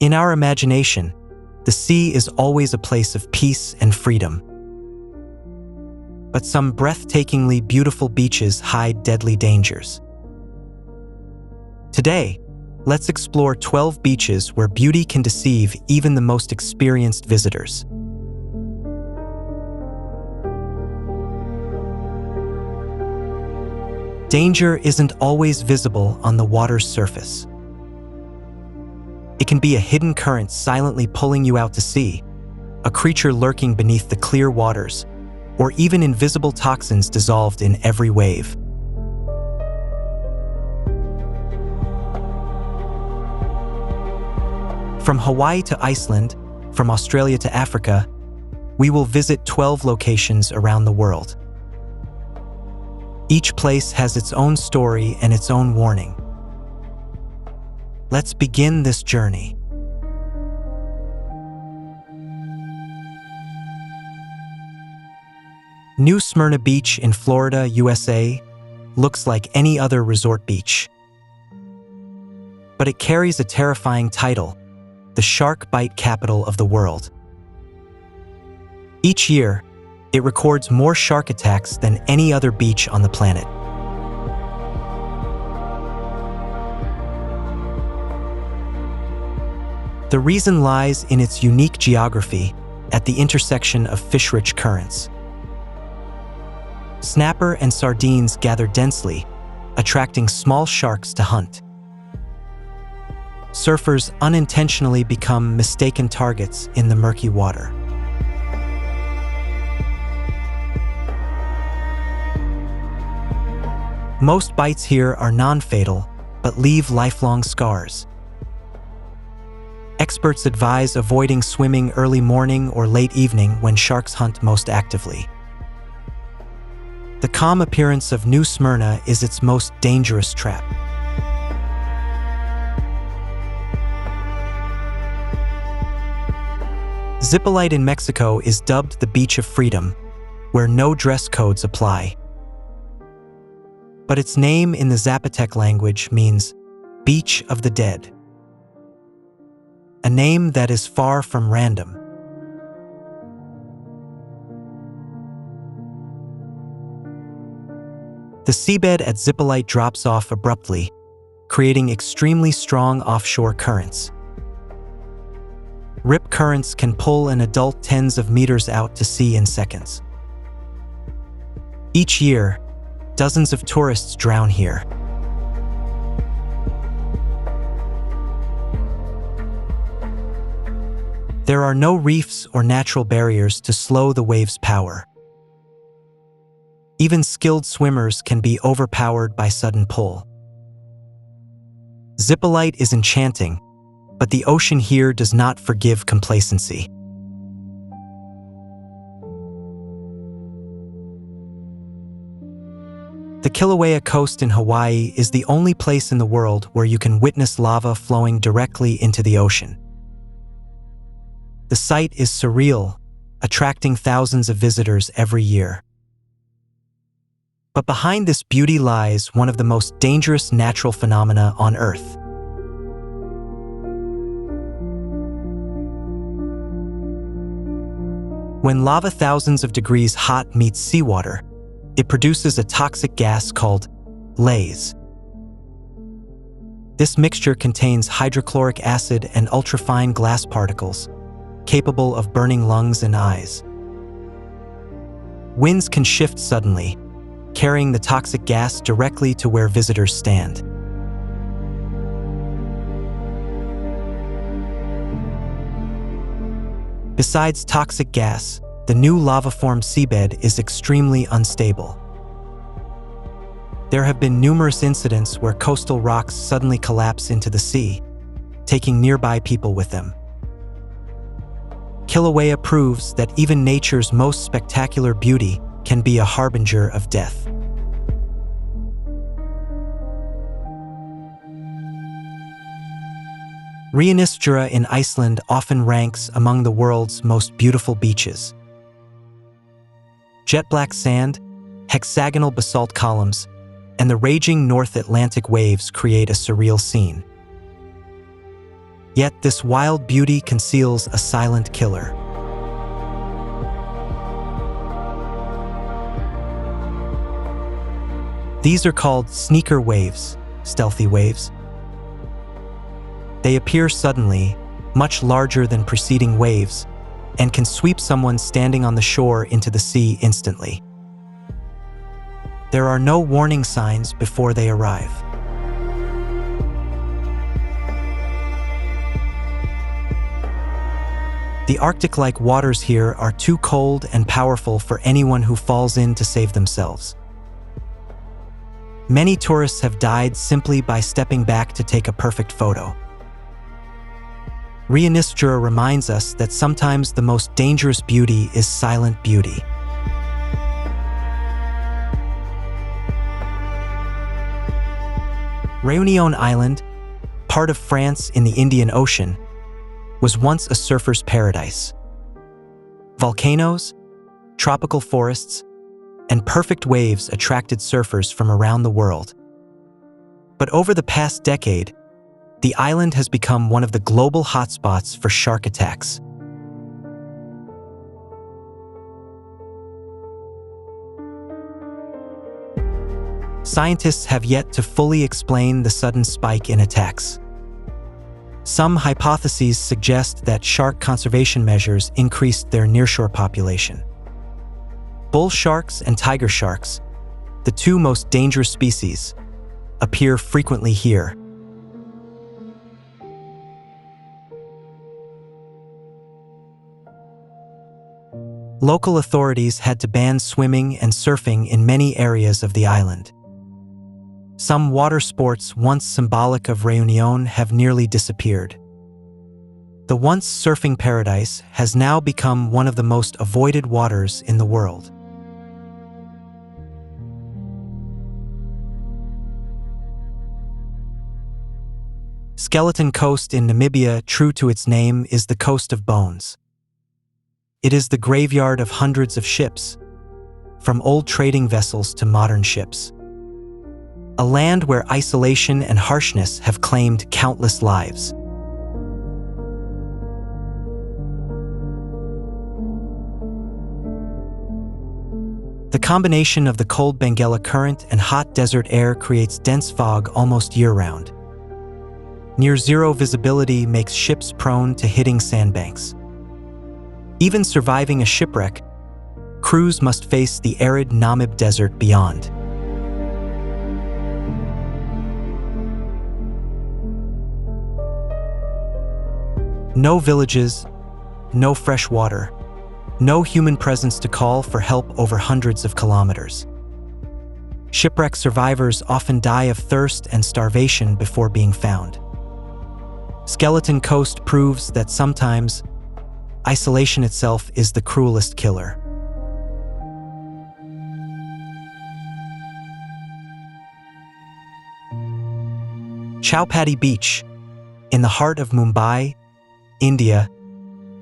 In our imagination, the sea is always a place of peace and freedom. But some breathtakingly beautiful beaches hide deadly dangers. Today, let's explore 12 beaches where beauty can deceive even the most experienced visitors. Danger isn't always visible on the water's surface. It can be a hidden current silently pulling you out to sea, a creature lurking beneath the clear waters, or even invisible toxins dissolved in every wave. From Hawaii to Iceland, from Australia to Africa, we will visit 12 locations around the world. Each place has its own story and its own warning. Let's begin this journey. New Smyrna Beach in Florida, USA, looks like any other resort beach. But it carries a terrifying title, the shark bite capital of the world. Each year, it records more shark attacks than any other beach on the planet. The reason lies in its unique geography at the intersection of fish-rich currents. Snapper and sardines gather densely, attracting small sharks to hunt. Surfers unintentionally become mistaken targets in the murky water. Most bites here are non-fatal, but leave lifelong scars. Experts advise avoiding swimming early morning or late evening when sharks hunt most actively. The calm appearance of New Smyrna is its most dangerous trap. Zipolite in Mexico is dubbed the Beach of Freedom, where no dress codes apply. But its name in the Zapotec language means Beach of the Dead, a name that is far from random. The seabed at Zipolite drops off abruptly, creating extremely strong offshore currents. Rip currents can pull an adult tens of meters out to sea in seconds. Each year, dozens of tourists drown here. There are no reefs or natural barriers to slow the waves' power. Even skilled swimmers can be overpowered by sudden pull. Zipolite is enchanting, but the ocean here does not forgive complacency. The Kilauea coast in Hawaii is the only place in the world where you can witness lava flowing directly into the ocean. The sight is surreal, attracting thousands of visitors every year. But behind this beauty lies one of the most dangerous natural phenomena on Earth. When lava thousands of degrees hot meets seawater, it produces a toxic gas called laze. This mixture contains hydrochloric acid and ultrafine glass particles, capable of burning lungs and eyes. Winds can shift suddenly, carrying the toxic gas directly to where visitors stand. Besides toxic gas, the new lava-formed seabed is extremely unstable. There have been numerous incidents where coastal rocks suddenly collapse into the sea, taking nearby people with them. Kilauea proves that even nature's most spectacular beauty can be a harbinger of death. Reynisfjara in Iceland often ranks among the world's most beautiful beaches. Jet black sand, hexagonal basalt columns, and the raging North Atlantic waves create a surreal scene. Yet this wild beauty conceals a silent killer. These are called sneaker waves, stealthy waves. They appear suddenly, much larger than preceding waves, and can sweep someone standing on the shore into the sea instantly. There are no warning signs before they arrive. The Arctic-like waters here are too cold and powerful for anyone who falls in to save themselves. Many tourists have died simply by stepping back to take a perfect photo. Rionistra reminds us that sometimes the most dangerous beauty is silent beauty. Réunion Island, part of France in the Indian Ocean, was once a surfer's paradise. Volcanoes, tropical forests, and perfect waves attracted surfers from around the world. But over the past decade, the island has become one of the global hotspots for shark attacks. Scientists have yet to fully explain the sudden spike in attacks. Some hypotheses suggest that shark conservation measures increased their nearshore population. Bull sharks and tiger sharks, the two most dangerous species, appear frequently here. Local authorities had to ban swimming and surfing in many areas of the island. Some water sports once symbolic of Réunion have nearly disappeared. The once surfing paradise has now become one of the most avoided waters in the world. Skeleton Coast in Namibia, true to its name, is the Coast of Bones. It is the graveyard of hundreds of ships, from old trading vessels to modern ships. A land where isolation and harshness have claimed countless lives. The combination of the cold Benguela current and hot desert air creates dense fog almost year-round. Near-zero visibility makes ships prone to hitting sandbanks. Even surviving a shipwreck, crews must face the arid Namib Desert beyond. No villages, no fresh water, no human presence to call for help over hundreds of kilometers. Shipwreck survivors often die of thirst and starvation before being found. Skeleton Coast proves that sometimes isolation itself is the cruelest killer. Chowpatty Beach, in the heart of Mumbai, India,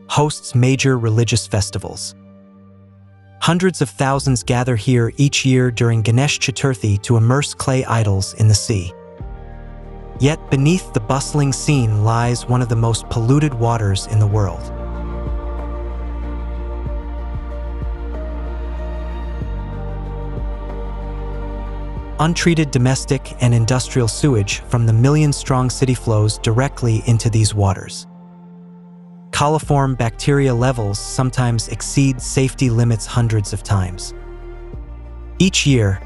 hosts major religious festivals. Hundreds of thousands gather here each year during Ganesh Chaturthi to immerse clay idols in the sea. Yet beneath the bustling scene lies one of the most polluted waters in the world. Untreated domestic and industrial sewage from the million-strong city flows directly into these waters. Coliform bacteria levels sometimes exceed safety limits hundreds of times. Each year,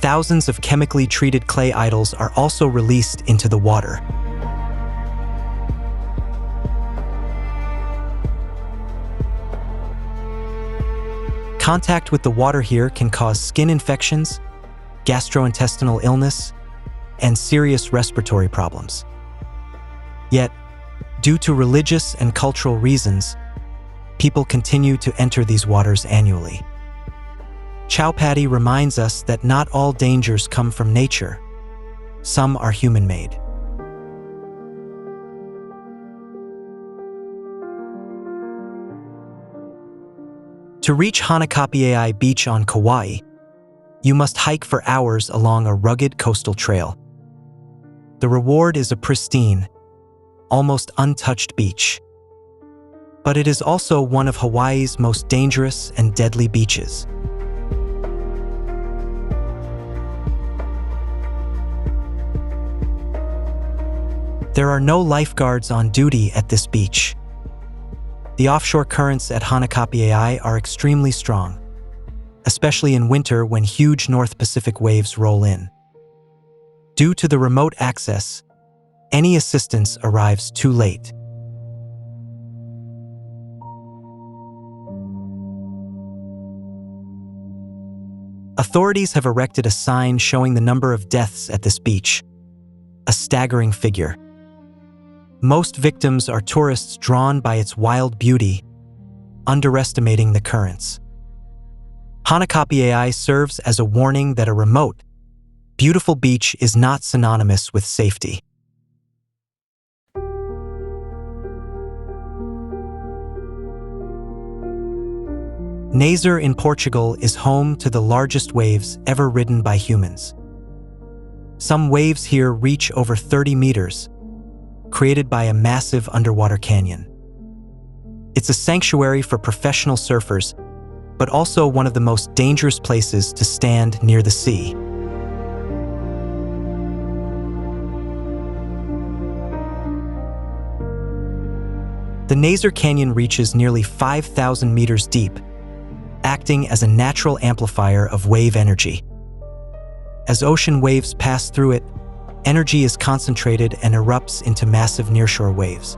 thousands of chemically treated clay idols are also released into the water. Contact with the water here can cause skin infections, gastrointestinal illness, and serious respiratory problems. Yet, due to religious and cultural reasons, people continue to enter these waters annually. Chowpatty reminds us that not all dangers come from nature. Some are human-made. To reach Hanakapi'ai Beach on Kauai, you must hike for hours along a rugged coastal trail. The reward is a pristine, almost untouched beach. But it is also one of Hawaii's most dangerous and deadly beaches. There are no lifeguards on duty at this beach. The offshore currents at Hanakapi'ai are extremely strong, especially in winter when huge North Pacific waves roll in. Due to the remote access, any assistance arrives too late. Authorities have erected a sign showing the number of deaths at this beach, a staggering figure. Most victims are tourists drawn by its wild beauty, underestimating the currents. Hanakapi'ai serves as a warning that a remote, beautiful beach is not synonymous with safety. Nazaré in Portugal is home to the largest waves ever ridden by humans. Some waves here reach over 30 meters, created by a massive underwater canyon. It's a sanctuary for professional surfers, but also one of the most dangerous places to stand near the sea. The Nazaré Canyon reaches nearly 5,000 meters deep, acting as a natural amplifier of wave energy. As ocean waves pass through it, energy is concentrated and erupts into massive nearshore waves.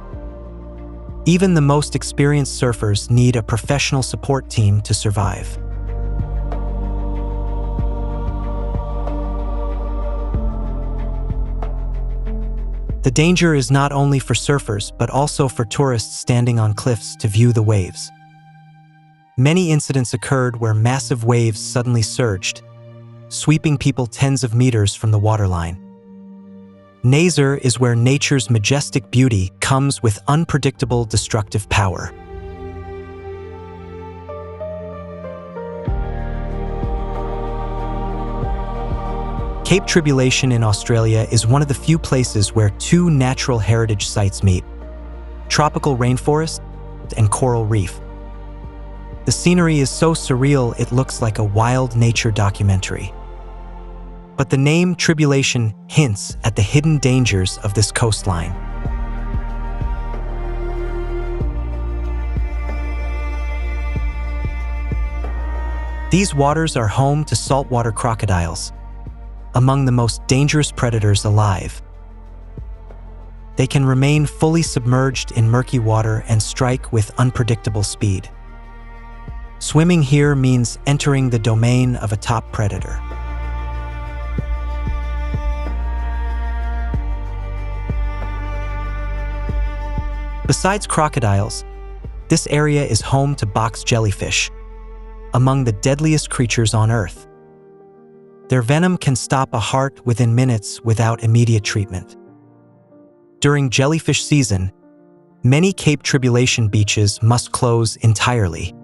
Even the most experienced surfers need a professional support team to survive. The danger is not only for surfers, but also for tourists standing on cliffs to view the waves. Many incidents occurred where massive waves suddenly surged, sweeping people tens of meters from the waterline. Nazaré is where nature's majestic beauty comes with unpredictable destructive power. Cape Tribulation in Australia is one of the few places where two natural heritage sites meet: tropical rainforest and coral reef. The scenery is so surreal it looks like a wild nature documentary. But the name Tribulation hints at the hidden dangers of this coastline. These waters are home to saltwater crocodiles, among the most dangerous predators alive. They can remain fully submerged in murky water and strike with unpredictable speed. Swimming here means entering the domain of a top predator. Besides crocodiles, this area is home to box jellyfish, among the deadliest creatures on Earth. Their venom can stop a heart within minutes without immediate treatment. During jellyfish season, many Cape Tribulation beaches must close entirely.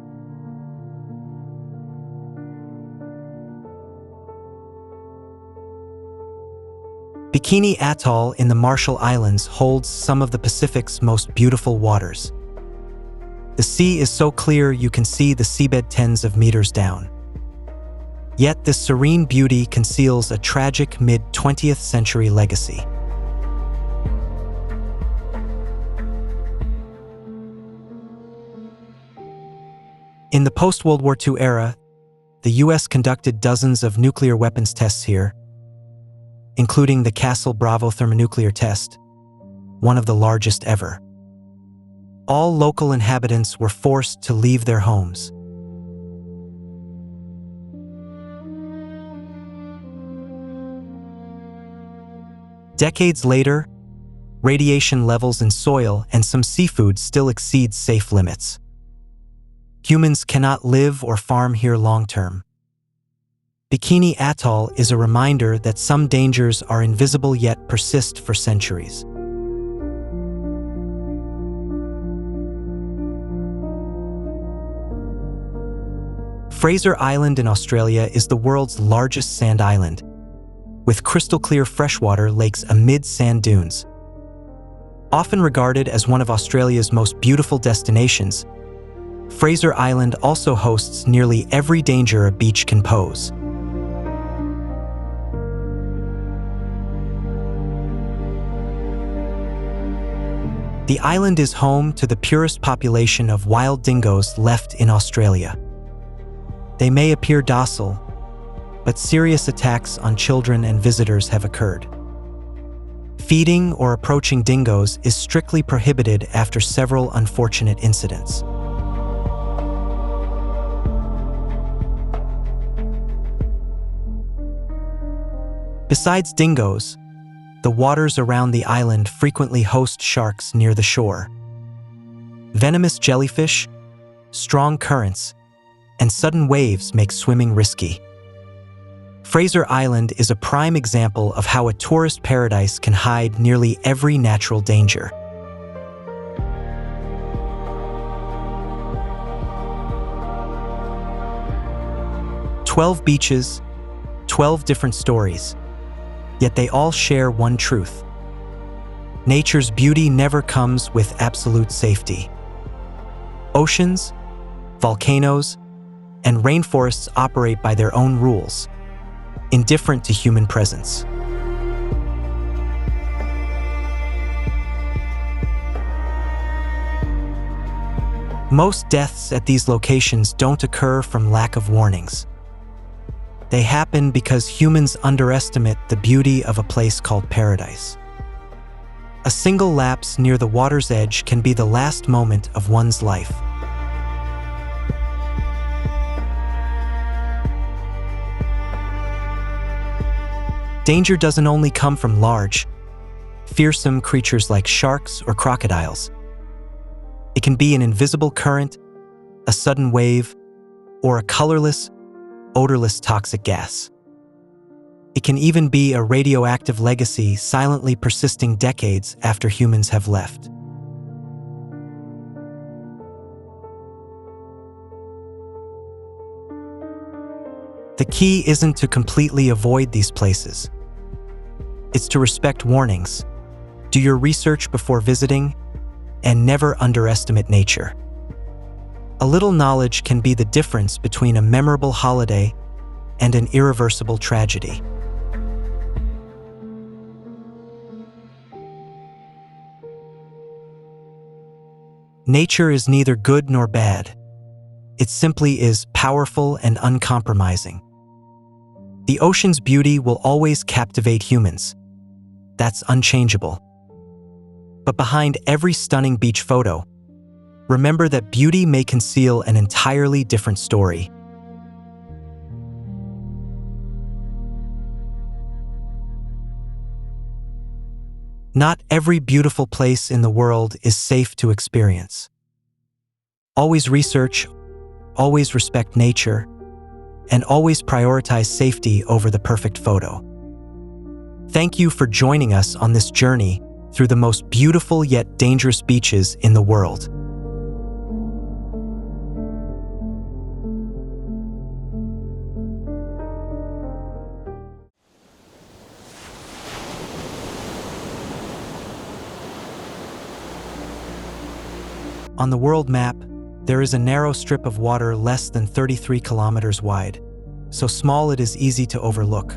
Bikini Atoll in the Marshall Islands holds some of the Pacific's most beautiful waters. The sea is so clear you can see the seabed tens of meters down. Yet this serene beauty conceals a tragic mid-20th century legacy. In the post-World War II era, the US conducted dozens of nuclear weapons tests here, including the Castle Bravo thermonuclear test, one of the largest ever. All local inhabitants were forced to leave their homes. Decades later, radiation levels in soil and some seafood still exceed safe limits. Humans cannot live or farm here long-term. Bikini Atoll is a reminder that some dangers are invisible yet persist for centuries. Fraser Island in Australia is the world's largest sand island, with crystal-clear freshwater lakes amid sand dunes. Often regarded as one of Australia's most beautiful destinations, Fraser Island also hosts nearly every danger a beach can pose. The island is home to the purest population of wild dingoes left in Australia. They may appear docile, but serious attacks on children and visitors have occurred. Feeding or approaching dingoes is strictly prohibited after several unfortunate incidents. Besides dingoes, the waters around the island frequently host sharks near the shore. Venomous jellyfish, strong currents, and sudden waves make swimming risky. Fraser Island is a prime example of how a tourist paradise can hide nearly every natural danger. "12 beaches, 12 different stories, yet they all share one truth. Nature's beauty never comes with absolute safety. Oceans, volcanoes, and rainforests operate by their own rules, indifferent to human presence." Most deaths at these locations don't occur from lack of warnings. They happen because humans underestimate the beauty of a place called paradise. A single lapse near the water's edge can be the last moment of one's life. Danger doesn't only come from large, fearsome creatures like sharks or crocodiles. It can be an invisible current, a sudden wave, or a colorless, odorless toxic gas. It can even be a radioactive legacy silently persisting decades after humans have left. The key isn't to completely avoid these places. It's to respect warnings, do your research before visiting, and never underestimate nature. A little knowledge can be the difference between a memorable holiday and an irreversible tragedy. Nature is neither good nor bad. It simply is powerful and uncompromising. The ocean's beauty will always captivate humans. That's unchangeable. But behind every stunning beach photo, remember that beauty may conceal an entirely different story. Not every beautiful place in the world is safe to experience. Always research, always respect nature, and always prioritize safety over the perfect photo. Thank you for joining us on this journey through the most beautiful yet dangerous beaches in the world. On the world map, there is a narrow strip of water less than 33 kilometers wide, so small it is easy to overlook.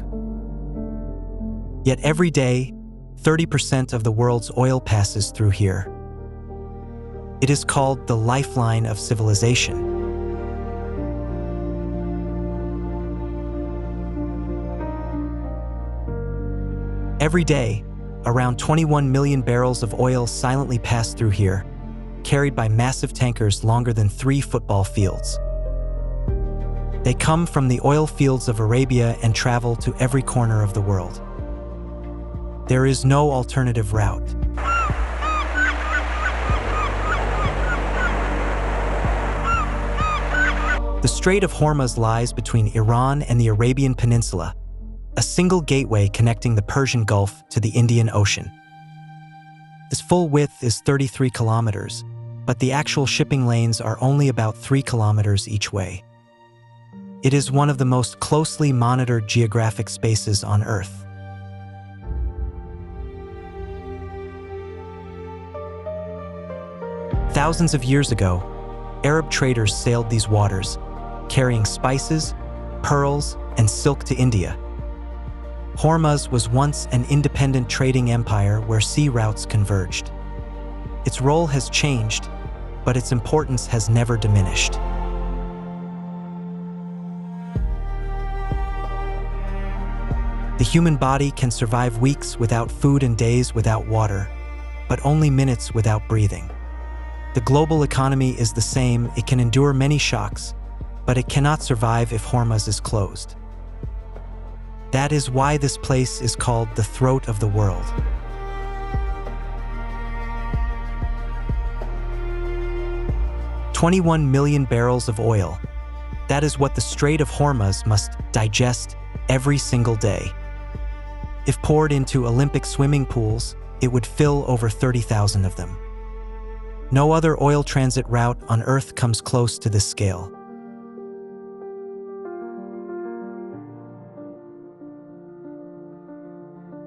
Yet every day, 30% of the world's oil passes through here. It is called the lifeline of civilization. Every day, around 21 million barrels of oil silently pass through here, carried by massive tankers longer than 3 football fields. They come from the oil fields of Arabia and travel to every corner of the world. There is no alternative route. The Strait of Hormuz lies between Iran and the Arabian Peninsula, a single gateway connecting the Persian Gulf to the Indian Ocean. Its full width is 33 kilometers, but the actual shipping lanes are only about 3 kilometers each way. It is one of the most closely monitored geographic spaces on Earth. Thousands of years ago, Arab traders sailed these waters, carrying spices, pearls, and silk to India. Hormuz was once an independent trading empire where sea routes converged. Its role has changed, but its importance has never diminished. The human body can survive weeks without food and days without water, but only minutes without breathing. The global economy is the same. It can endure many shocks, but it cannot survive if Hormuz is closed. That is why this place is called the throat of the world. "21 million barrels of oil. That is what the Strait of Hormuz must digest every single day. If poured into Olympic swimming pools, it would fill over 30,000 of them. No other oil transit route on Earth comes close to this scale.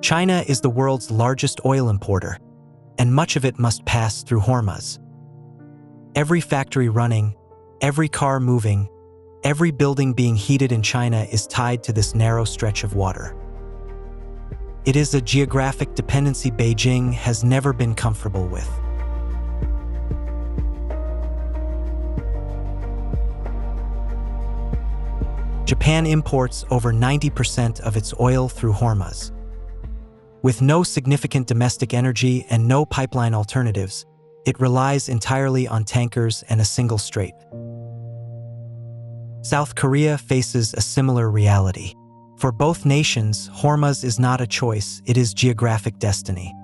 China is the world's largest oil importer, and much of it must pass through Hormuz. Every factory running, every car moving, every building being heated in China is tied to this narrow stretch of water. It is a geographic dependency Beijing has never been comfortable with. Japan imports over 90% of its oil through Hormuz. With no significant domestic energy and no pipeline alternatives, it relies entirely on tankers and a single strait. South Korea faces a similar reality. For both nations, Hormuz is not a choice, it is geographic destiny.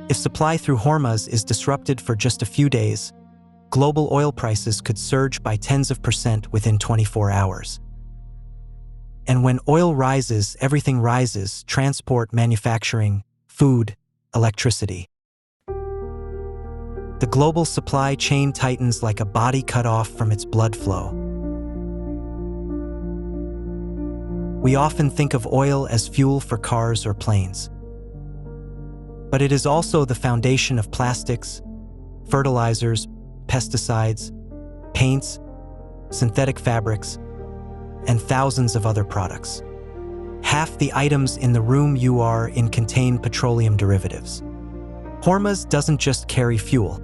If supply through Hormuz is disrupted for just a few days, global oil prices could surge by tens of % within 24 hours. And when oil rises, everything rises: transport, manufacturing, food, electricity. The global supply chain tightens like a body cut off from its blood flow. We often think of oil as fuel for cars or planes. But it is also the foundation of plastics, fertilizers, pesticides, paints, synthetic fabrics, and thousands of other products. Half the items in the room you are in contain petroleum derivatives. Hormuz doesn't just carry fuel,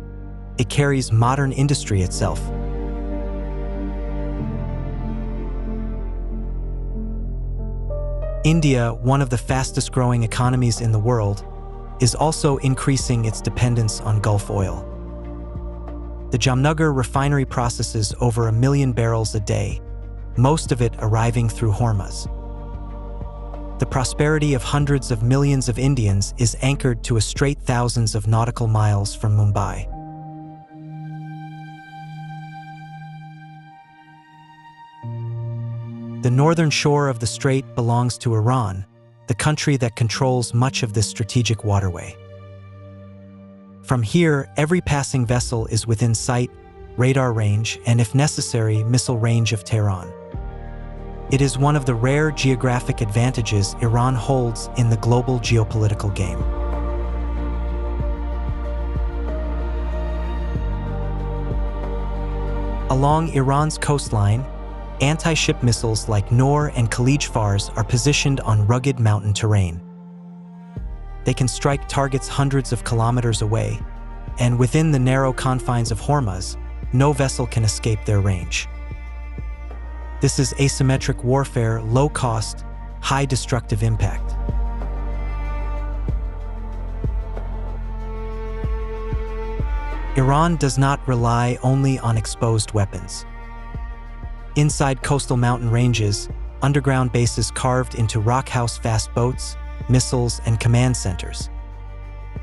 it carries modern industry itself. India, one of the fastest-growing economies in the world, is also increasing its dependence on Gulf oil. The Jamnagar refinery processes over 1 million barrels a day, most of it arriving through Hormuz. The prosperity of hundreds of millions of Indians is anchored to a strait thousands of nautical miles from Mumbai. The northern shore of the strait belongs to Iran, the country that controls much of this strategic waterway. From here, every passing vessel is within sight, radar range, and if necessary, missile range of Tehran. It is one of the rare geographic advantages Iran holds in the global geopolitical game. Along Iran's coastline, anti-ship missiles like Noor and Khalij Fars are positioned on rugged mountain terrain. They can strike targets hundreds of kilometers away, and within the narrow confines of Hormuz, no vessel can escape their range. This is asymmetric warfare, low cost, high destructive impact. Iran does not rely only on exposed weapons. Inside coastal mountain ranges, underground bases carved into rock-house fast boats, missiles, and command centers.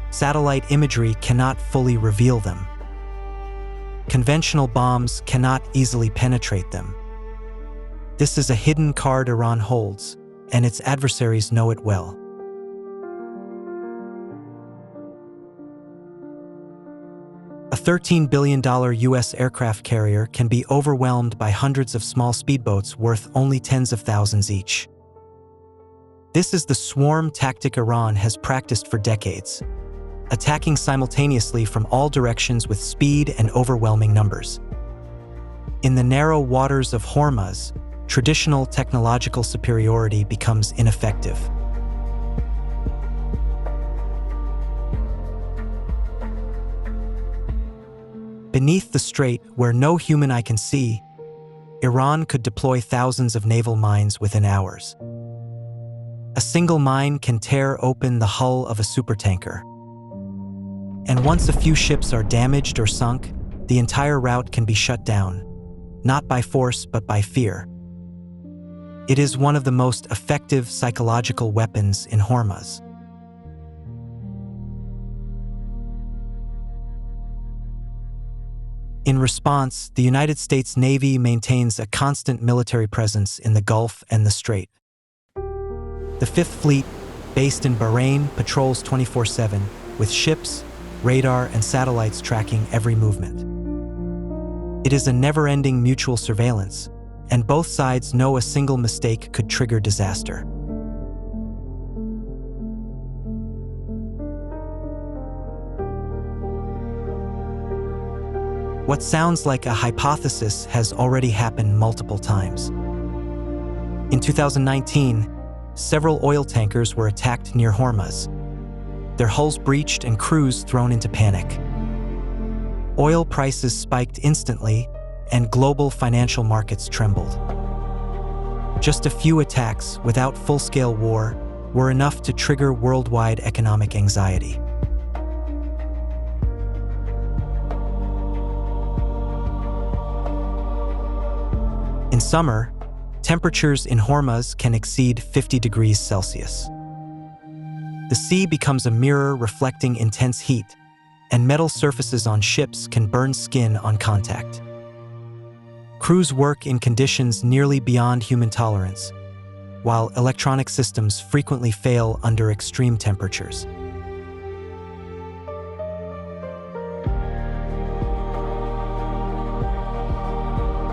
Satellite imagery cannot fully reveal them. Conventional bombs cannot easily penetrate them. This is a hidden card Iran holds, and its adversaries know it well. A $13 billion U.S. aircraft carrier can be overwhelmed by hundreds of small speedboats worth only tens of thousands each. This is the swarm tactic Iran has practiced for decades, attacking simultaneously from all directions with speed and overwhelming numbers. In the narrow waters of Hormuz, traditional technological superiority becomes ineffective. Beneath the strait, where no human eye can see, Iran could deploy thousands of naval mines within hours. A single mine can tear open the hull of a supertanker. And once a few ships are damaged or sunk, the entire route can be shut down, not by force but by fear. It is one of the most effective psychological weapons in Hormuz. In response, the United States Navy maintains a constant military presence in the Gulf and the Strait. The Fifth Fleet, based in Bahrain, patrols 24/7, with ships, radar, and satellites tracking every movement. It is a never-ending mutual surveillance, and both sides know a single mistake could trigger disaster. What sounds like a hypothesis has already happened multiple times. In 2019, several oil tankers were attacked near Hormuz, their hulls breached and crews thrown into panic. Oil prices spiked instantly, and global financial markets trembled. Just a few attacks, without full-scale war, were enough to trigger worldwide economic anxiety. In summer, temperatures in Hormuz can exceed 50 degrees Celsius. The sea becomes a mirror reflecting intense heat, and metal surfaces on ships can burn skin on contact. Crews work in conditions nearly beyond human tolerance, while electronic systems frequently fail under extreme temperatures.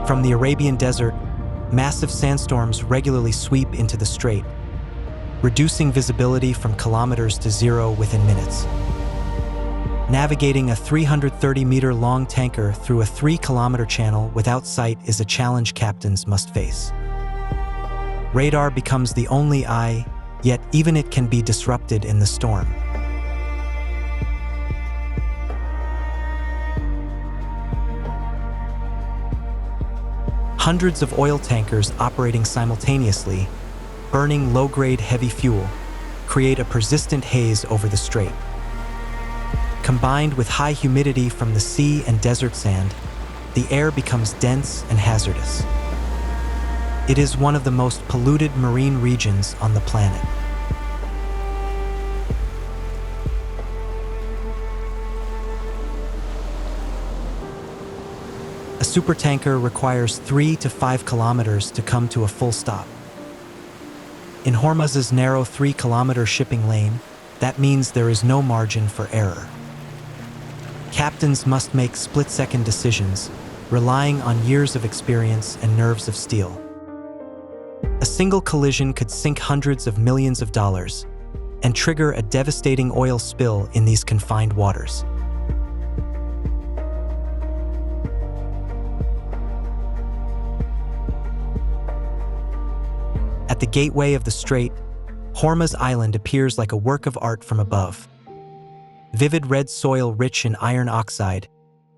From the Arabian Desert, massive sandstorms regularly sweep into the strait, reducing visibility from kilometers to zero within minutes. Navigating a 330-meter-long tanker through a 3-kilometer channel without sight is a challenge captains must face. Radar becomes the only eye, yet even it can be disrupted in the storm. Hundreds of oil tankers operating simultaneously, burning low-grade heavy fuel, create a persistent haze over the strait. Combined with high humidity from the sea and desert sand, the air becomes dense and hazardous. It is one of the most polluted marine regions on the planet. A supertanker requires 3 to 5 kilometers to come to a full stop. In Hormuz's narrow 3-kilometer shipping lane, that means there is no margin for error. Captains must make split-second decisions, relying on years of experience and nerves of steel. A single collision could sink hundreds of millions of dollars and trigger a devastating oil spill in these confined waters. At the gateway of the strait, Hormuz Island appears like a work of art from above. Vivid red soil rich in iron oxide,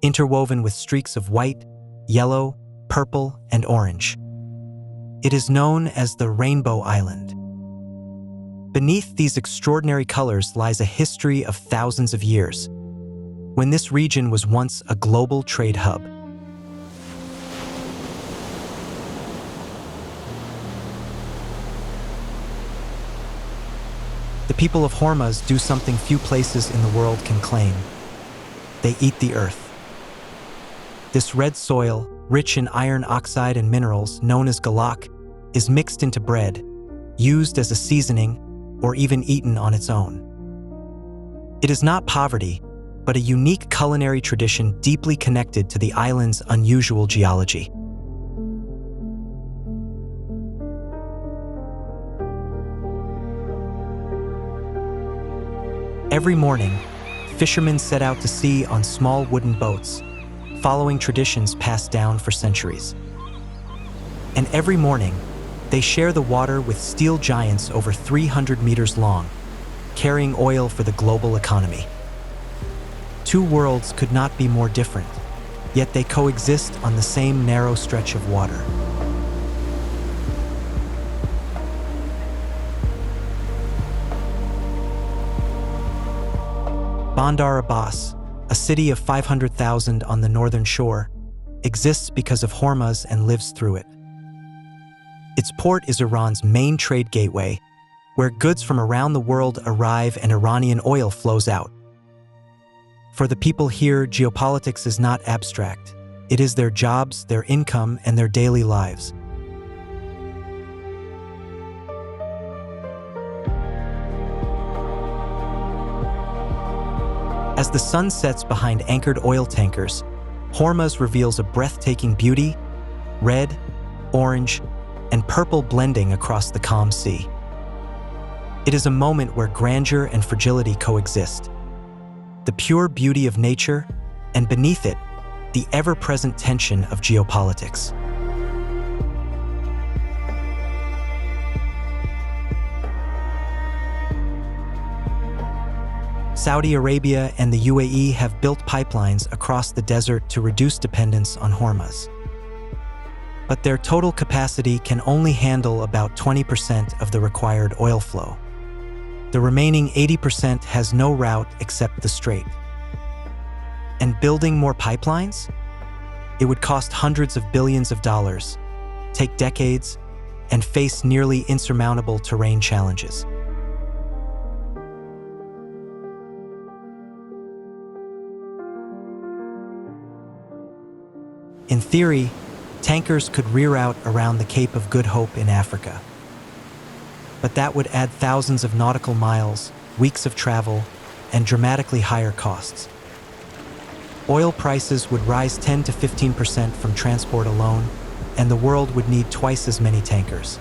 interwoven with streaks of white, yellow, purple, and orange. It is known as the Rainbow Island. Beneath these extraordinary colors lies a history of thousands of years, when this region was once a global trade hub. The people of Hormuz do something few places in the world can claim. They eat the earth. This red soil, rich in iron oxide and minerals known as galak, is mixed into bread, used as a seasoning, or even eaten on its own. It is not poverty, but a unique culinary tradition deeply connected to the island's unusual geology. Every morning, fishermen set out to sea on small wooden boats, following traditions passed down for centuries. And every morning, they share the water with steel giants over 300 meters long, carrying oil for the global economy. Two worlds could not be more different, yet they coexist on the same narrow stretch of water. Bandar Abbas, a city of 500,000 on the northern shore, exists because of Hormuz and lives through it. Its port is Iran's main trade gateway, where goods from around the world arrive and Iranian oil flows out. For the people here, geopolitics is not abstract. It is their jobs, their income, and their daily lives. As the sun sets behind anchored oil tankers, Hormuz reveals a breathtaking beauty, red, orange, and purple blending across the calm sea. It is a moment where grandeur and fragility coexist. The pure beauty of nature, and beneath it, the ever-present tension of geopolitics. Saudi Arabia and the UAE have built pipelines across the desert to reduce dependence on Hormuz. But their total capacity can only handle about 20% of the required oil flow. The remaining 80% has no route except the strait. And building more pipelines? It would cost hundreds of billions of dollars, take decades, and face nearly insurmountable terrain challenges. In theory, tankers could reroute around the Cape of Good Hope in Africa. But that would add thousands of nautical miles, weeks of travel, and dramatically higher costs. Oil prices would rise 10 to 15% from transport alone, and the world would need twice as many tankers.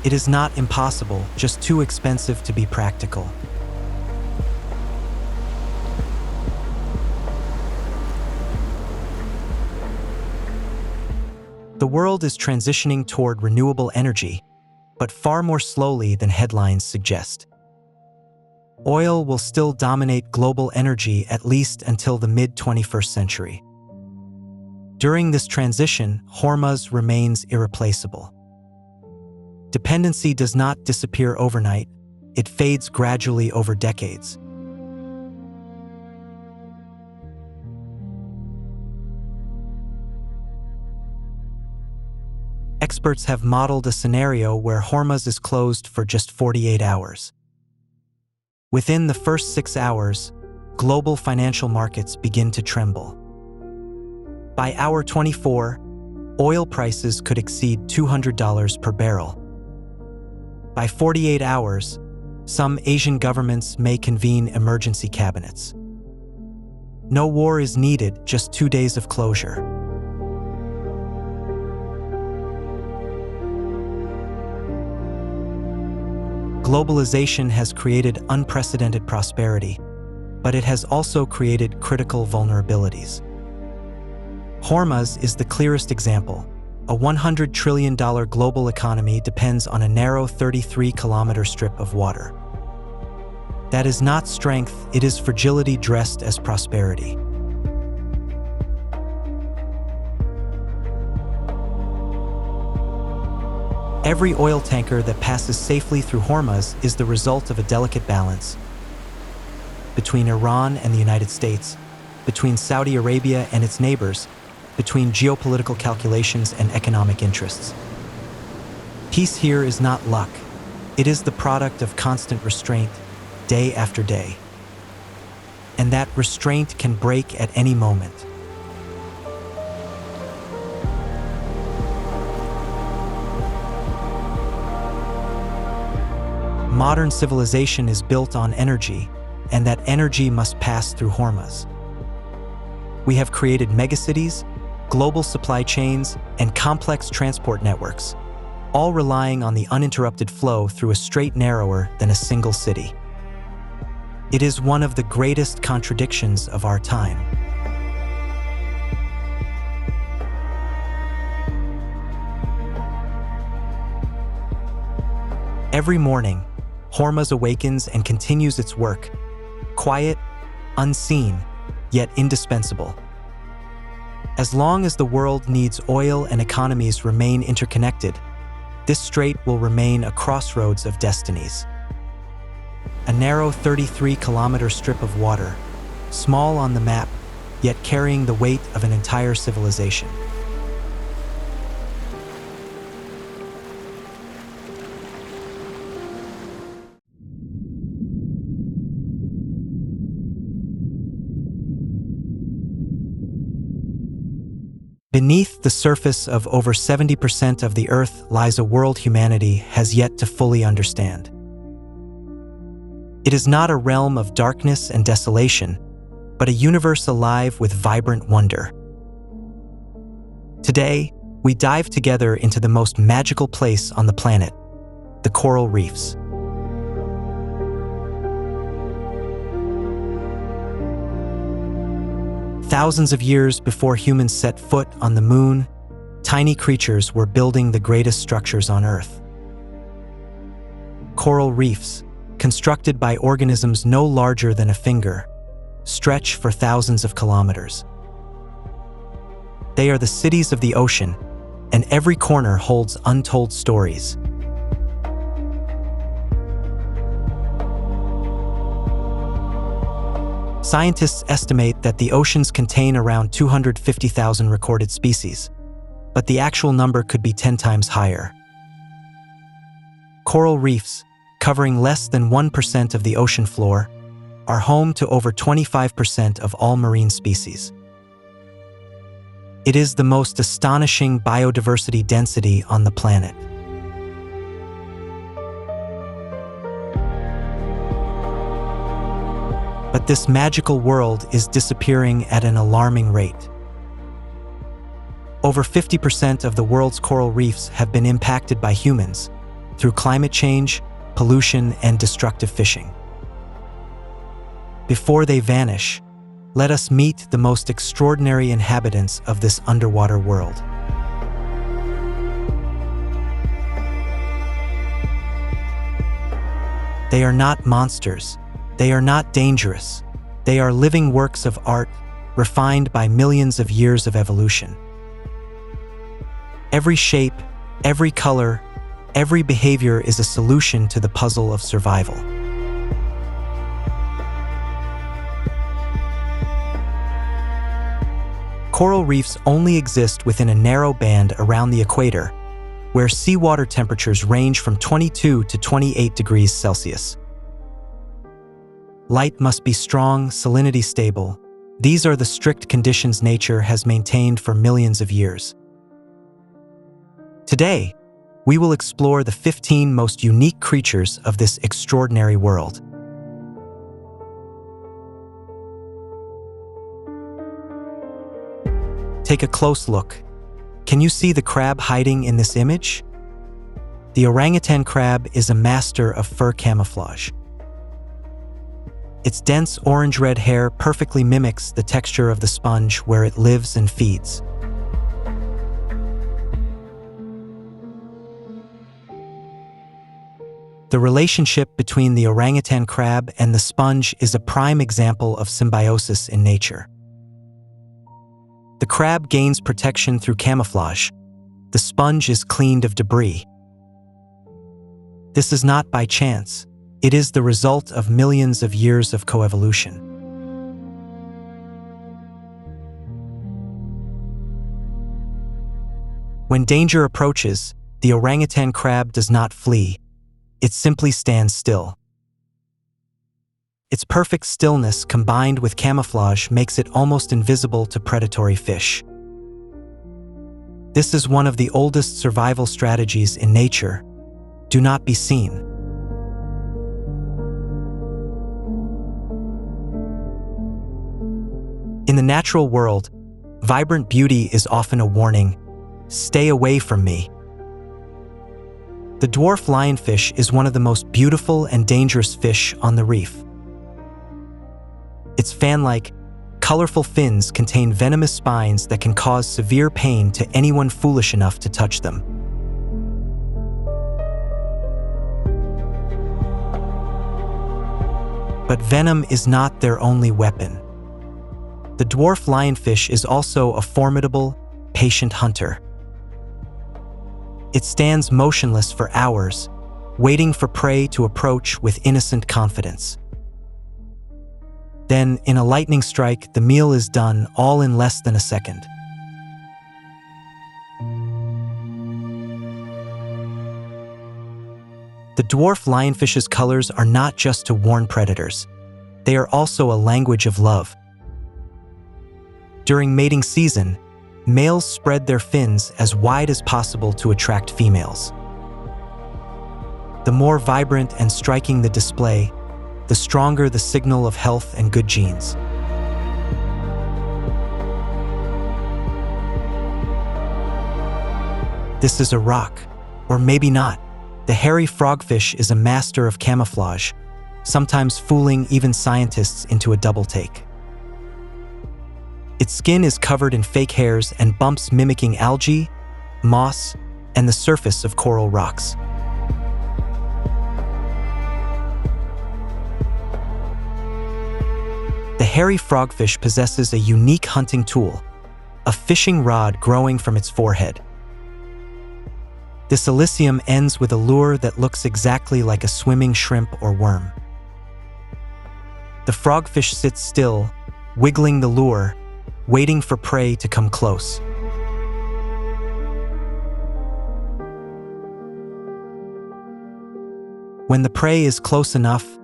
It is not impossible, just too expensive to be practical. The world is transitioning toward renewable energy, but far more slowly than headlines suggest. Oil will still dominate global energy at least until the mid-21st century. During this transition, Hormuz remains irreplaceable. Dependency does not disappear overnight, it fades gradually over decades. Experts have modeled a scenario where Hormuz is closed for just 48 hours. Within the first 6 hours, global financial markets begin to tremble. By hour 24, oil prices could exceed $200 per barrel. By 48 hours, some Asian governments may convene emergency cabinets. No war is needed, just 2 days of closure. Globalization has created unprecedented prosperity, but it has also created critical vulnerabilities. Hormuz is the clearest example. A $100 trillion global economy depends on a narrow 33-kilometer strip of water. That is not strength, it is fragility dressed as prosperity. Every oil tanker that passes safely through Hormuz is the result of a delicate balance between Iran and the United States, between Saudi Arabia and its neighbors, between geopolitical calculations and economic interests. Peace here is not luck. It is the product of constant restraint, day after day. And that restraint can break at any moment. Modern civilization is built on energy, and that energy must pass through Hormuz. We have created megacities, global supply chains, and complex transport networks, all relying on the uninterrupted flow through a strait narrower than a single city. It is one of the greatest contradictions of our time. Every morning, Hormuz awakens and continues its work, quiet, unseen, yet indispensable. As long as the world needs oil and economies remain interconnected, this strait will remain a crossroads of destinies. A narrow 33-kilometer strip of water, small on the map, yet carrying the weight of an entire civilization. Beneath the surface of over 70% of the Earth lies a world humanity has yet to fully understand. It is not a realm of darkness and desolation, but a universe alive with vibrant wonder. Today, we dive together into the most magical place on the planet, the coral reefs. Thousands of years before humans set foot on the moon, tiny creatures were building the greatest structures on Earth. Coral reefs, constructed by organisms no larger than a finger, stretch for thousands of kilometers. They are the cities of the ocean, and every corner holds untold stories. Scientists estimate that the oceans contain around 250,000 recorded species, but the actual number could be 10 times higher. Coral reefs, covering less than 1% of the ocean floor, are home to over 25% of all marine species. It is the most astonishing biodiversity density on the planet. But this magical world is disappearing at an alarming rate. Over 50% of the world's coral reefs have been impacted by humans through climate change, pollution, and destructive fishing. Before they vanish, let us meet the most extraordinary inhabitants of this underwater world. They are not monsters. They are not dangerous. They are living works of art, refined by millions of years of evolution. Every shape, every color, every behavior is a solution to the puzzle of survival. Coral reefs only exist within a narrow band around the equator, where seawater temperatures range from 22 to 28 degrees Celsius. Light must be strong, salinity stable. These are the strict conditions nature has maintained for millions of years. Today, we will explore the 15 most unique creatures of this extraordinary world. Take a close look. Can you see the crab hiding in this image? The orangutan crab is a master of fur camouflage. Its dense orange-red hair perfectly mimics the texture of the sponge where it lives and feeds. The relationship between the orangutan crab and the sponge is a prime example of symbiosis in nature. The crab gains protection through camouflage. The sponge is cleaned of debris. This is not by chance. It is the result of millions of years of coevolution. When danger approaches, the orangutan crab does not flee. It simply stands still. Its perfect stillness combined with camouflage makes it almost invisible to predatory fish. This is one of the oldest survival strategies in nature. Do not be seen. In the natural world, vibrant beauty is often a warning. Stay away from me. The dwarf lionfish is one of the most beautiful and dangerous fish on the reef. Its fan-like, colorful fins contain venomous spines that can cause severe pain to anyone foolish enough to touch them. But venom is not their only weapon. The dwarf lionfish is also a formidable, patient hunter. It stands motionless for hours, waiting for prey to approach with innocent confidence. Then, in a lightning strike, the meal is done, all in less than a second. The dwarf lionfish's colors are not just to warn predators. They are also a language of love. During mating season, males spread their fins as wide as possible to attract females. The more vibrant and striking the display, the stronger the signal of health and good genes. This is a rock, or maybe not. The hairy frogfish is a master of camouflage, sometimes fooling even scientists into a double take. Its skin is covered in fake hairs and bumps mimicking algae, moss, and the surface of coral rocks. The hairy frogfish possesses a unique hunting tool, a fishing rod growing from its forehead. This elysium ends with a lure that looks exactly like a swimming shrimp or worm. The frogfish sits still, wiggling the lure, waiting for prey to come close. When the prey is close enough,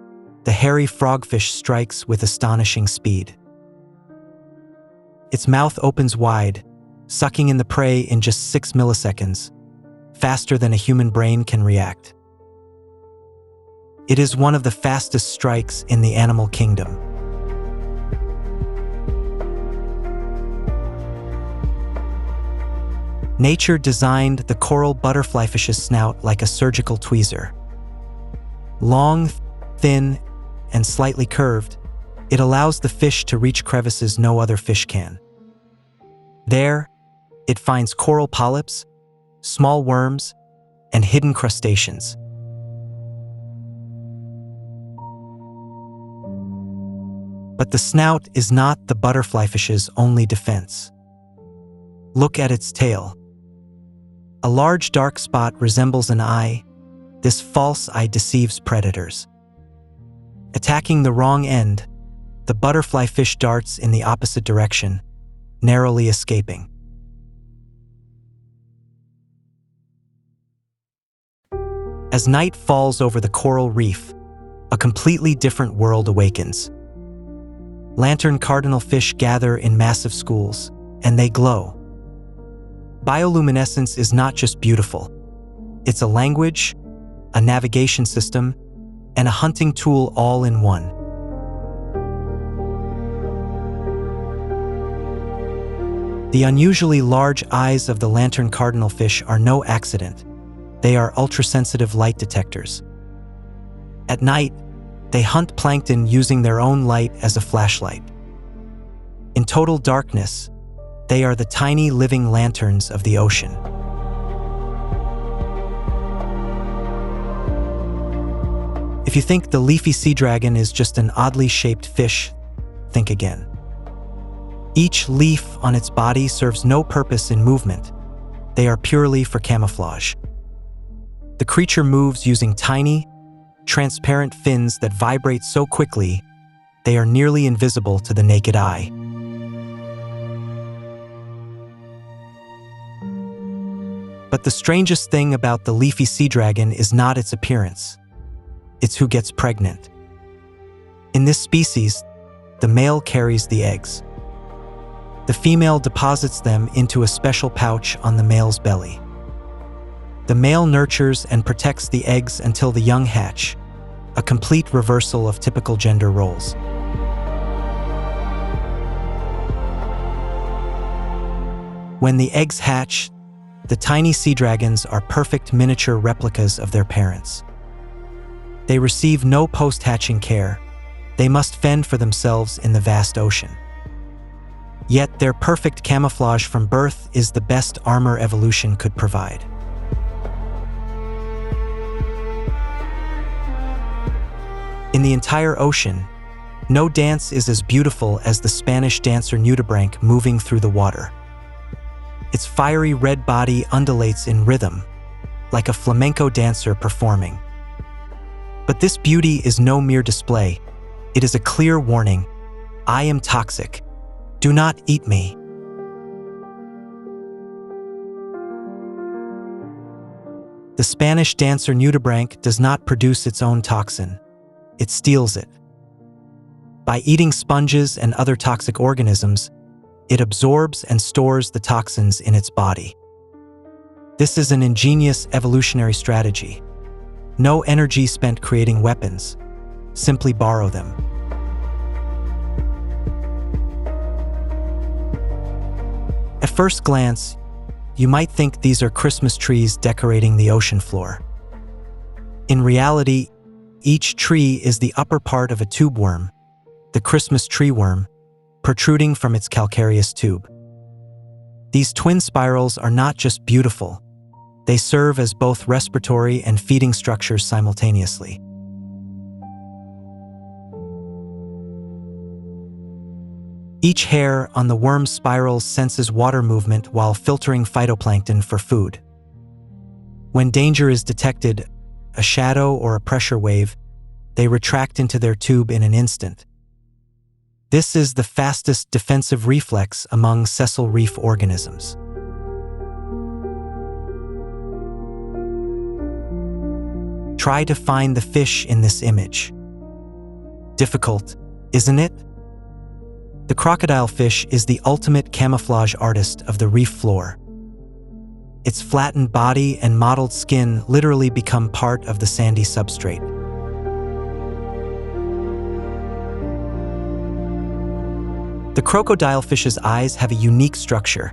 the hairy frogfish strikes with astonishing speed. Its mouth opens wide, sucking in the prey in just 6 milliseconds, faster than a human brain can react. It is one of the fastest strikes in the animal kingdom. Nature designed the coral butterflyfish's snout like a surgical tweezer. Long, thin, and slightly curved, it allows the fish to reach crevices no other fish can. There, it finds coral polyps, small worms, and hidden crustaceans. But the snout is not the butterflyfish's only defense. Look at its tail. A large dark spot resembles an eye. This false eye deceives predators. Attacking the wrong end, the butterflyfish darts in the opposite direction, narrowly escaping. As night falls over the coral reef, a completely different world awakens. Lantern cardinal fish gather in massive schools, and they glow. Bioluminescence is not just beautiful. It's a language, a navigation system, and a hunting tool all in one. The unusually large eyes of the lantern cardinal fish are no accident. They are ultrasensitive light detectors. At night, they hunt plankton using their own light as a flashlight. In total darkness, they are the tiny living lanterns of the ocean. If you think the leafy sea dragon is just an oddly shaped fish, think again. Each leaf on its body serves no purpose in movement. They are purely for camouflage. The creature moves using tiny, transparent fins that vibrate so quickly, they are nearly invisible to the naked eye. But the strangest thing about the leafy sea dragon is not its appearance. It's who gets pregnant. In this species, the male carries the eggs. The female deposits them into a special pouch on the male's belly. The male nurtures and protects the eggs until the young hatch, a complete reversal of typical gender roles. When the eggs hatch, the tiny sea dragons are perfect miniature replicas of their parents. They receive no post-hatching care, They must fend for themselves in the vast ocean. Yet their perfect camouflage from birth is the best armor evolution could provide. In the entire ocean, no dance is as beautiful as the Spanish dancer nudibranch moving through the water. Its fiery red body undulates in rhythm, like a flamenco dancer performing. But this beauty is no mere display. It is a clear warning. I am toxic. Do not eat me. The Spanish dancer nudibranch does not produce its own toxin. It steals it. By eating sponges and other toxic organisms, it absorbs and stores the toxins in its body. This is an ingenious evolutionary strategy. No energy spent creating weapons. Simply borrow them. At first glance, you might think these are Christmas trees decorating the ocean floor. In reality, each tree is the upper part of a tube worm, the Christmas tree worm, protruding from its calcareous tube. These twin spirals are not just beautiful, they serve as both respiratory and feeding structures simultaneously. Each hair on the worm's spirals senses water movement while filtering phytoplankton for food. When danger is detected, a shadow or a pressure wave, they retract into their tube in an instant. This is the fastest defensive reflex among sessile reef organisms. Try to find the fish in this image. Difficult, isn't it? The crocodile fish is the ultimate camouflage artist of the reef floor. Its flattened body and mottled skin literally become part of the sandy substrate. The crocodile fish's eyes have a unique structure,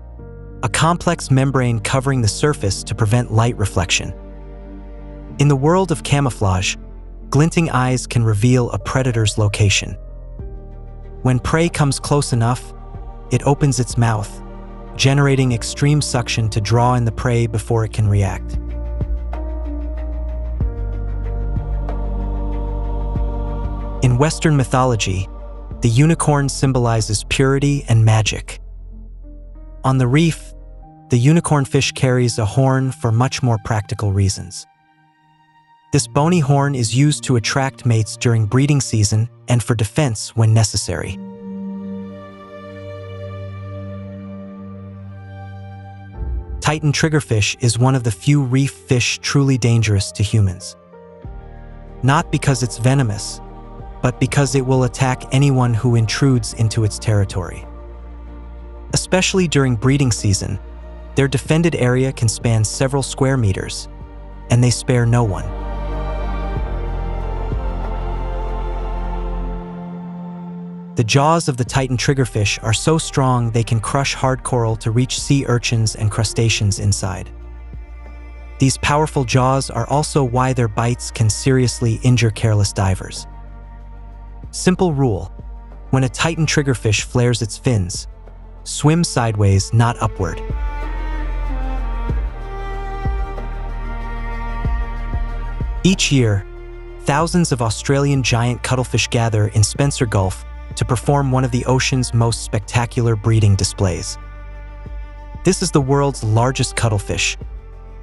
a complex membrane covering the surface to prevent light reflection. In the world of camouflage, glinting eyes can reveal a predator's location. When prey comes close enough, it opens its mouth, generating extreme suction to draw in the prey before it can react. In Western mythology, the unicorn symbolizes purity and magic. On the reef, the unicorn fish carries a horn for much more practical reasons. This bony horn is used to attract mates during breeding season and for defense when necessary. Titan triggerfish is one of the few reef fish truly dangerous to humans. Not because it's venomous, but because it will attack anyone who intrudes into its territory. Especially during breeding season, their defended area can span several square meters, and they spare no one. The jaws of the Titan triggerfish are so strong they can crush hard coral to reach sea urchins and crustaceans inside. These powerful jaws are also why their bites can seriously injure careless divers. Simple rule: when a Titan triggerfish flares its fins, swim sideways, not upward. Each year, thousands of Australian giant cuttlefish gather in Spencer Gulf to perform one of the ocean's most spectacular breeding displays. This is the world's largest cuttlefish.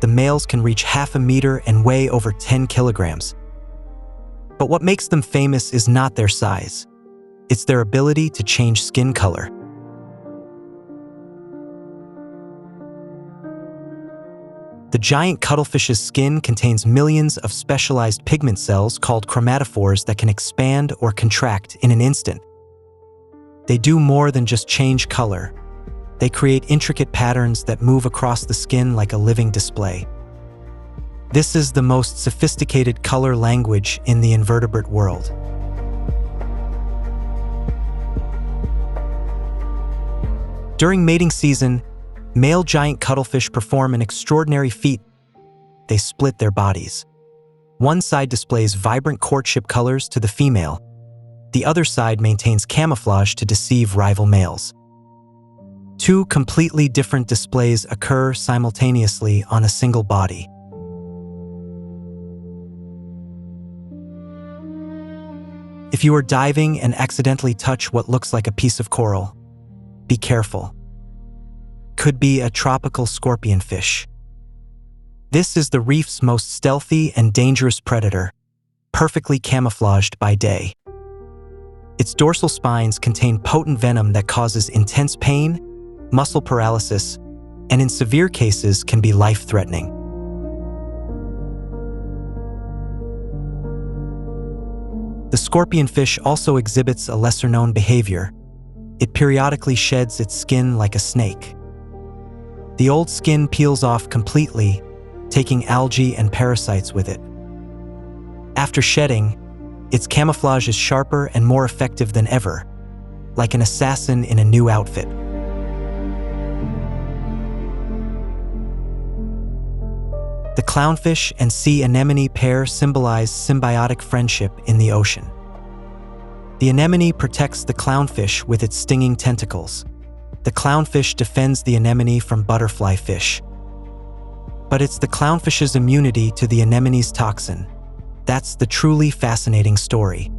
The males can reach 0.5 meters and weigh over 10 kilograms. But what makes them famous is not their size. It's their ability to change skin color. The giant cuttlefish's skin contains millions of specialized pigment cells called chromatophores that can expand or contract in an instant. They do more than just change color. They create intricate patterns that move across the skin like a living display. This is the most sophisticated color language in the invertebrate world. During mating season, male giant cuttlefish perform an extraordinary feat. They split their bodies. One side displays vibrant courtship colors to the female, The other side maintains camouflage to deceive rival males. Two completely different displays occur simultaneously on a single body. If you are diving and accidentally touch what looks like a piece of coral, be careful. Could be a tropical scorpionfish. This is the reef's most stealthy and dangerous predator, perfectly camouflaged by day. Its dorsal spines contain potent venom that causes intense pain, muscle paralysis, and in severe cases can be life-threatening. The scorpionfish also exhibits a lesser-known behavior. It periodically sheds its skin like a snake. The old skin peels off completely, taking algae and parasites with it. After shedding, its camouflage is sharper and more effective than ever, like an assassin in a new outfit. The clownfish and sea anemone pair symbolize symbiotic friendship in the ocean. The anemone protects the clownfish with its stinging tentacles. The clownfish defends the anemone from butterfly fish. But it's the clownfish's immunity to the anemone's toxin. That's the truly fascinating story.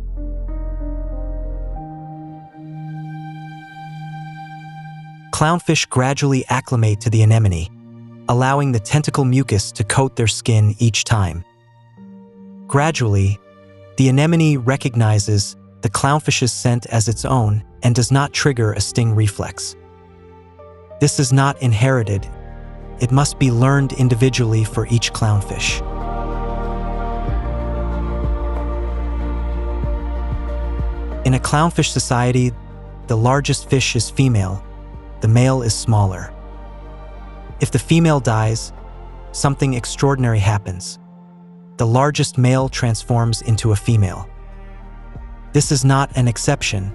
Clownfish gradually acclimate to the anemone, allowing the tentacle mucus to coat their skin each time. Gradually, the anemone recognizes the clownfish's scent as its own and does not trigger a sting reflex. This is not inherited. It must be learned individually for each clownfish. In a clownfish society, the largest fish is female, the male is smaller. If the female dies, something extraordinary happens. The largest male transforms into a female. This is not an exception.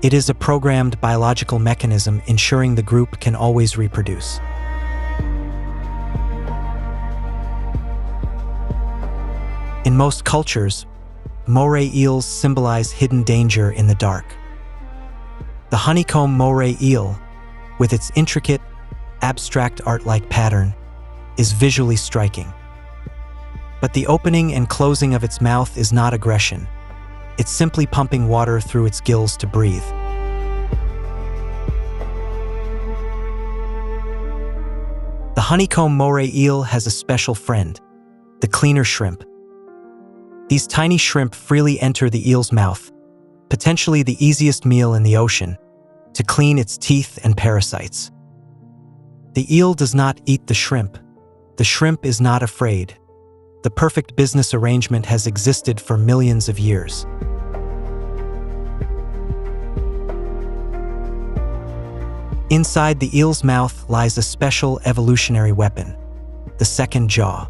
It is a programmed biological mechanism ensuring the group can always reproduce. In most cultures, moray eels symbolize hidden danger in the dark. The honeycomb moray eel, with its intricate, abstract art-like pattern, is visually striking. But the opening and closing of its mouth is not aggression. It's simply pumping water through its gills to breathe. The honeycomb moray eel has a special friend, the cleaner shrimp. These tiny shrimp freely enter the eel's mouth, potentially the easiest meal in the ocean, to clean its teeth and parasites. The eel does not eat the shrimp. The shrimp is not afraid. The perfect business arrangement has existed for millions of years. Inside the eel's mouth lies a special evolutionary weapon, the second jaw.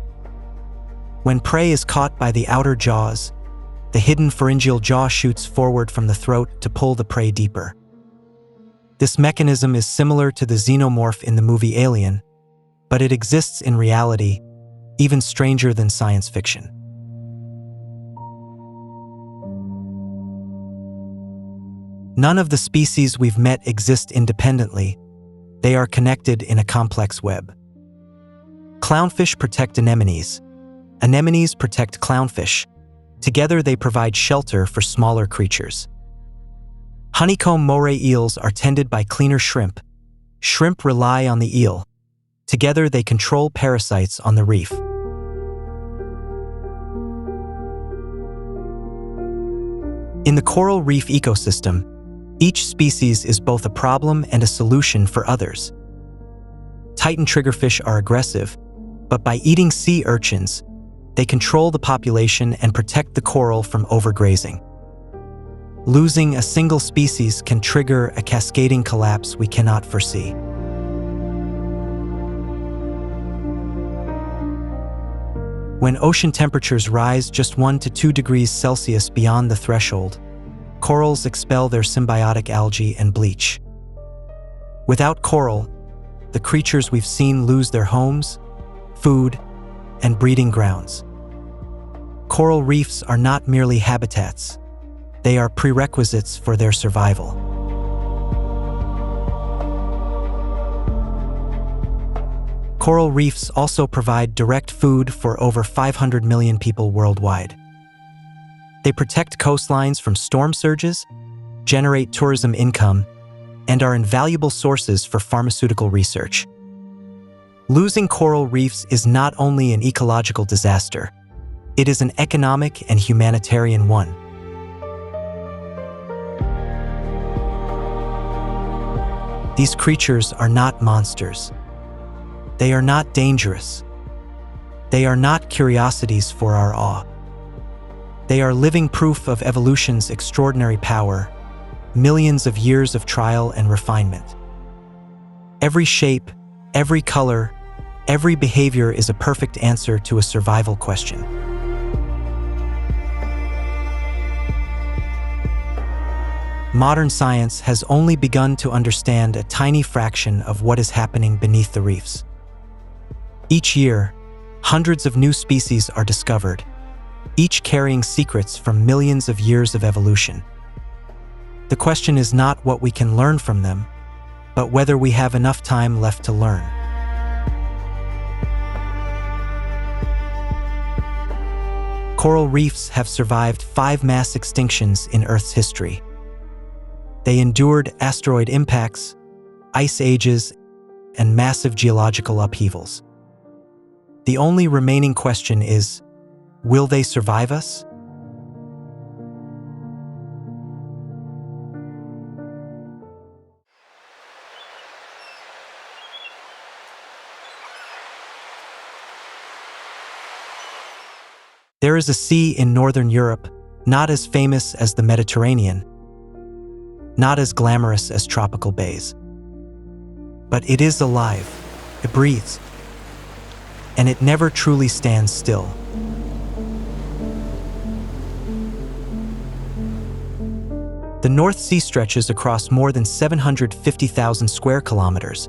When prey is caught by the outer jaws, the hidden pharyngeal jaw shoots forward from the throat to pull the prey deeper. This mechanism is similar to the xenomorph in the movie Alien, but it exists in reality, even stranger than science fiction. None of the species we've met exist independently. They are connected in a complex web. Clownfish protect anemones. Anemones protect clownfish. Together they provide shelter for smaller creatures. Honeycomb moray eels are tended by cleaner shrimp. Shrimp rely on the eel. Together they control parasites on the reef. In the coral reef ecosystem, each species is both a problem and a solution for others. Titan triggerfish are aggressive, but by eating sea urchins, they control the population and protect the coral from overgrazing. Losing a single species can trigger a cascading collapse we cannot foresee. When ocean temperatures rise just 1 to 2 degrees Celsius beyond the threshold, corals expel their symbiotic algae and bleach. Without coral, the creatures we've seen lose their homes, food, and breeding grounds. Coral reefs are not merely habitats. They are prerequisites for their survival. Coral reefs also provide direct food for over 500 million people worldwide. They protect coastlines from storm surges, generate tourism income, and are invaluable sources for pharmaceutical research. Losing coral reefs is not only an ecological disaster, it is an economic and humanitarian one. These creatures are not monsters. They are not dangerous. They are not curiosities for our awe. They are living proof of evolution's extraordinary power, millions of years of trial and refinement. Every shape, every color, every behavior is a perfect answer to a survival question. Modern science has only begun to understand a tiny fraction of what is happening beneath the reefs. Each year, hundreds of new species are discovered, each carrying secrets from millions of years of evolution. The question is not what we can learn from them, but whether we have enough time left to learn. Coral reefs have survived 5 mass extinctions in Earth's history. They endured asteroid impacts, ice ages, and massive geological upheavals. The only remaining question is, will they survive us? There is a sea in northern Europe, not as famous as the Mediterranean, not as glamorous as tropical bays. But it is alive, it breathes, and it never truly stands still. The North Sea stretches across more than 750,000 square kilometers,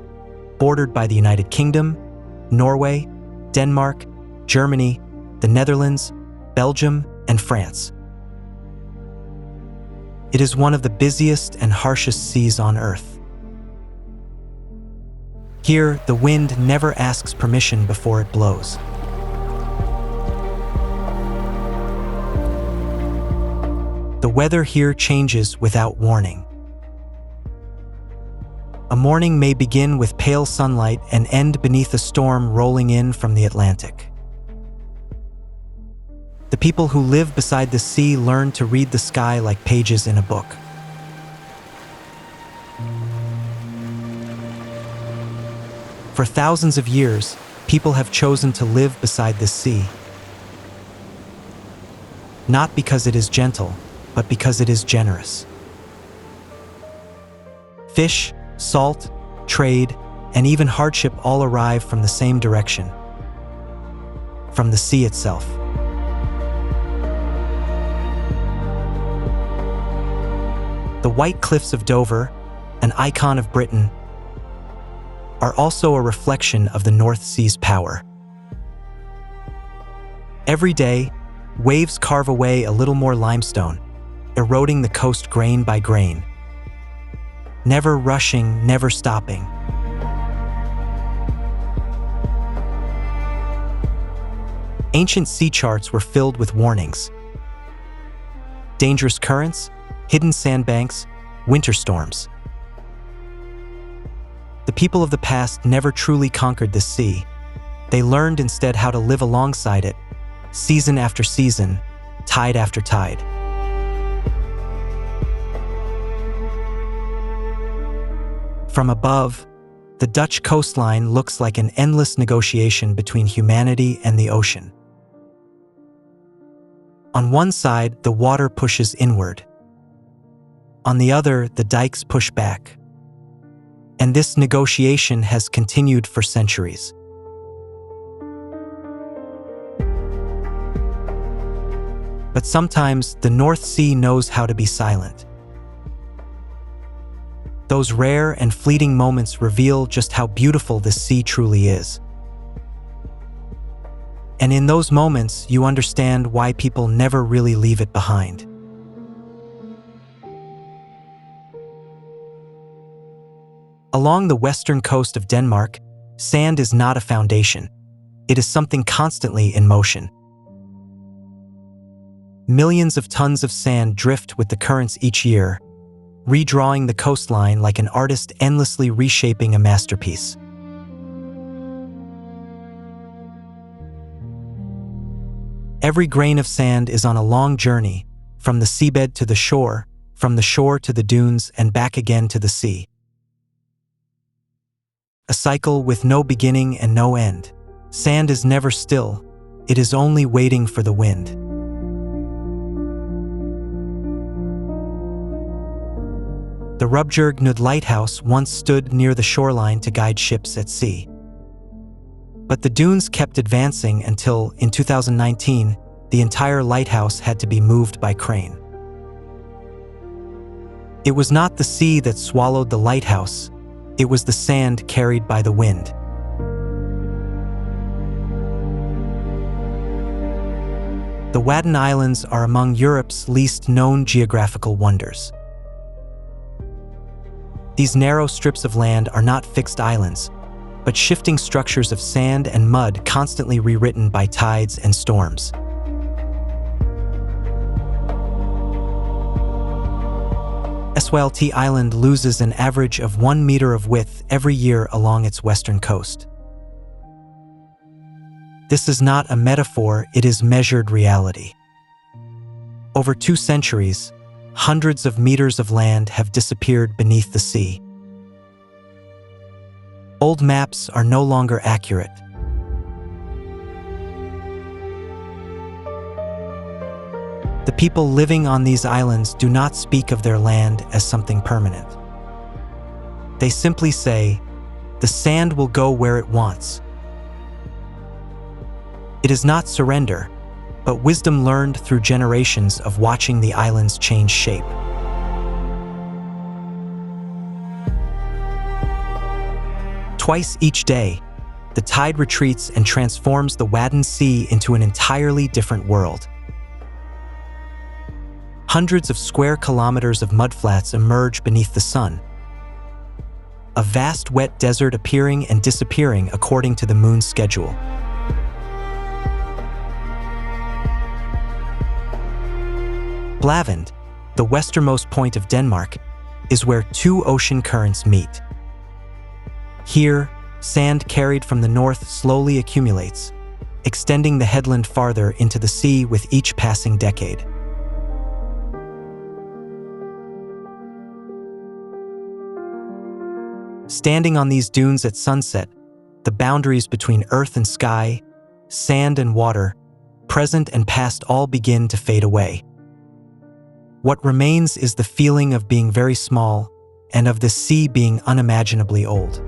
bordered by the United Kingdom, Norway, Denmark, Germany, the Netherlands, Belgium, and France. It is one of the busiest and harshest seas on Earth. Here, the wind never asks permission before it blows. The weather here changes without warning. A morning may begin with pale sunlight and end beneath a storm rolling in from the Atlantic. The people who live beside the sea learn to read the sky like pages in a book. For thousands of years, people have chosen to live beside the sea. Not because it is gentle, but because it is generous. Fish, salt, trade, and even hardship all arrive from the same direction, from the sea itself. The white cliffs of Dover, an icon of Britain, are also a reflection of the North Sea's power. Every day, waves carve away a little more limestone, eroding the coast grain by grain. Never rushing, never stopping. Ancient sea charts were filled with warnings. Dangerous currents, hidden sandbanks, winter storms. The people of the past never truly conquered the sea. They learned instead how to live alongside it, season after season, tide after tide. From above, the Dutch coastline looks like an endless negotiation between humanity and the ocean. On one side, the water pushes inward. On the other, the dikes push back. And this negotiation has continued for centuries. But sometimes the North Sea knows how to be silent. Those rare and fleeting moments reveal just how beautiful the sea truly is. And in those moments, you understand why people never really leave it behind. Along the western coast of Denmark, sand is not a foundation. It is something constantly in motion. Millions of tons of sand drift with the currents each year, redrawing the coastline like an artist endlessly reshaping a masterpiece. Every grain of sand is on a long journey, from the seabed to the shore, from the shore to the dunes and back again to the sea. A cycle with no beginning and no end. Sand is never still. It is only waiting for the wind. The Rubjergnud lighthouse once stood near the shoreline to guide ships at sea. But the dunes kept advancing until, in 2019, the entire lighthouse had to be moved by crane. It was not the sea that swallowed the lighthouse, it was the sand carried by the wind. The Wadden Islands are among Europe's least known geographical wonders. These narrow strips of land are not fixed islands, but shifting structures of sand and mud constantly rewritten by tides and storms. Zipolite Island loses an average of 1 meter of width every year along its western coast. This is not a metaphor, it is measured reality. Over 2 centuries, hundreds of meters of land have disappeared beneath the sea. Old maps are no longer accurate. The people living on these islands do not speak of their land as something permanent. They simply say, "The sand will go where it wants." It is not surrender, but wisdom learned through generations of watching the islands change shape. Twice each day, the tide retreats and transforms the Wadden Sea into an entirely different world. Hundreds of square kilometers of mudflats emerge beneath the sun. A vast wet desert appearing and disappearing according to the moon's schedule. Blavand, the westernmost point of Denmark, is where 2 ocean currents meet. Here, sand carried from the north slowly accumulates, extending the headland farther into the sea with each passing decade. Standing on these dunes at sunset, the boundaries between earth and sky, sand and water, present and past all begin to fade away. What remains is the feeling of being very small and of the sea being unimaginably old.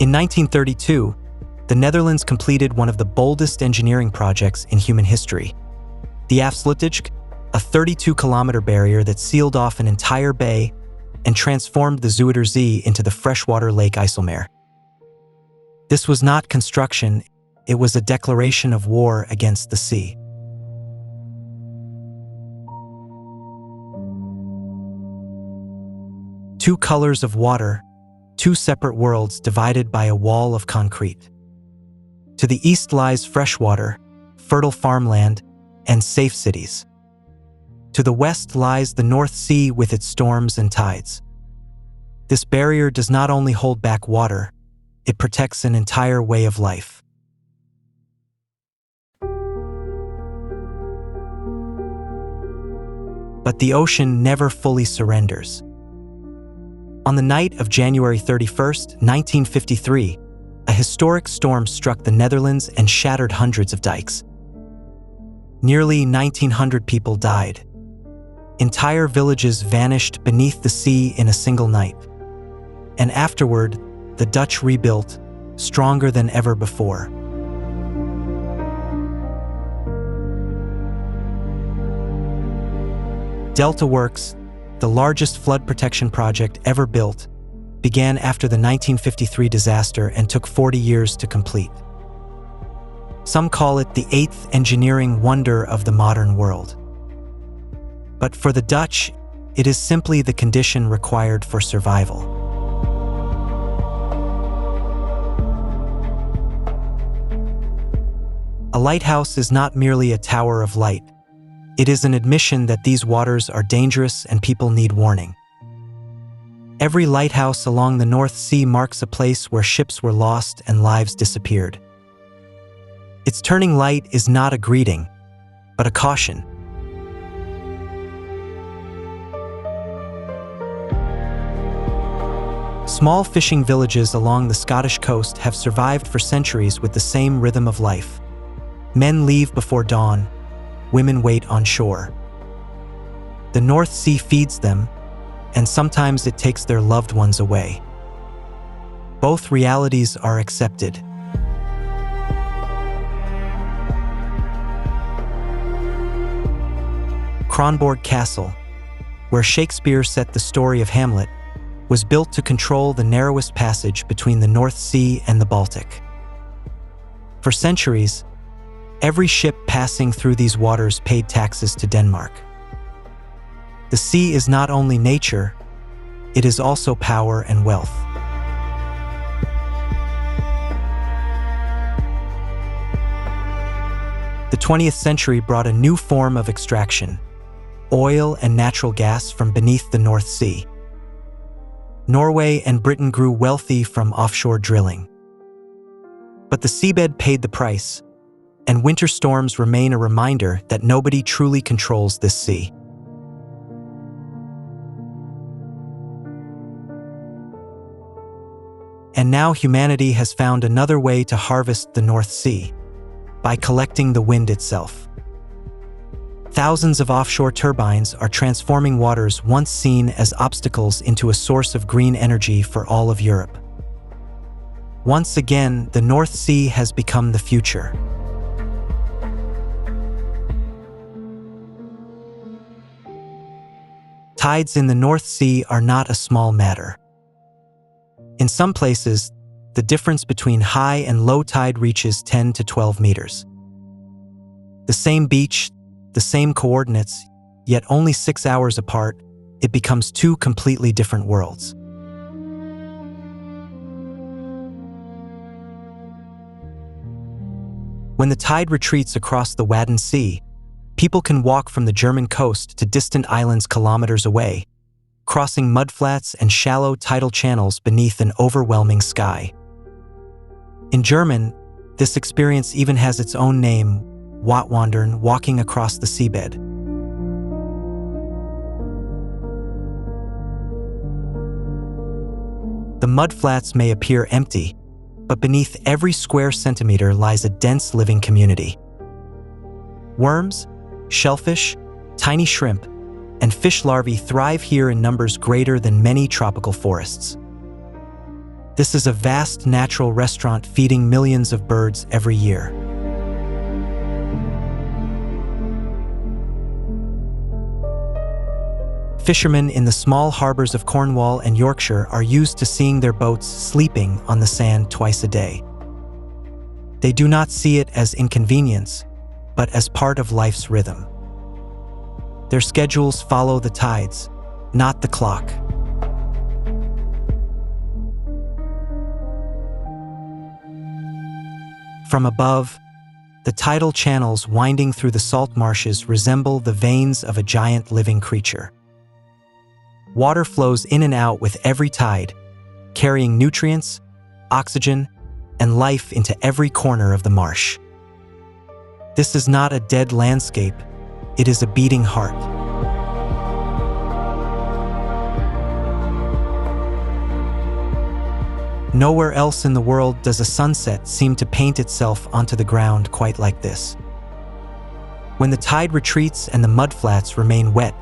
In 1932, the Netherlands completed one of the boldest engineering projects in human history. The Afsluitdijk, a 32-kilometer barrier that sealed off an entire bay and transformed the Zuiderzee into the freshwater Lake IJsselmeer. This was not construction, it was a declaration of war against the sea. Two colors of water, 2 separate worlds divided by a wall of concrete. To the east lies freshwater, fertile farmland, and safe cities. To the west lies the North Sea with its storms and tides. This barrier does not only hold back water, it protects an entire way of life. But the ocean never fully surrenders. On the night of January 31st, 1953, a historic storm struck the Netherlands and shattered hundreds of dikes. Nearly 1,900 people died. Entire villages vanished beneath the sea in a single night. And afterward, the Dutch rebuilt, stronger than ever before. Delta Works, the largest flood protection project ever built, began after the 1953 disaster and took 40 years to complete. Some call it the 8th engineering wonder of the modern world. But for the Dutch, it is simply the condition required for survival. A lighthouse is not merely a tower of light. It is an admission that these waters are dangerous and people need warning. Every lighthouse along the North Sea marks a place where ships were lost and lives disappeared. Its turning light is not a greeting, but a caution. Small fishing villages along the Scottish coast have survived for centuries with the same rhythm of life. Men leave before dawn, women wait on shore. The North Sea feeds them, and sometimes it takes their loved ones away. Both realities are accepted. Kronborg Castle, where Shakespeare set the story of Hamlet, was built to control the narrowest passage between the North Sea and the Baltic. For centuries, every ship passing through these waters paid taxes to Denmark. The sea is not only nature, it is also power and wealth. The 20th century brought a new form of extraction: oil and natural gas from beneath the North Sea. Norway and Britain grew wealthy from offshore drilling. But the seabed paid the price, and winter storms remain a reminder that nobody truly controls this sea. And now humanity has found another way to harvest the North Sea, by collecting the wind itself. Thousands of offshore turbines are transforming waters once seen as obstacles into a source of green energy for all of Europe. Once again, the North Sea has become the future. Tides in the North Sea are not a small matter. In some places, the difference between high and low tide reaches 10 to 12 meters. The same beach, the same coordinates, yet only 6 hours apart, it becomes two completely different worlds. When the tide retreats across the Wadden Sea, people can walk from the German coast to distant islands kilometers away, crossing mudflats and shallow tidal channels beneath an overwhelming sky. In German, this experience even has its own name: Wattwandern, walking across the seabed. The mudflats may appear empty, but beneath every square centimeter lies a dense living community. Worms, shellfish, tiny shrimp, and fish larvae thrive here in numbers greater than many tropical forests. This is a vast natural restaurant feeding millions of birds every year. Fishermen in the small harbors of Cornwall and Yorkshire are used to seeing their boats sleeping on the sand twice a day. They do not see it as inconvenience, but as part of life's rhythm. Their schedules follow the tides, not the clock. From above, the tidal channels winding through the salt marshes resemble the veins of a giant living creature. Water flows in and out with every tide, carrying nutrients, oxygen, and life into every corner of the marsh. This is not a dead landscape, it is a beating heart. Nowhere else in the world does a sunset seem to paint itself onto the ground quite like this. When the tide retreats and the mudflats remain wet,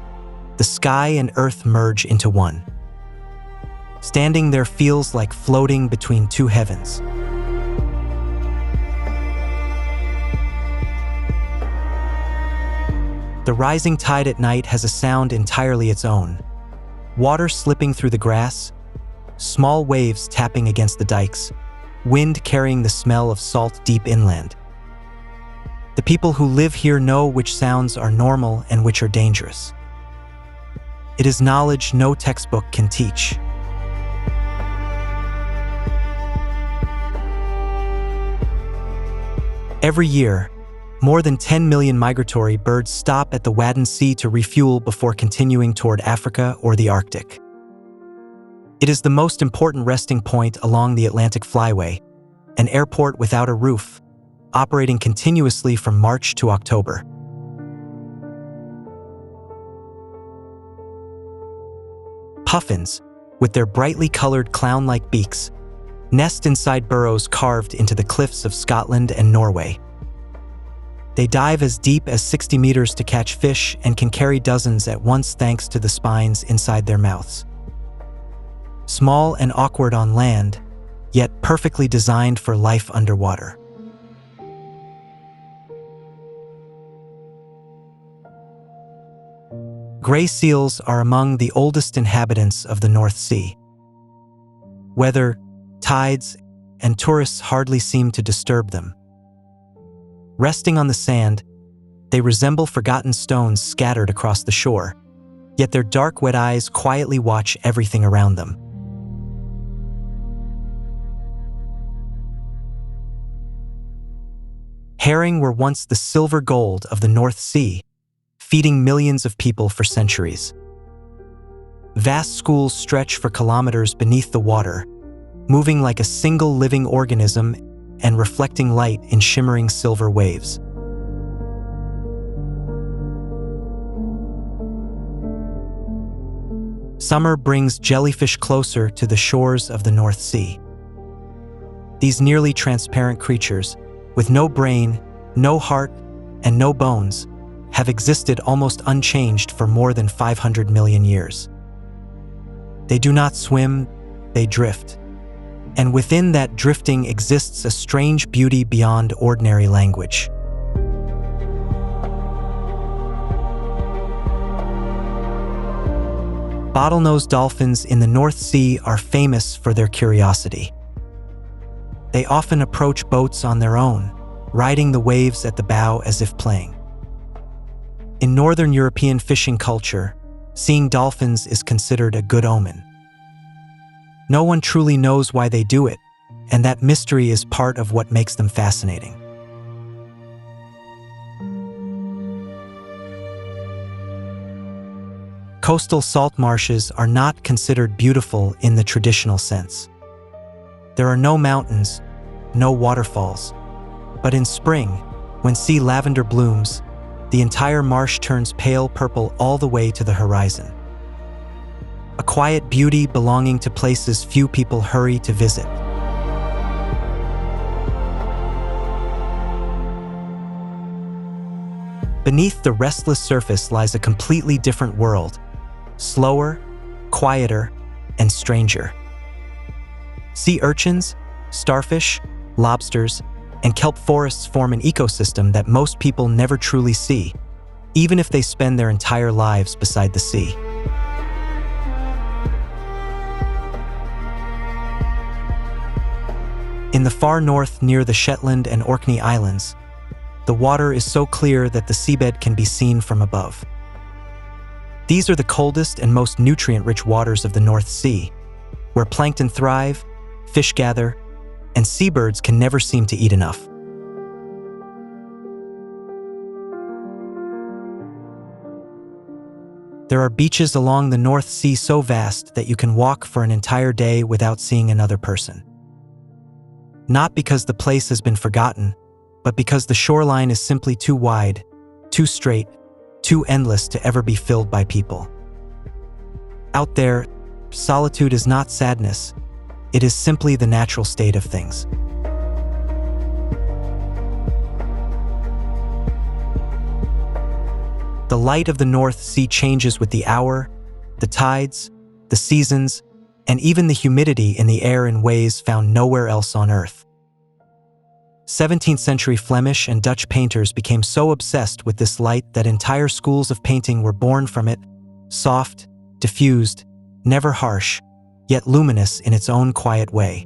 the sky and earth merge into one. Standing there feels like floating between two heavens. The rising tide at night has a sound entirely its own. Water slipping through the grass, small waves tapping against the dikes, wind carrying the smell of salt deep inland. The people who live here know which sounds are normal and which are dangerous. It is knowledge no textbook can teach. Every year, more than 10 million migratory birds stop at the Wadden Sea to refuel before continuing toward Africa or the Arctic. It is the most important resting point along the Atlantic Flyway, an airport without a roof, operating continuously from March to October. Puffins, with their brightly colored clown-like beaks, nest inside burrows carved into the cliffs of Scotland and Norway. They dive as deep as 60 meters to catch fish and can carry dozens at once thanks to the spines inside their mouths. Small and awkward on land, yet perfectly designed for life underwater. Gray seals are among the oldest inhabitants of the North Sea. Weather, tides, and tourists hardly seem to disturb them. Resting on the sand, they resemble forgotten stones scattered across the shore, yet their dark, wet eyes quietly watch everything around them. Herring were once the silver gold of the North Sea, feeding millions of people for centuries. Vast schools stretch for kilometers beneath the water, moving like a single living organism and reflecting light in shimmering silver waves. Summer brings jellyfish closer to the shores of the North Sea. These nearly transparent creatures, with no brain, no heart, and no bones, have existed almost unchanged for more than 500 million years. They do not swim, they drift. And within that drifting exists a strange beauty beyond ordinary language. Bottlenose dolphins in the North Sea are famous for their curiosity. They often approach boats on their own, riding the waves at the bow as if playing. In Northern European fishing culture, seeing dolphins is considered a good omen. No one truly knows why they do it, and that mystery is part of what makes them fascinating. Coastal salt marshes are not considered beautiful in the traditional sense. There are no mountains, no waterfalls, but in spring, when sea lavender blooms, the entire marsh turns pale purple all the way to the horizon. A quiet beauty belonging to places few people hurry to visit. Beneath the restless surface lies a completely different world, slower, quieter, and stranger. Sea urchins, starfish, lobsters, and kelp forests form an ecosystem that most people never truly see, even if they spend their entire lives beside the sea. In the far north near the Shetland and Orkney Islands, the water is so clear that the seabed can be seen from above. These are the coldest and most nutrient-rich waters of the North Sea, where plankton thrive, fish gather, and seabirds can never seem to eat enough. There are beaches along the North Sea so vast that you can walk for an entire day without seeing another person. Not because the place has been forgotten, but because the shoreline is simply too wide, too straight, too endless to ever be filled by people. Out there, solitude is not sadness. It is simply the natural state of things. The light of the North Sea changes with the hour, the tides, the seasons, and even the humidity in the air in ways found nowhere else on Earth. 17th century Flemish and Dutch painters became so obsessed with this light that entire schools of painting were born from it, soft, diffused, never harsh, yet luminous in its own quiet way.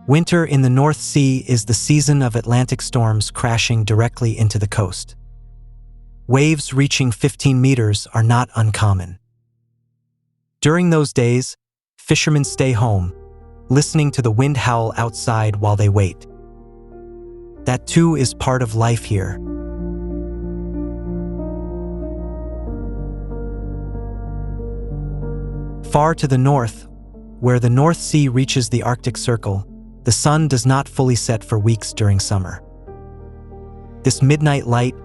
Winter in the North Sea is the season of Atlantic storms crashing directly into the coast. Waves reaching 15 meters are not uncommon. During those days, fishermen stay home, listening to the wind howl outside while they wait. That too is part of life here. Far to the north, where the North Sea reaches the Arctic Circle, the sun does not fully set for weeks during summer. This midnight light,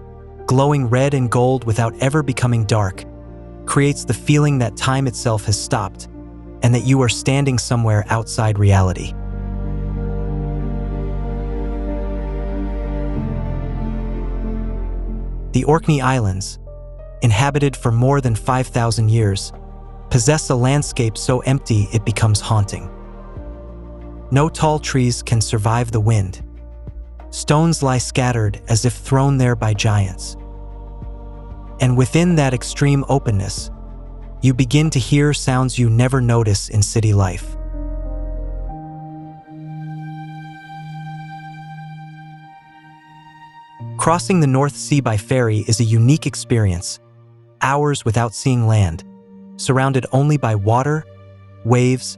glowing red and gold without ever becoming dark, creates the feeling that time itself has stopped and that you are standing somewhere outside reality. The Orkney Islands, inhabited for more than 5,000 years, possess a landscape so empty it becomes haunting. No tall trees can survive the wind. Stones lie scattered as if thrown there by giants. And within that extreme openness, you begin to hear sounds you never notice in city life. Crossing the North Sea by ferry is a unique experience, hours without seeing land, surrounded only by water, waves,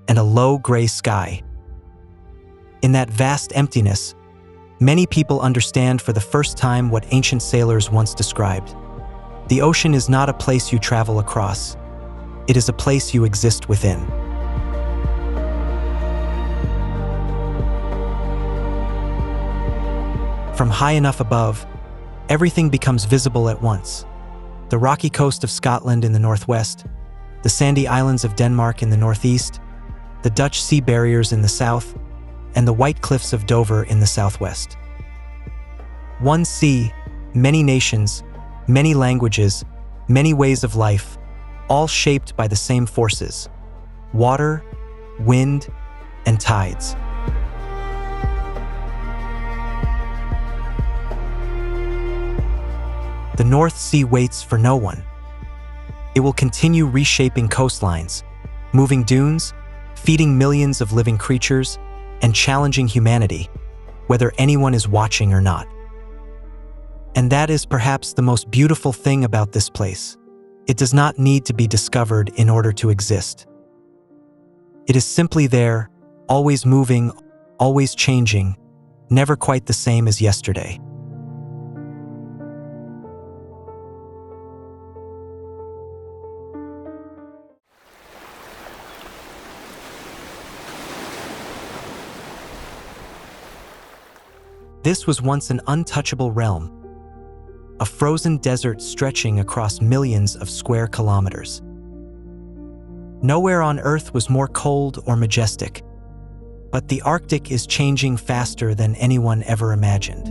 and a low gray sky. In that vast emptiness, many people understand for the first time what ancient sailors once described. The ocean is not a place you travel across. It is a place you exist within. From high enough above, everything becomes visible at once. The rocky coast of Scotland in the northwest, the sandy islands of Denmark in the northeast, the Dutch sea barriers in the south, and the white cliffs of Dover in the southwest. One sea, many nations, many languages, many ways of life, all shaped by the same forces: water, wind, and tides. The North Sea waits for no one. It will continue reshaping coastlines, moving dunes, feeding millions of living creatures, and challenging humanity, whether anyone is watching or not. And that is perhaps the most beautiful thing about this place. It does not need to be discovered in order to exist. It is simply there, always moving, always changing, never quite the same as yesterday. This was once an untouchable realm, a frozen desert stretching across millions of square kilometers. Nowhere on Earth was more cold or majestic, but the Arctic is changing faster than anyone ever imagined.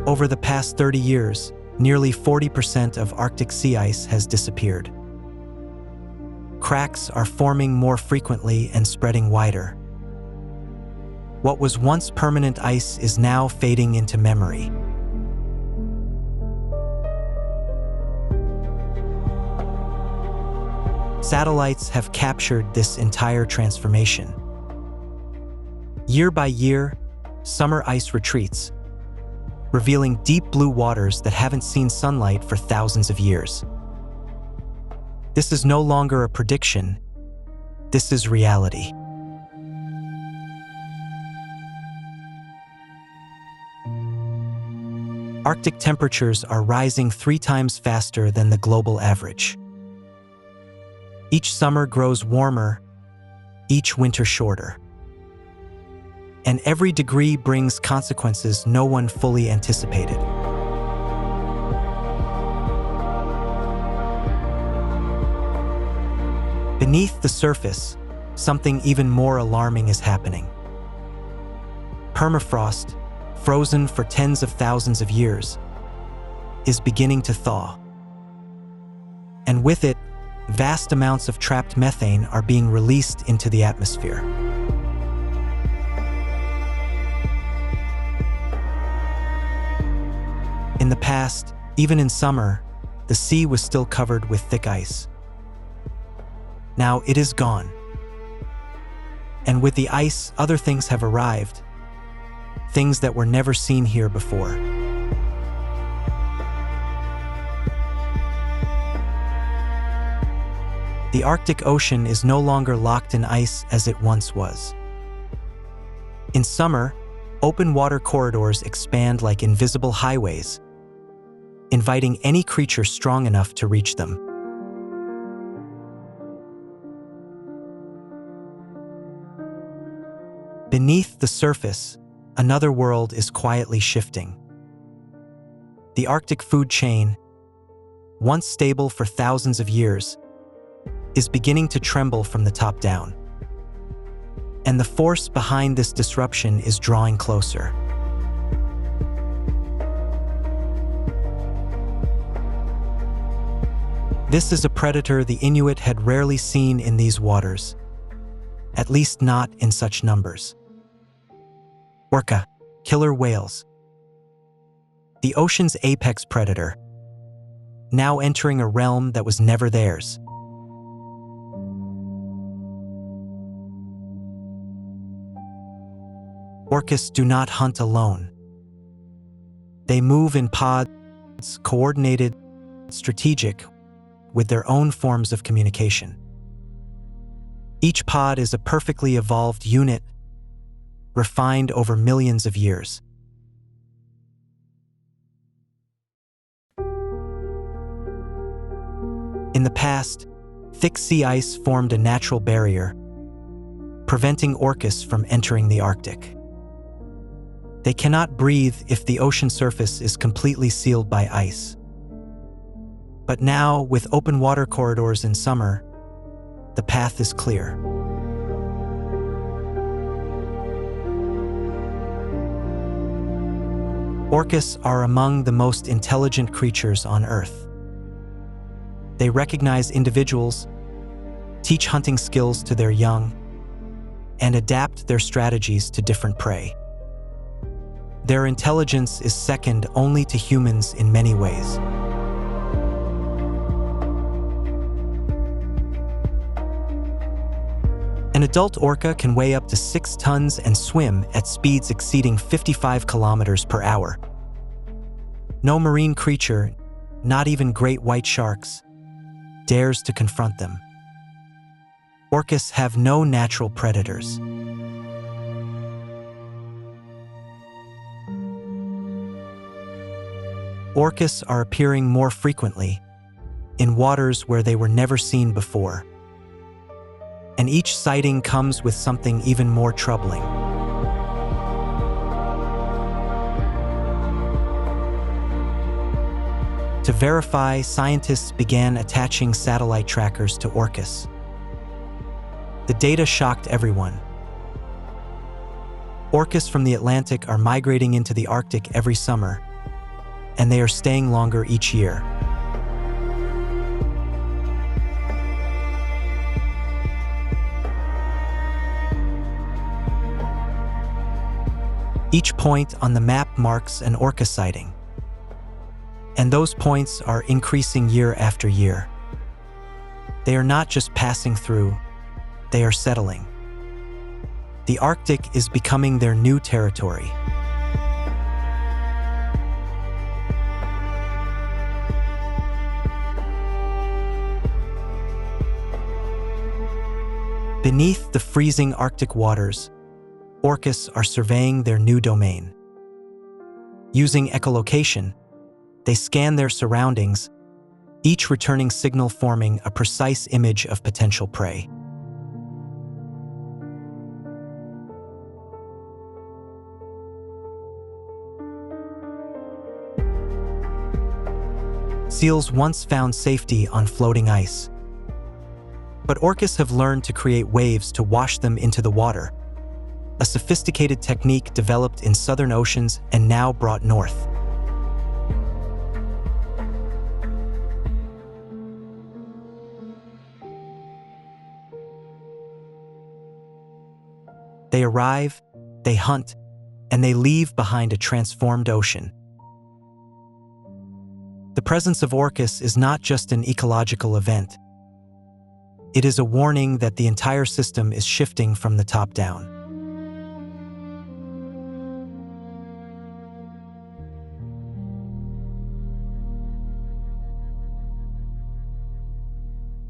Over the past 30 years, nearly 40% of Arctic sea ice has disappeared. Cracks are forming more frequently and spreading wider. What was once permanent ice is now fading into memory. Satellites have captured this entire transformation. Year by year, summer ice retreats, revealing deep blue waters that haven't seen sunlight for thousands of years. This is no longer a prediction. This is reality. Arctic temperatures are rising 3 times faster than the global average. Each summer grows warmer, each winter shorter. And every degree brings consequences no one fully anticipated. Beneath the surface, something even more alarming is happening. Permafrost, frozen for tens of thousands of years, is beginning to thaw. And with it, vast amounts of trapped methane are being released into the atmosphere. In the past, even in summer, the sea was still covered with thick ice. Now it is gone. And with the ice, other things have arrived, things that were never seen here before. The Arctic Ocean is no longer locked in ice as it once was. In summer, open water corridors expand like invisible highways, inviting any creature strong enough to reach them. Beneath the surface, another world is quietly shifting. The Arctic food chain, once stable for thousands of years, is beginning to tremble from the top down. And the force behind this disruption is drawing closer. This is a predator the Inuit had rarely seen in these waters, at least not in such numbers. Orca, killer whales. The ocean's apex predator, now entering a realm that was never theirs. Orcas do not hunt alone. They move in pods, coordinated, strategic, with their own forms of communication. Each pod is a perfectly evolved unit, refined over millions of years. In the past, thick sea ice formed a natural barrier, preventing orcas from entering the Arctic. They cannot breathe if the ocean surface is completely sealed by ice. But now, with open water corridors in summer, the path is clear. Orcas are among the most intelligent creatures on Earth. They recognize individuals, teach hunting skills to their young, and adapt their strategies to different prey. Their intelligence is second only to humans in many ways. An adult orca can weigh up to 6 tons and swim at speeds exceeding 55 kilometers per hour. No marine creature, not even great white sharks, dares to confront them. Orcas have no natural predators. Orcas are appearing more frequently, in waters where they were never seen before. And each sighting comes with something even more troubling. To verify, scientists began attaching satellite trackers to orcas. The data shocked everyone. Orcas from the Atlantic are migrating into the Arctic every summer, and they are staying longer each year. Each point on the map marks an orca sighting, and those points are increasing year after year. They are not just passing through, they are settling. The Arctic is becoming their new territory. Beneath the freezing Arctic waters, orcas are surveying their new domain. Using echolocation, they scan their surroundings, each returning signal forming a precise image of potential prey. Seals once found safety on floating ice, but orcas have learned to create waves to wash them into the water, a sophisticated technique developed in southern oceans and now brought north. They arrive, they hunt, and they leave behind a transformed ocean. The presence of orcas is not just an ecological event. It is a warning that the entire system is shifting from the top down.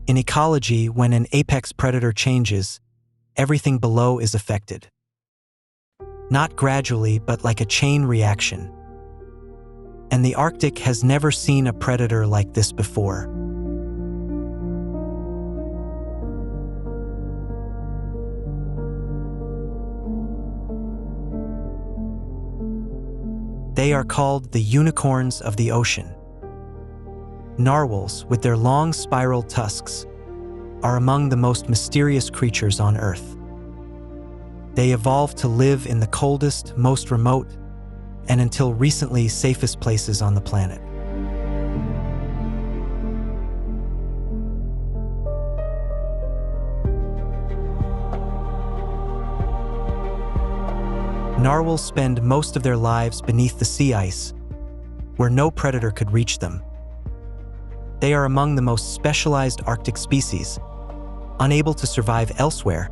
In ecology, when an apex predator changes, everything below is affected. Not gradually, but like a chain reaction. And the Arctic has never seen a predator like this before. They are called the unicorns of the ocean. Narwhals, with their long spiral tusks, are among the most mysterious creatures on Earth. They evolved to live in the coldest, most remote, and until recently safest places on the planet. Narwhals spend most of their lives beneath the sea ice, where no predator could reach them. They are among the most specialized Arctic species, unable to survive elsewhere,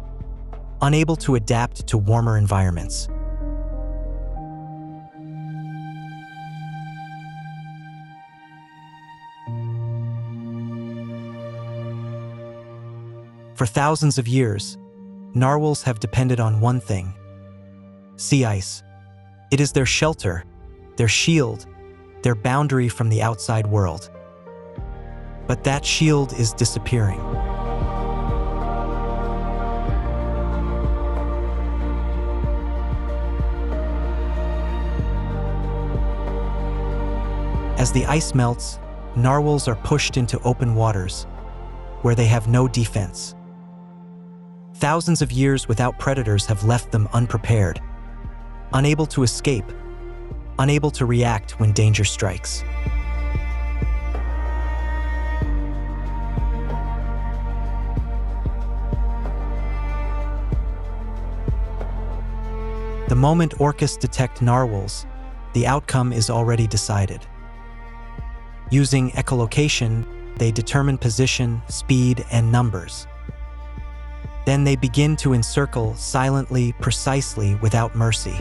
unable to adapt to warmer environments. For thousands of years, narwhals have depended on one thing: sea ice. It is their shelter, their shield, their boundary from the outside world. But that shield is disappearing. As the ice melts, narwhals are pushed into open waters, where they have no defense. Thousands of years without predators have left them unprepared, unable to escape, unable to react when danger strikes. The moment orcas detect narwhals, the outcome is already decided. Using echolocation, they determine position, speed, and numbers. Then they begin to encircle silently, precisely, without mercy.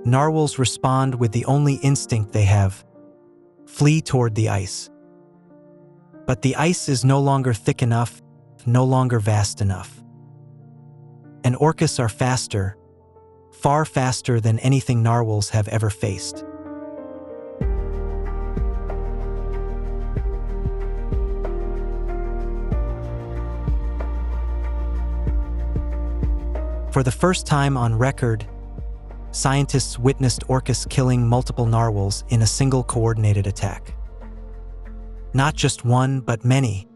Narwhals respond with the only instinct they have: flee toward the ice. But the ice is no longer thick enough, no longer vast enough. And orcas are faster, far faster than anything narwhals have ever faced. For the first time on record, scientists witnessed orcas killing multiple narwhals in a single coordinated attack. Not just one, but many.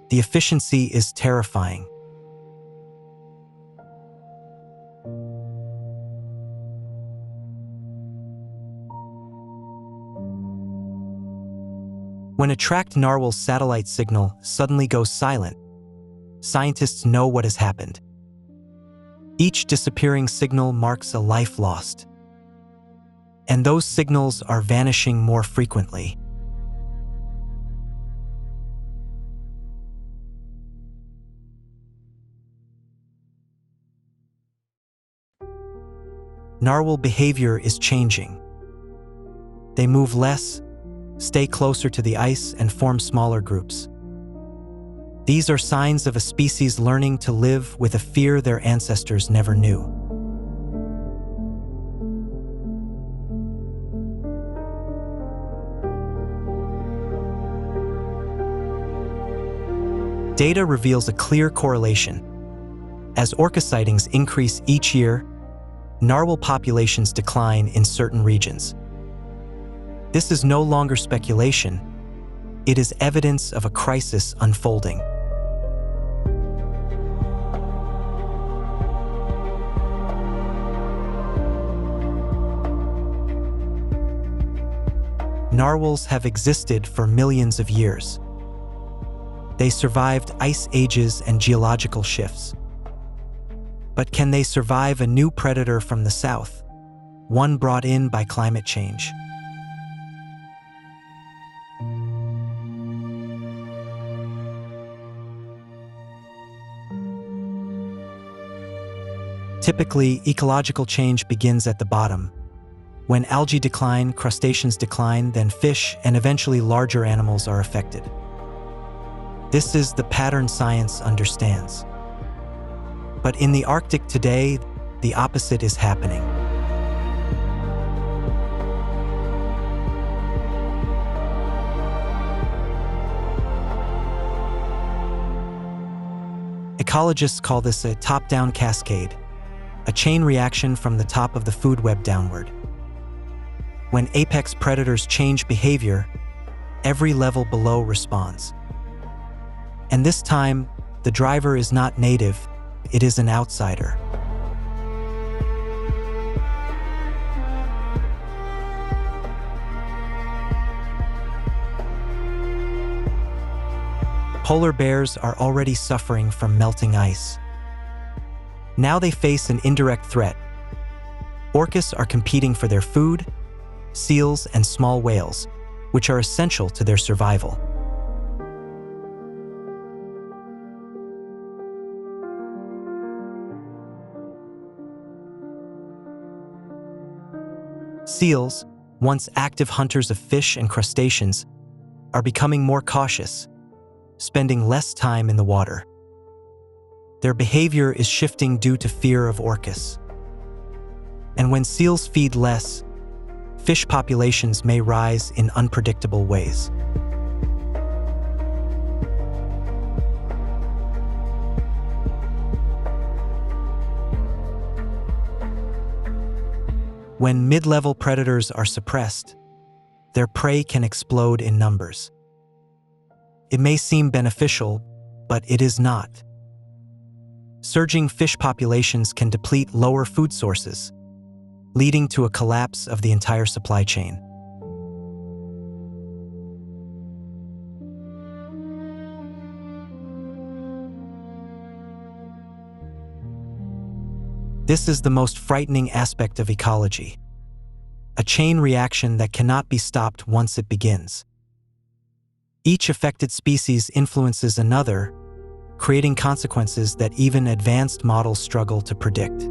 The efficiency is terrifying. When a tracked narwhal satellite signal suddenly goes silent, scientists know what has happened. Each disappearing signal marks a life lost. And those signals are vanishing more frequently. Narwhal behavior is changing. They move less, stay closer to the ice, and form smaller groups. These are signs of a species learning to live with a fear their ancestors never knew. Data reveals a clear correlation. As orca sightings increase each year, narwhal populations decline in certain regions. This is no longer speculation. It is evidence of a crisis unfolding. Narwhals have existed for millions of years. They survived ice ages and geological shifts. But can they survive a new predator from the south, one brought in by climate change? Typically, ecological change begins at the bottom. When algae decline, crustaceans decline, then fish and eventually larger animals are affected. This is the pattern science understands. But in the Arctic today, the opposite is happening. Ecologists call this a top-down cascade, a chain reaction from the top of the food web downward. When apex predators change behavior, every level below responds. And this time, the driver is not native, it is an outsider. Polar bears are already suffering from melting ice. Now they face an indirect threat. Orcas are competing for their food, seals, and small whales, which are essential to their survival. Seals, once active hunters of fish and crustaceans, are becoming more cautious, spending less time in the water. Their behavior is shifting due to fear of orcas. And when seals feed less, fish populations may rise in unpredictable ways. When mid-level predators are suppressed, their prey can explode in numbers. It may seem beneficial, but it is not. Surging fish populations can deplete lower food sources, leading to a collapse of the entire supply chain. This is the most frightening aspect of ecology, a chain reaction that cannot be stopped once it begins. Each affected species influences another, creating consequences that even advanced models struggle to predict.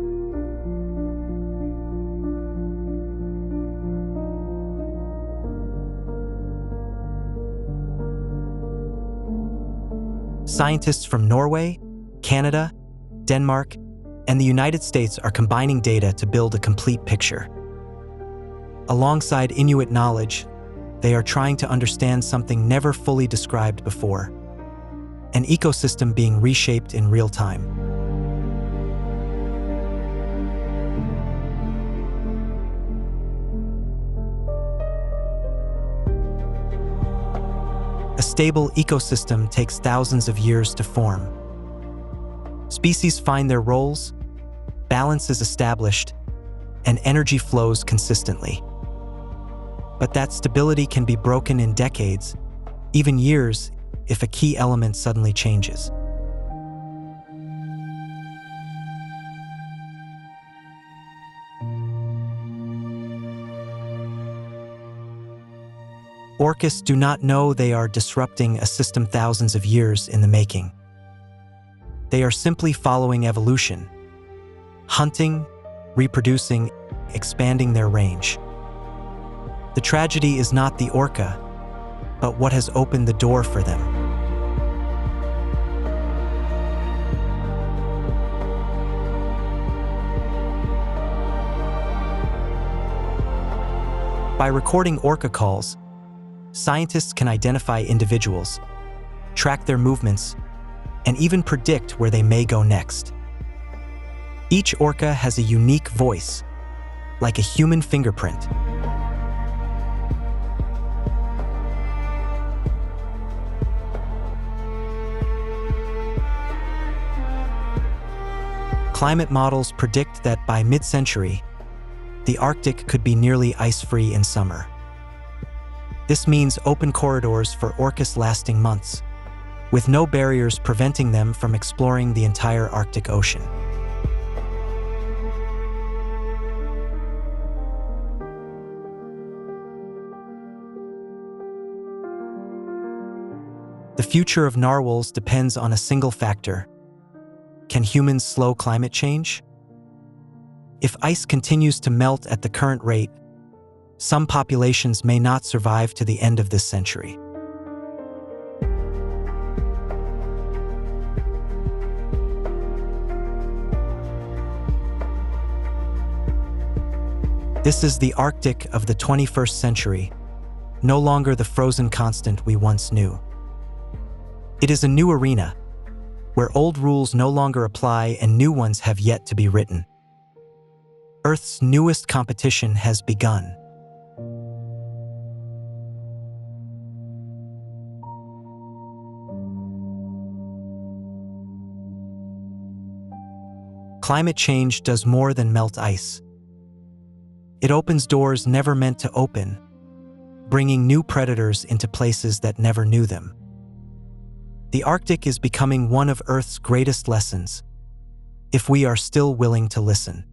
Scientists from Norway, Canada, Denmark, and the United States are combining data to build a complete picture. Alongside Inuit knowledge, they are trying to understand something never fully described before: an ecosystem being reshaped in real time. A stable ecosystem takes thousands of years to form. Species find their roles, balance is established, and energy flows consistently. But that stability can be broken in decades, even years, if a key element suddenly changes. Orcas do not know they are disrupting a system thousands of years in the making. They are simply following evolution, hunting, reproducing, expanding their range. The tragedy is not the orca, but what has opened the door for them. By recording orca calls, scientists can identify individuals, track their movements, and even predict where they may go next. Each orca has a unique voice, like a human fingerprint. Climate models predict that by mid-century, the Arctic could be nearly ice-free in summer. This means open corridors for orcas lasting months, with no barriers preventing them from exploring the entire Arctic Ocean. future of narwhals depends on a single factor. Can humans slow climate change? If ice continues to melt at the current rate, some populations may not survive to the end of this century. This is the Arctic of the 21st century, no longer the frozen constant we once knew. It is a new arena, where old rules no longer apply and new ones have yet to be written. Earth's newest competition has begun. Climate change does more than melt ice. It opens doors never meant to open, bringing new predators into places that never knew them. The Arctic is becoming one of Earth's greatest lessons, if we are still willing to listen.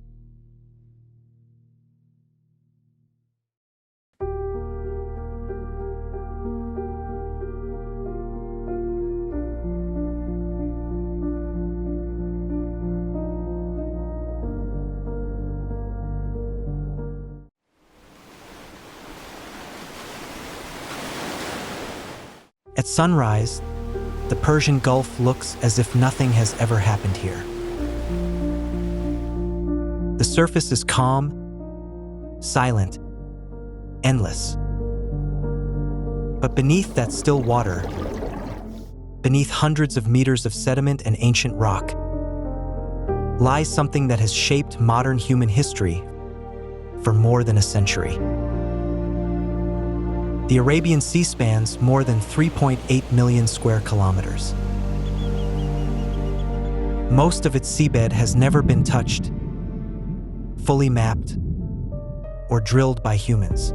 At sunrise, the Persian Gulf looks as if nothing has ever happened here. The surface is calm, silent, endless. But beneath that still water, beneath hundreds of meters of sediment and ancient rock, lies something that has shaped modern human history for more than a century. The Arabian Sea spans more than 3.8 million square kilometers. Most of its seabed has never been touched, fully mapped, or drilled by humans.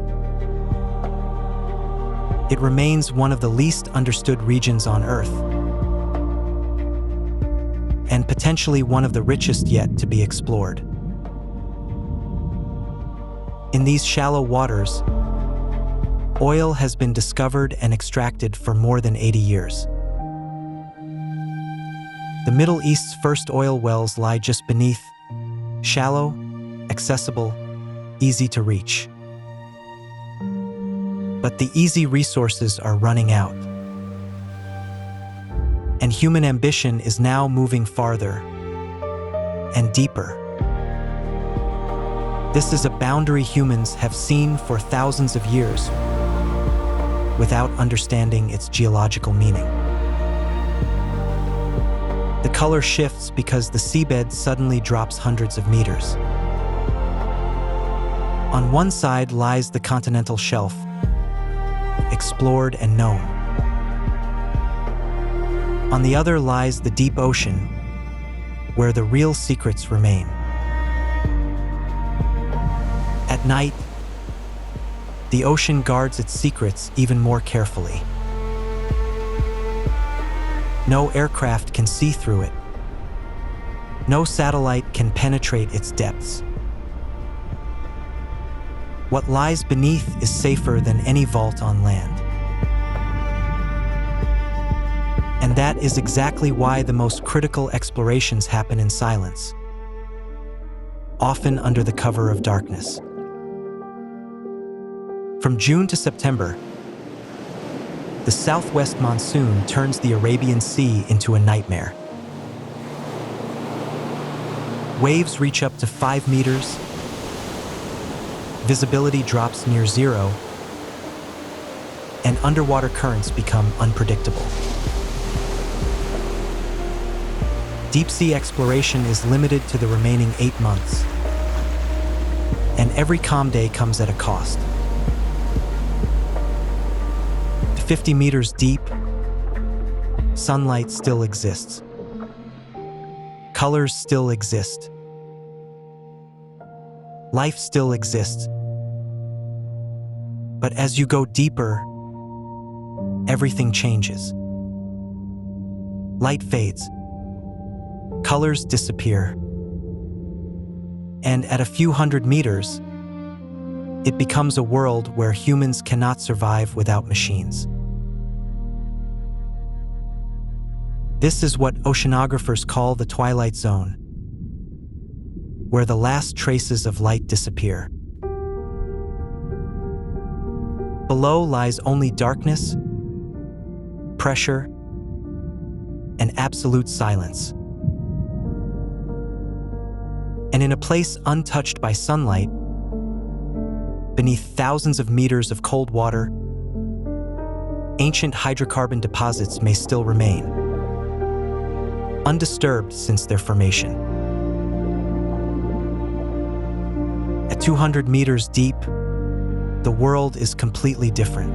It remains one of the least understood regions on Earth, and potentially one of the richest yet to be explored. In these shallow waters, oil has been discovered and extracted for more than 80 years. The Middle East's first oil wells lie just beneath, shallow, accessible, easy to reach. But the easy resources are running out. And human ambition is now moving farther and deeper. This is a boundary humans have seen for thousands of years, without understanding its geological meaning. The color shifts because the seabed suddenly drops hundreds of meters. On one side lies the continental shelf, explored and known. On the other lies the deep ocean, where the real secrets remain. At night, the ocean guards its secrets even more carefully. No aircraft can see through it. No satellite can penetrate its depths. What lies beneath is safer than any vault on land. And that is exactly why the most critical explorations happen in silence, often under the cover of darkness. From June to September, the southwest monsoon turns the Arabian Sea into a nightmare. Waves reach up to 5 meters, visibility drops near zero, and underwater currents become unpredictable. Deep-sea exploration is limited to the remaining 8 months, and every calm day comes at a cost. 50 meters deep, sunlight still exists. Colors still exist. Life still exists. But as you go deeper, everything changes. Light fades. Colors disappear. And at a few hundred meters, it becomes a world where humans cannot survive without machines. This is what oceanographers call the twilight zone, where the last traces of light disappear. Below lies only darkness, pressure, and absolute silence. And in a place untouched by sunlight, beneath thousands of meters of cold water, ancient hydrocarbon deposits may still remain, undisturbed since their formation. At 200 meters deep, the world is completely different.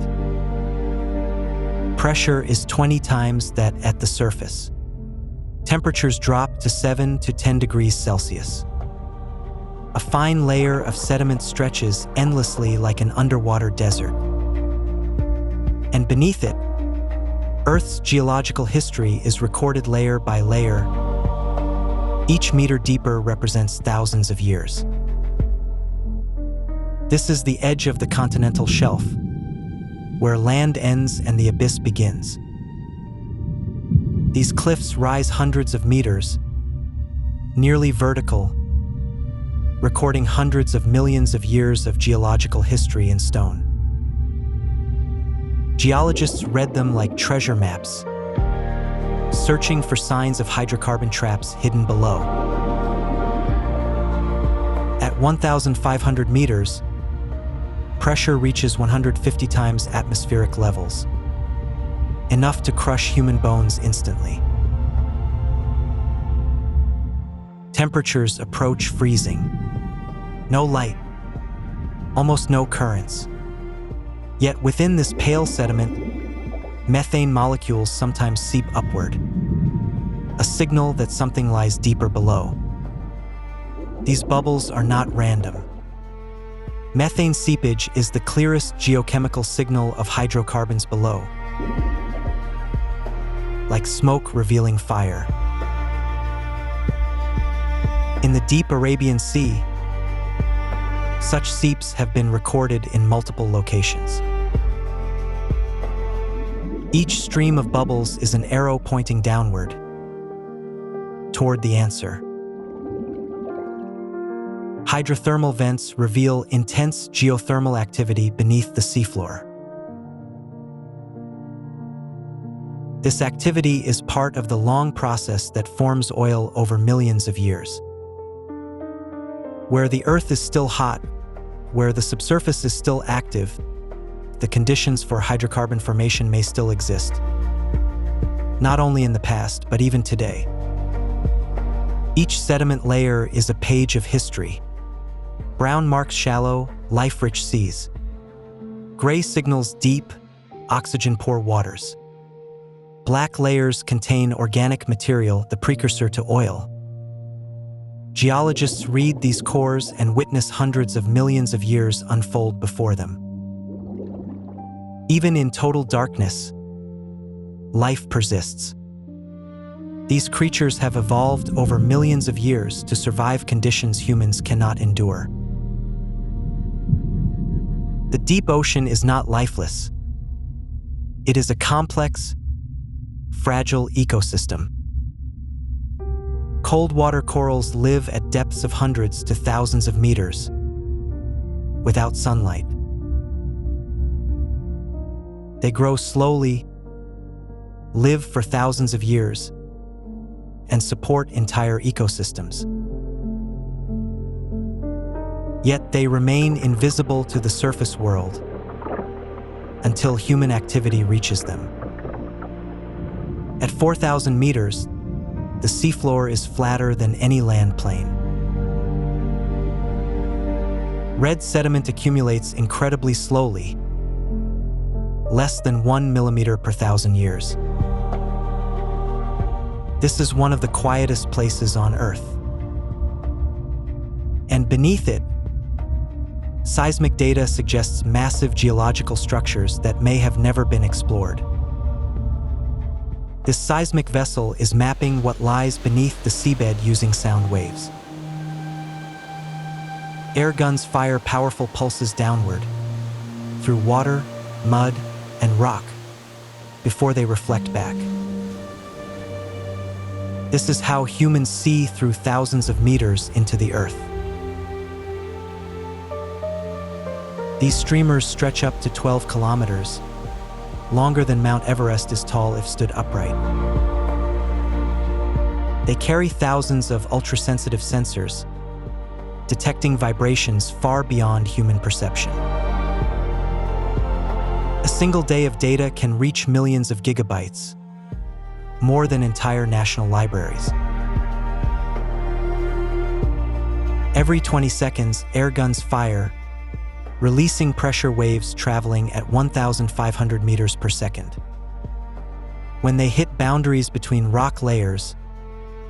Pressure is 20 times that at the surface. Temperatures drop to 7 to 10 degrees Celsius. A fine layer of sediment stretches endlessly like an underwater desert. And beneath it, Earth's geological history is recorded layer by layer. Each meter deeper represents thousands of years. This is the edge of the continental shelf, where land ends and the abyss begins. These cliffs rise hundreds of meters, nearly vertical, recording hundreds of millions of years of geological history in stone. Geologists read them like treasure maps, searching for signs of hydrocarbon traps hidden below. At 1,500 meters, pressure reaches 150 times atmospheric levels, enough to crush human bones instantly. Temperatures approach freezing. No light, almost no currents. Yet within this pale sediment, methane molecules sometimes seep upward, a signal that something lies deeper below. These bubbles are not random. Methane seepage is the clearest geochemical signal of hydrocarbons below, like smoke revealing fire. In the deep Arabian Sea, such seeps have been recorded in multiple locations. Each stream of bubbles is an arrow pointing downward, toward the answer. Hydrothermal vents reveal intense geothermal activity beneath the seafloor. This activity is part of the long process that forms oil over millions of years. Where the Earth is still hot, where the subsurface is still active, the conditions for hydrocarbon formation may still exist. Not only in the past, but even today. Each sediment layer is a page of history. Brown marks shallow, life-rich seas. Gray signals deep, oxygen-poor waters. Black layers contain organic material, the precursor to oil. Geologists read these cores and witness hundreds of millions of years unfold before them. Even in total darkness, life persists. These creatures have evolved over millions of years to survive conditions humans cannot endure. The deep ocean is not lifeless. It is a complex, fragile ecosystem. Cold water corals live at depths of hundreds to thousands of meters, without sunlight. They grow slowly, live for thousands of years, and support entire ecosystems. Yet they remain invisible to the surface world until human activity reaches them. At 4,000 meters, the seafloor is flatter than any land plane. Red sediment accumulates incredibly slowly, less than 1 millimeter per 1,000 years. This is one of the quietest places on Earth. And beneath it, seismic data suggests massive geological structures that may have never been explored. This seismic vessel is mapping what lies beneath the seabed using sound waves. Air guns fire powerful pulses downward, through water, mud, and rock, before they reflect back. This is how humans see through thousands of meters into the earth. These streamers stretch up to 12 kilometers, longer than Mount Everest is tall if stood upright. They carry thousands of ultrasensitive sensors, detecting vibrations far beyond human perception. A single day of data can reach millions of gigabytes, more than entire national libraries. Every 20 seconds, air guns fire, releasing pressure waves traveling at 1,500 meters per second. When they hit boundaries between rock layers,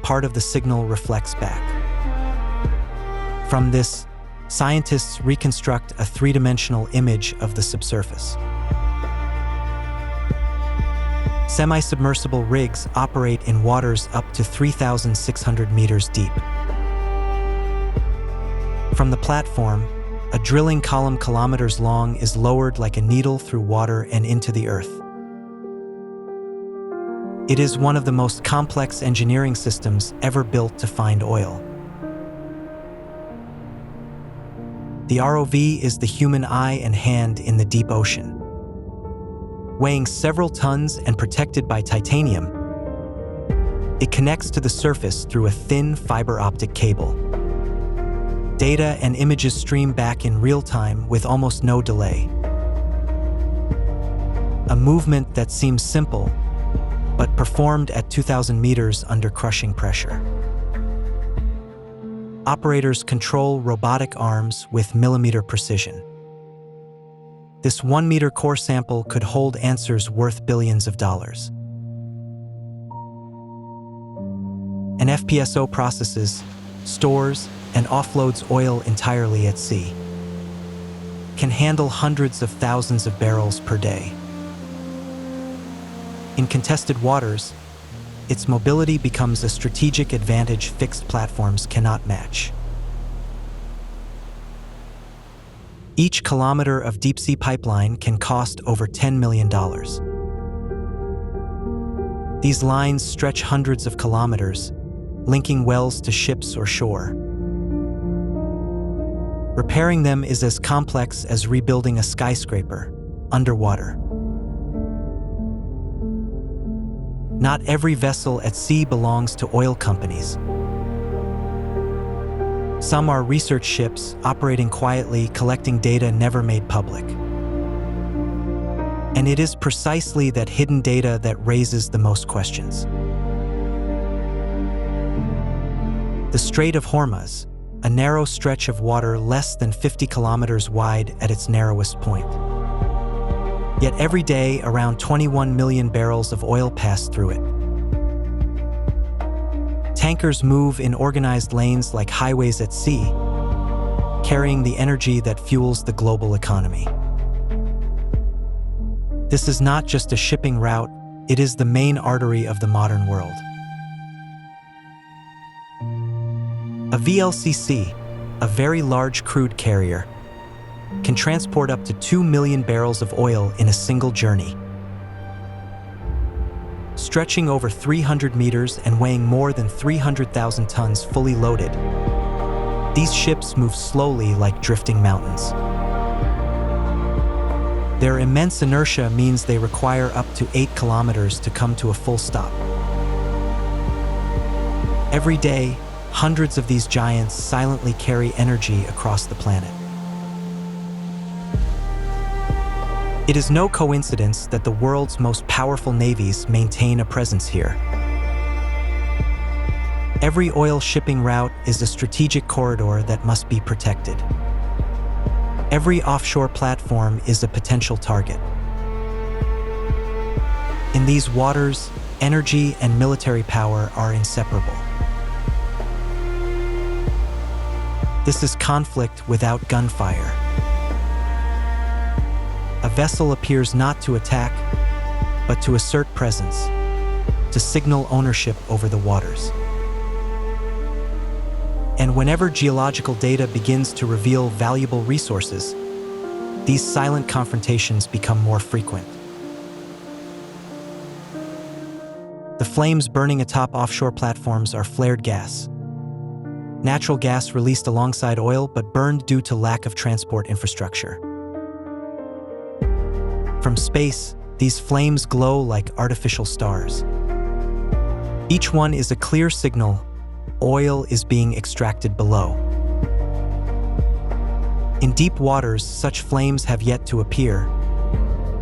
part of the signal reflects back. From this, scientists reconstruct a three-dimensional image of the subsurface. Semi-submersible rigs operate in waters up to 3,600 meters deep. From the platform, a drilling column kilometers long is lowered like a needle through water and into the earth. It is one of the most complex engineering systems ever built to find oil. The ROV is the human eye and hand in the deep ocean. Weighing several tons and protected by titanium, it connects to the surface through a thin fiber optic cable. Data and images stream back in real time with almost no delay. A movement that seems simple, but performed at 2,000 meters under crushing pressure. Operators control robotic arms with millimeter precision. This 1-meter core sample could hold answers worth billions of dollars. An FPSO processes, stores, and offloads oil entirely at sea. Can handle hundreds of thousands of barrels per day. In contested waters, its mobility becomes a strategic advantage fixed platforms cannot match. Each kilometer of deep-sea pipeline can cost over $10 million. These lines stretch hundreds of kilometers, linking wells to ships or shore. Repairing them is as complex as rebuilding a skyscraper underwater. Not every vessel at sea belongs to oil companies. Some are research ships operating quietly, collecting data never made public. And it is precisely that hidden data that raises the most questions. The Strait of Hormuz, a narrow stretch of water less than 50 kilometers wide at its narrowest point. Yet every day, around 21 million barrels of oil pass through it. Tankers move in organized lanes like highways at sea, carrying the energy that fuels the global economy. This is not just a shipping route, it is the main artery of the modern world. A VLCC, a very large crude carrier, can transport up to 2 million barrels of oil in a single journey. Stretching over 300 meters and weighing more than 300,000 tons fully loaded, these ships move slowly like drifting mountains. Their immense inertia means they require up to 8 kilometers to come to a full stop. Every day, hundreds of these giants silently carry energy across the planet. It is no coincidence that the world's most powerful navies maintain a presence here. Every oil shipping route is a strategic corridor that must be protected. Every offshore platform is a potential target. In these waters, energy and military power are inseparable. This is conflict without gunfire. A vessel appears not to attack, but to assert presence, to signal ownership over the waters. And whenever geological data begins to reveal valuable resources, these silent confrontations become more frequent. The flames burning atop offshore platforms are flared gas. Natural gas released alongside oil but burned due to lack of transport infrastructure. From space, these flames glow like artificial stars. Each one is a clear signal oil is being extracted below. In deep waters, such flames have yet to appear,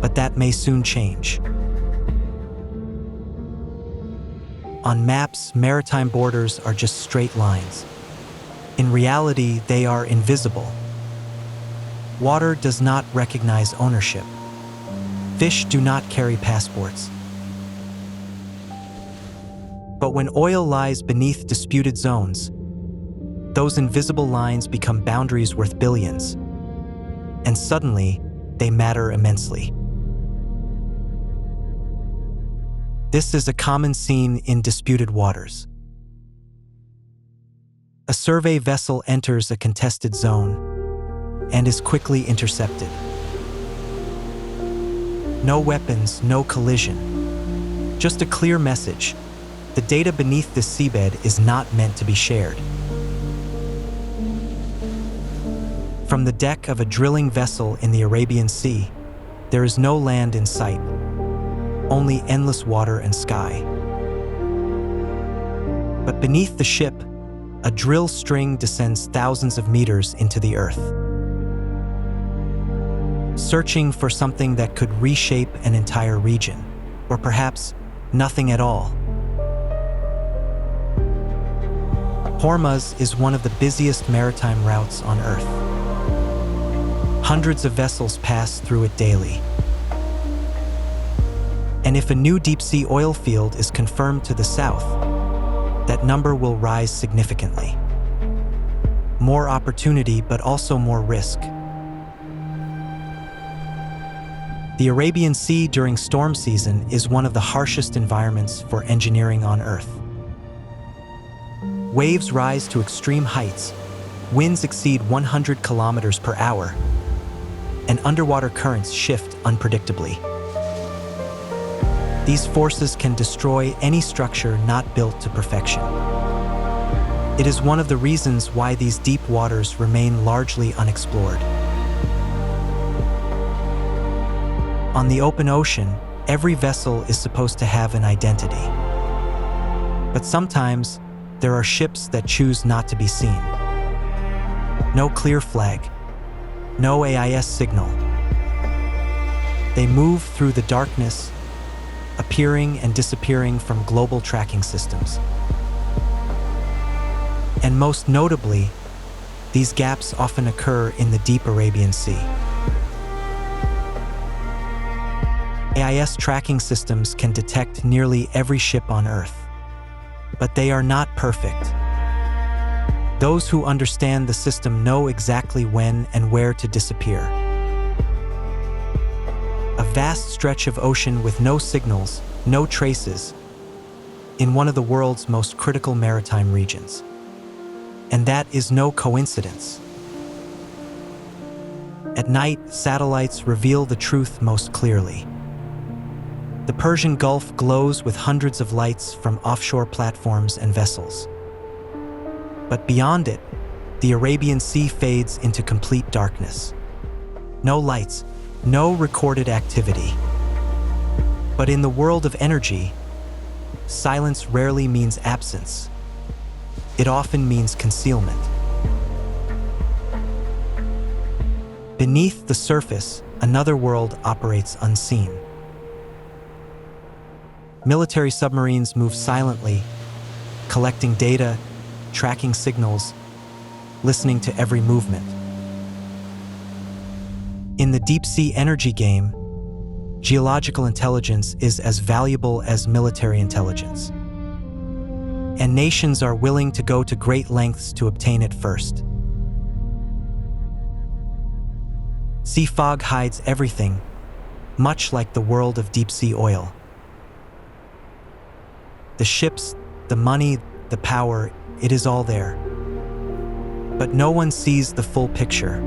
but that may soon change. On maps, maritime borders are just straight lines. In reality, they are invisible. Water does not recognize ownership. Fish do not carry passports. But when oil lies beneath disputed zones, those invisible lines become boundaries worth billions, and suddenly, they matter immensely. This is a common scene in disputed waters. A survey vessel enters a contested zone and is quickly intercepted. No weapons, no collision. Just a clear message. The data beneath the seabed is not meant to be shared. From the deck of a drilling vessel in the Arabian Sea, there is no land in sight, only endless water and sky. But beneath the ship, a drill string descends thousands of meters into the earth, searching for something that could reshape an entire region, or perhaps nothing at all. Hormuz is one of the busiest maritime routes on Earth. Hundreds of vessels pass through it daily. And if a new deep-sea oil field is confirmed to the south, that number will rise significantly. More opportunity, but also more risk. The Arabian Sea during storm season is one of the harshest environments for engineering on Earth. Waves rise to extreme heights, winds exceed 100 kilometers per hour, and underwater currents shift unpredictably. These forces can destroy any structure not built to perfection. It is one of the reasons why these deep waters remain largely unexplored. On the open ocean, every vessel is supposed to have an identity. But sometimes, there are ships that choose not to be seen. No clear flag, no AIS signal. They move through the darkness, appearing and disappearing from global tracking systems. And most notably, these gaps often occur in the deep Arabian Sea. AIS tracking systems can detect nearly every ship on Earth, but they are not perfect. Those who understand the system know exactly when and where to disappear. A vast stretch of ocean with no signals, no traces, in one of the world's most critical maritime regions. And that is no coincidence. At night, satellites reveal the truth most clearly. The Persian Gulf glows with hundreds of lights from offshore platforms and vessels. But beyond it, the Arabian Sea fades into complete darkness. No lights, no recorded activity. But in the world of energy, silence rarely means absence. It often means concealment. Beneath the surface, another world operates unseen. Military submarines move silently, collecting data, tracking signals, listening to every movement. In the deep-sea energy game, geological intelligence is as valuable as military intelligence. And nations are willing to go to great lengths to obtain it first. Sea fog hides everything, much like the world of deep-sea oil. The ships, the money, the power, it is all there. But no one sees the full picture.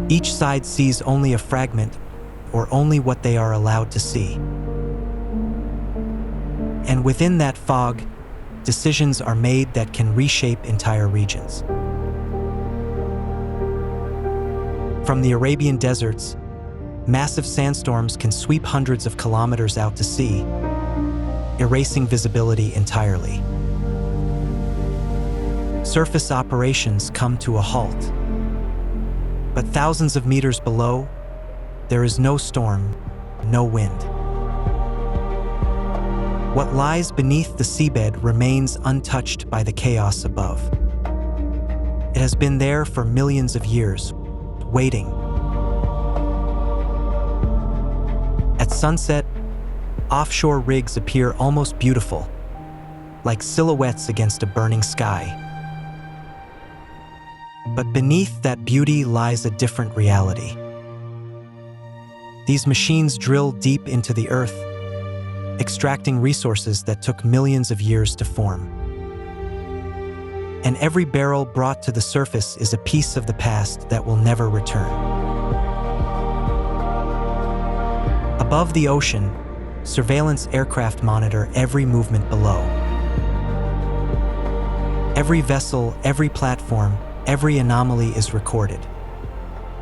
Each side sees only a fragment, or only what they are allowed to see. And within that fog, decisions are made that can reshape entire regions. From the Arabian deserts, massive sandstorms can sweep hundreds of kilometers out to sea, erasing visibility entirely. Surface operations come to a halt. But thousands of meters below, there is no storm, no wind. What lies beneath the seabed remains untouched by the chaos above. It has been there for millions of years, waiting. At sunset, offshore rigs appear almost beautiful, like silhouettes against a burning sky. But beneath that beauty lies a different reality. These machines drill deep into the earth, extracting resources that took millions of years to form. And every barrel brought to the surface is a piece of the past that will never return. Above the ocean, surveillance aircraft monitor every movement below. Every vessel, every platform, every anomaly is recorded.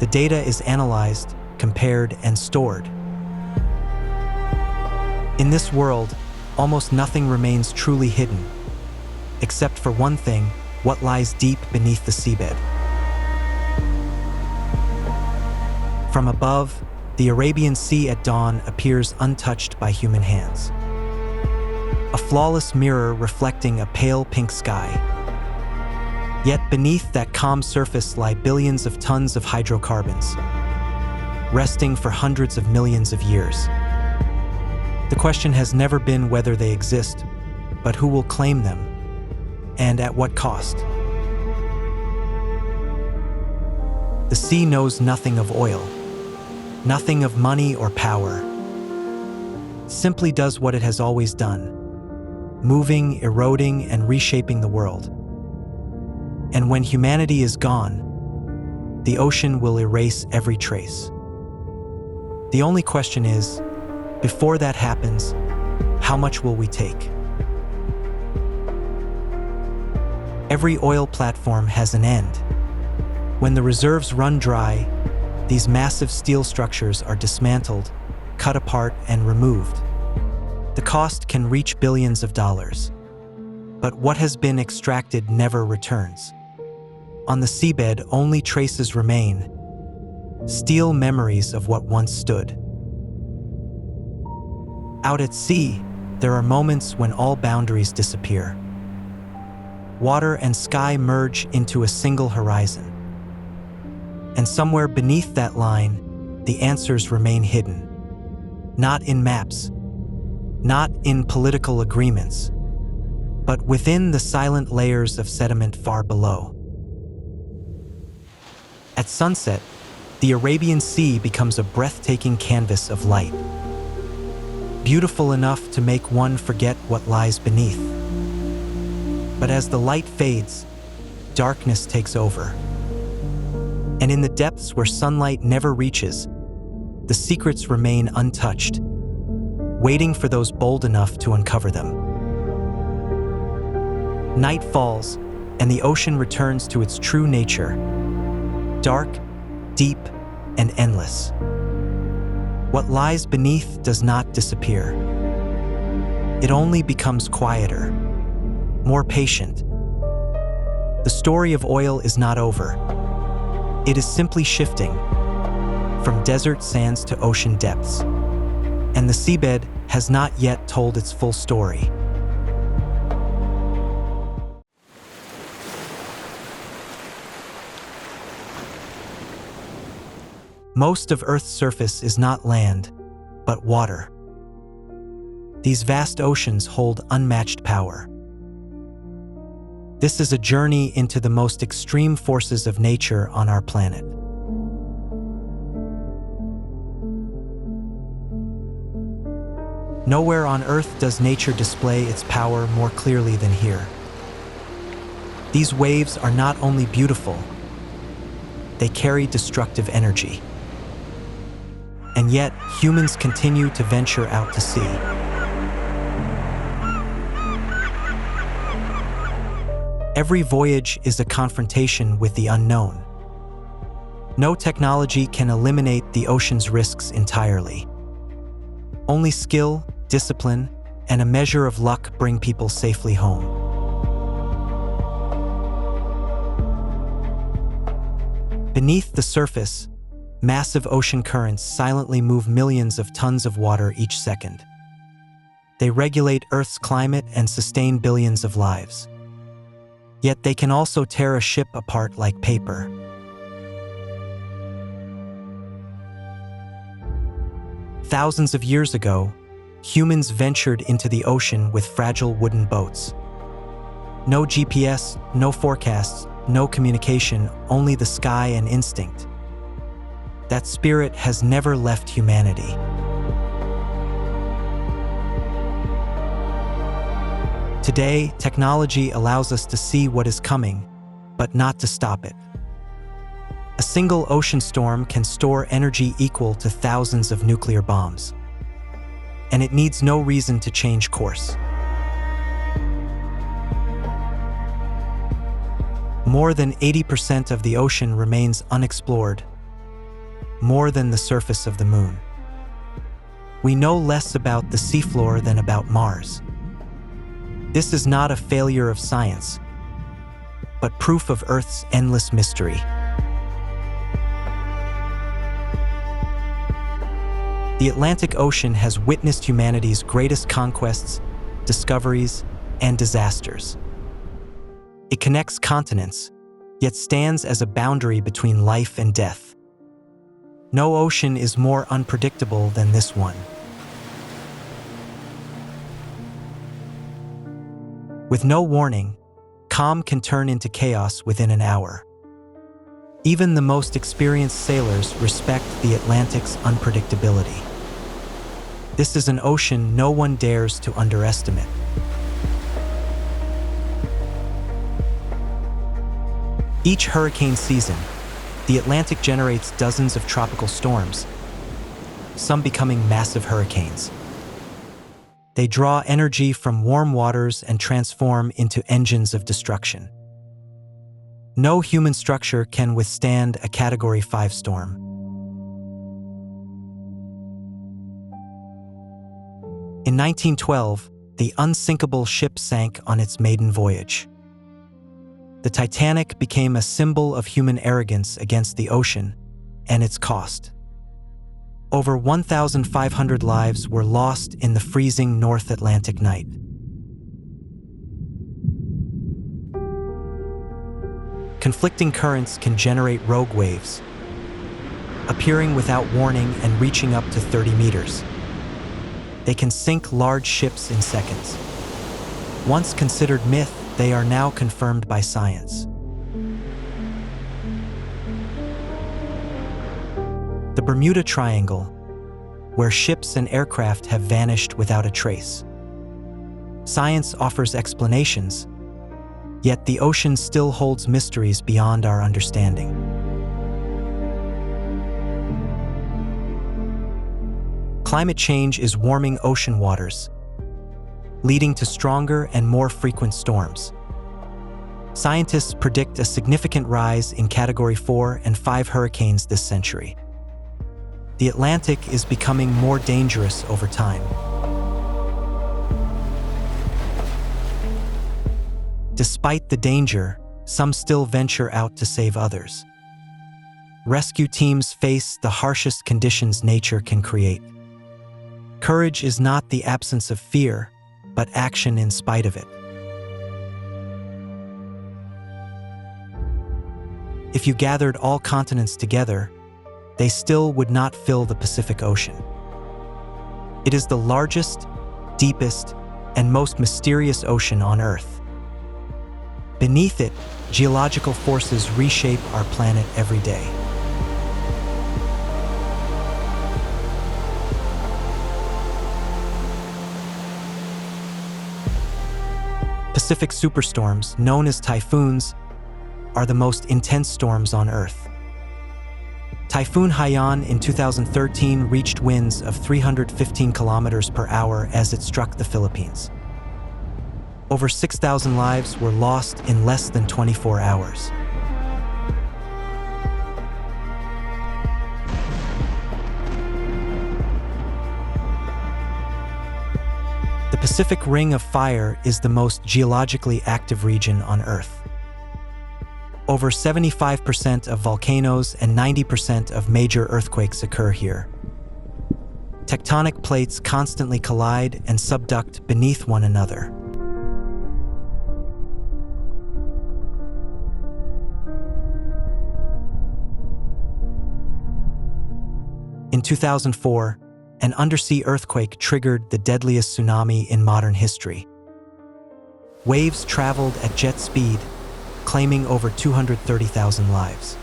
The data is analyzed, compared, and stored. In this world, almost nothing remains truly hidden, except for one thing: what lies deep beneath the seabed. From above, the Arabian Sea at dawn appears untouched by human hands. A flawless mirror reflecting a pale pink sky. Yet beneath that calm surface lie billions of tons of hydrocarbons, resting for hundreds of millions of years. The question has never been whether they exist, but who will claim them, and at what cost. The sea knows nothing of oil, nothing of money or power. It simply does what it has always done, moving, eroding, and reshaping the world. And when humanity is gone, the ocean will erase every trace. The only question is, before that happens, how much will we take? Every oil platform has an end. When the reserves run dry, these massive steel structures are dismantled, cut apart, and removed. The cost can reach billions of dollars. But what has been extracted never returns. On the seabed, only traces remain, steel memories of what once stood. Out at sea, there are moments when all boundaries disappear. Water and sky merge into a single horizon. And somewhere beneath that line, the answers remain hidden. Not in maps, not in political agreements, but within the silent layers of sediment far below. At sunset, the Arabian Sea becomes a breathtaking canvas of light, beautiful enough to make one forget what lies beneath. But as the light fades, darkness takes over. And in the depths where sunlight never reaches, the secrets remain untouched, waiting for those bold enough to uncover them. Night falls, and the ocean returns to its true nature: dark, deep, and endless. What lies beneath does not disappear. It only becomes quieter, more patient. The story of oil is not over. It is simply shifting from desert sands to ocean depths, and the seabed has not yet told its full story. Most of Earth's surface is not land, but water. These vast oceans hold unmatched power. This is a journey into the most extreme forces of nature on our planet. Nowhere on Earth does nature display its power more clearly than here. These waves are not only beautiful, they carry destructive energy. And yet, humans continue to venture out to sea. Every voyage is a confrontation with the unknown. No technology can eliminate the ocean's risks entirely. Only skill, discipline, and a measure of luck bring people safely home. Beneath the surface, massive ocean currents silently move millions of tons of water each second. They regulate Earth's climate and sustain billions of lives. Yet they can also tear a ship apart like paper. Thousands of years ago, humans ventured into the ocean with fragile wooden boats. No GPS, no forecasts, no communication, only the sky and instinct. That spirit has never left humanity. Today, technology allows us to see what is coming, but not to stop it. A single ocean storm can store energy equal to thousands of nuclear bombs. And it needs no reason to change course. More than 80% of the ocean remains unexplored, more than the surface of the moon. We know less about the seafloor than about Mars. This is not a failure of science, but proof of Earth's endless mystery. The Atlantic Ocean has witnessed humanity's greatest conquests, discoveries, and disasters. It connects continents, yet stands as a boundary between life and death. No ocean is more unpredictable than this one. With no warning, calm can turn into chaos within an hour. Even the most experienced sailors respect the Atlantic's unpredictability. This is an ocean no one dares to underestimate. Each hurricane season, the Atlantic generates dozens of tropical storms, some becoming massive hurricanes. They draw energy from warm waters and transform into engines of destruction. No human structure can withstand a Category 5 storm. In 1912, the unsinkable ship sank on its maiden voyage. The Titanic became a symbol of human arrogance against the ocean and its cost. Over 1,500 lives were lost in the freezing North Atlantic night. Conflicting currents can generate rogue waves, appearing without warning and reaching up to 30 meters. They can sink large ships in seconds. Once considered myth, they are now confirmed by science. The Bermuda Triangle, where ships and aircraft have vanished without a trace. Science offers explanations, yet the ocean still holds mysteries beyond our understanding. Climate change is warming ocean waters, leading to stronger and more frequent storms. Scientists predict a significant rise in Category 4 and 5 hurricanes this century. The Atlantic is becoming more dangerous over time. Despite the danger, some still venture out to save others. Rescue teams face the harshest conditions nature can create. Courage is not the absence of fear, but action in spite of it. If you gathered all continents together, they still would not fill the Pacific Ocean. It is the largest, deepest, and most mysterious ocean on Earth. Beneath it, geological forces reshape our planet every day. Pacific superstorms, known as typhoons, are the most intense storms on Earth. Typhoon Haiyan in 2013 reached winds of 315 kilometers per hour as it struck the Philippines. Over 6,000 lives were lost in less than 24 hours. The Pacific Ring of Fire is the most geologically active region on Earth. Over 75% of volcanoes and 90% of major earthquakes occur here. Tectonic plates constantly collide and subduct beneath one another. In 2004, an undersea earthquake triggered the deadliest tsunami in modern history. Waves traveled at jet speed, claiming over 230,000 lives.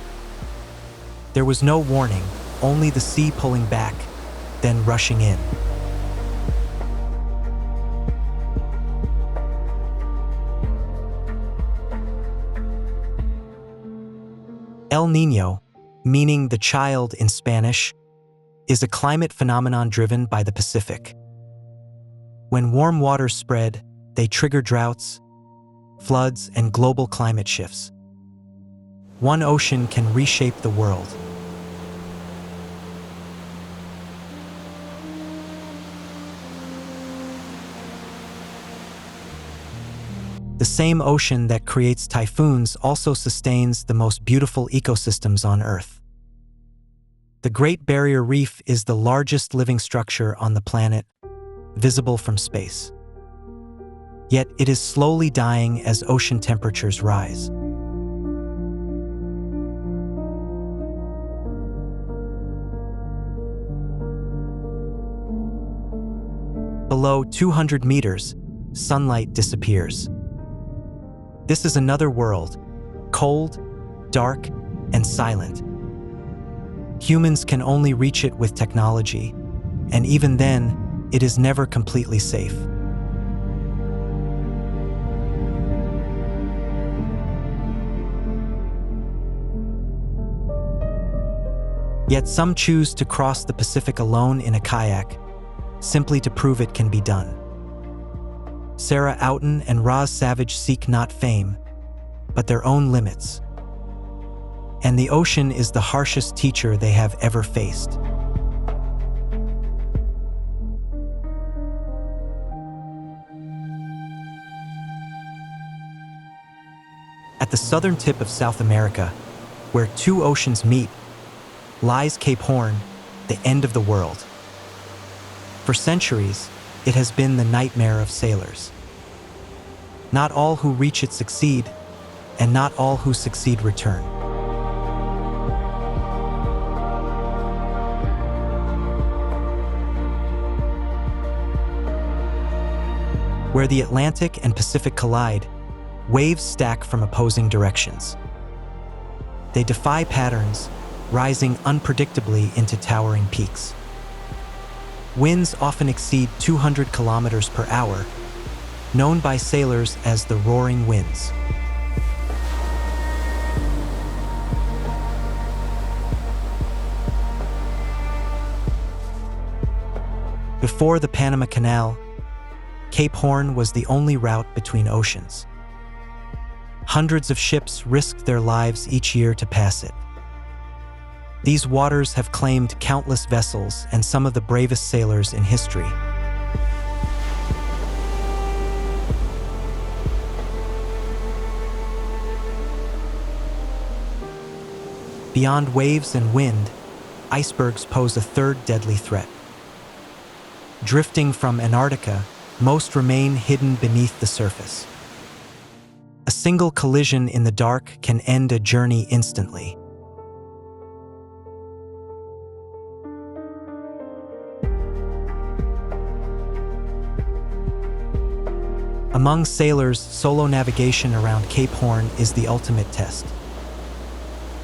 There was no warning, only the sea pulling back, then rushing in. El Niño, meaning the child in Spanish, is a climate phenomenon driven by the Pacific. When warm waters spread, they trigger droughts, floods, and global climate shifts. One ocean can reshape the world. The same ocean that creates typhoons also sustains the most beautiful ecosystems on Earth. The Great Barrier Reef is the largest living structure on the planet, visible from space. Yet it is slowly dying as ocean temperatures rise. Below 200 meters, sunlight disappears. This is another world, cold, dark, and silent. Humans can only reach it with technology, and even then, it is never completely safe. Yet some choose to cross the Pacific alone in a kayak, simply to prove it can be done. Sarah Outen and Roz Savage seek not fame, but their own limits. And the ocean is the harshest teacher they have ever faced. At the southern tip of South America, where two oceans meet, lies Cape Horn, the end of the world. For centuries, it has been the nightmare of sailors. Not all who reach it succeed, and not all who succeed return. Where the Atlantic and Pacific collide, waves stack from opposing directions. They defy patterns, rising unpredictably into towering peaks. Winds often exceed 200 kilometers per hour, known by sailors as the roaring winds. Before the Panama Canal, Cape Horn was the only route between oceans. Hundreds of ships risked their lives each year to pass it. These waters have claimed countless vessels and some of the bravest sailors in history. Beyond waves and wind, icebergs pose a third deadly threat. Drifting from Antarctica, most remain hidden beneath the surface. A single collision in the dark can end a journey instantly. Among sailors, solo navigation around Cape Horn is the ultimate test.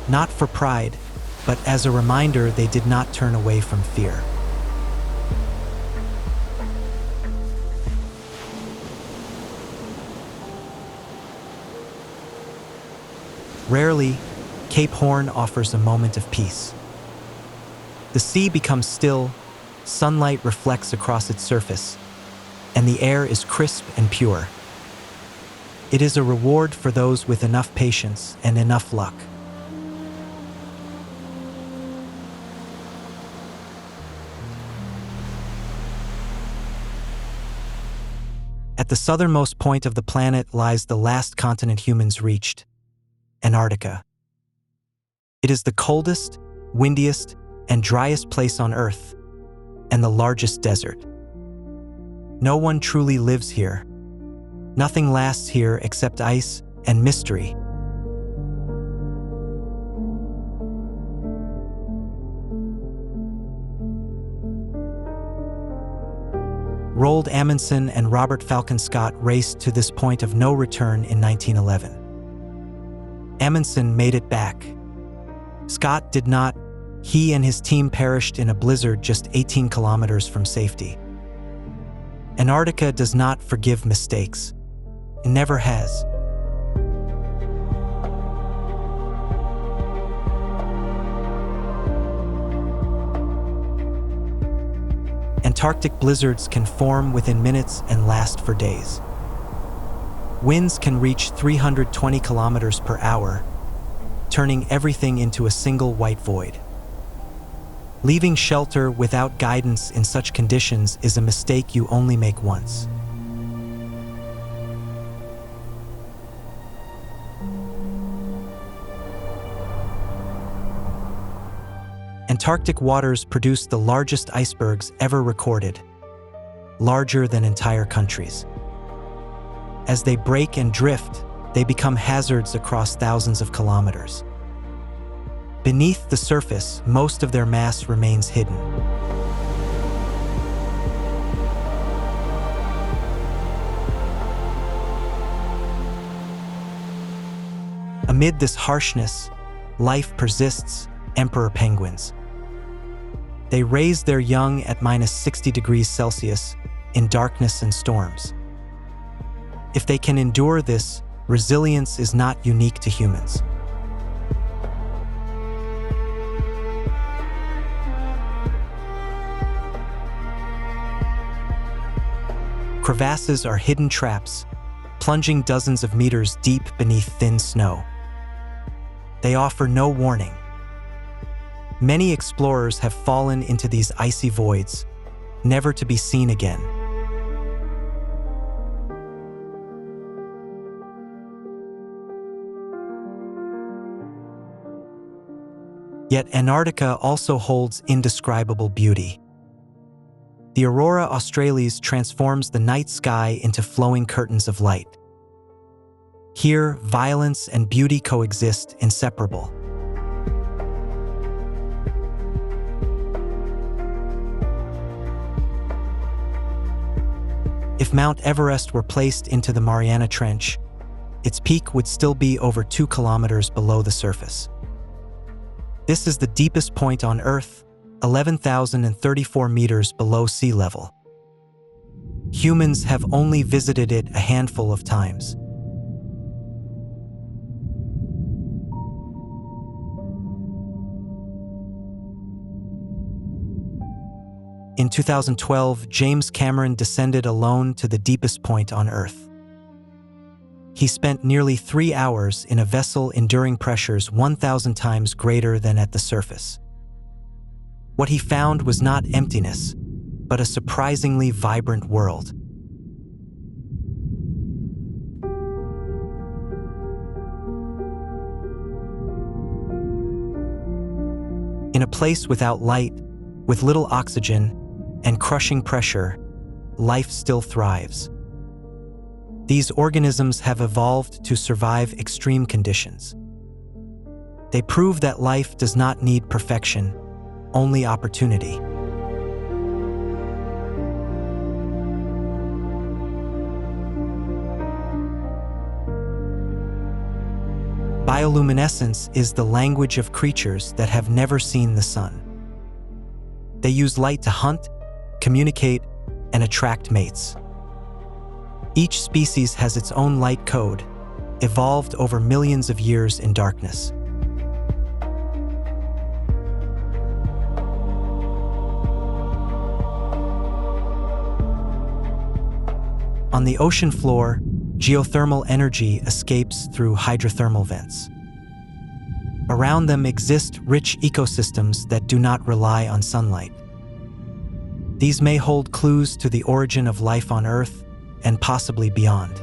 Not for pride, but as a reminder they did not turn away from fear. Rarely, Cape Horn offers a moment of peace. The sea becomes still, sunlight reflects across its surface, and the air is crisp and pure. It is a reward for those with enough patience and enough luck. At the southernmost point of the planet lies the last continent humans reached, Antarctica. It is the coldest, windiest, and driest place on Earth, and the largest desert. No one truly lives here. Nothing lasts here except ice and mystery. Roald Amundsen and Robert Falcon Scott raced to this point of no return in 1911. Amundsen made it back. Scott did not. He and his team perished in a blizzard just 18 kilometers from safety. Antarctica does not forgive mistakes. It never has. Antarctic blizzards can form within minutes and last for days. Winds can reach 320 kilometers per hour, turning everything into a single white void. Leaving shelter without guidance in such conditions is a mistake you only make once. Antarctic waters produce the largest icebergs ever recorded, larger than entire countries. As they break and drift, they become hazards across thousands of kilometers. Beneath the surface, most of their mass remains hidden. Amid this harshness, life persists. Emperor penguins. They raise their young at -60 degrees Celsius in darkness and storms. If they can endure this, resilience is not unique to humans. Crevasses are hidden traps, plunging dozens of meters deep beneath thin snow. They offer no warning. Many explorers have fallen into these icy voids, never to be seen again. Yet Antarctica also holds indescribable beauty. The aurora australis transforms the night sky into flowing curtains of light. Here, violence and beauty coexist inseparable. If Mount Everest were placed into the Mariana Trench, its peak would still be over 2 kilometers below the surface. This is the deepest point on Earth, 11,034 meters below sea level. Humans have only visited it a handful of times. In 2012, James Cameron descended alone to the deepest point on Earth. He spent nearly 3 hours in a vessel enduring pressures 1,000 times greater than at the surface. What he found was not emptiness, but a surprisingly vibrant world. In a place without light, with little oxygen, and crushing pressure, life still thrives. These organisms have evolved to survive extreme conditions. They prove that life does not need perfection, only opportunity. Bioluminescence is the language of creatures that have never seen the sun. They use light to hunt, communicate, and attract mates. Each species has its own light code, evolved over millions of years in darkness. On the ocean floor, Geothermal energy escapes through hydrothermal vents. Around them exist rich ecosystems that do not rely on sunlight. These may hold clues to the origin of life on Earth and possibly beyond.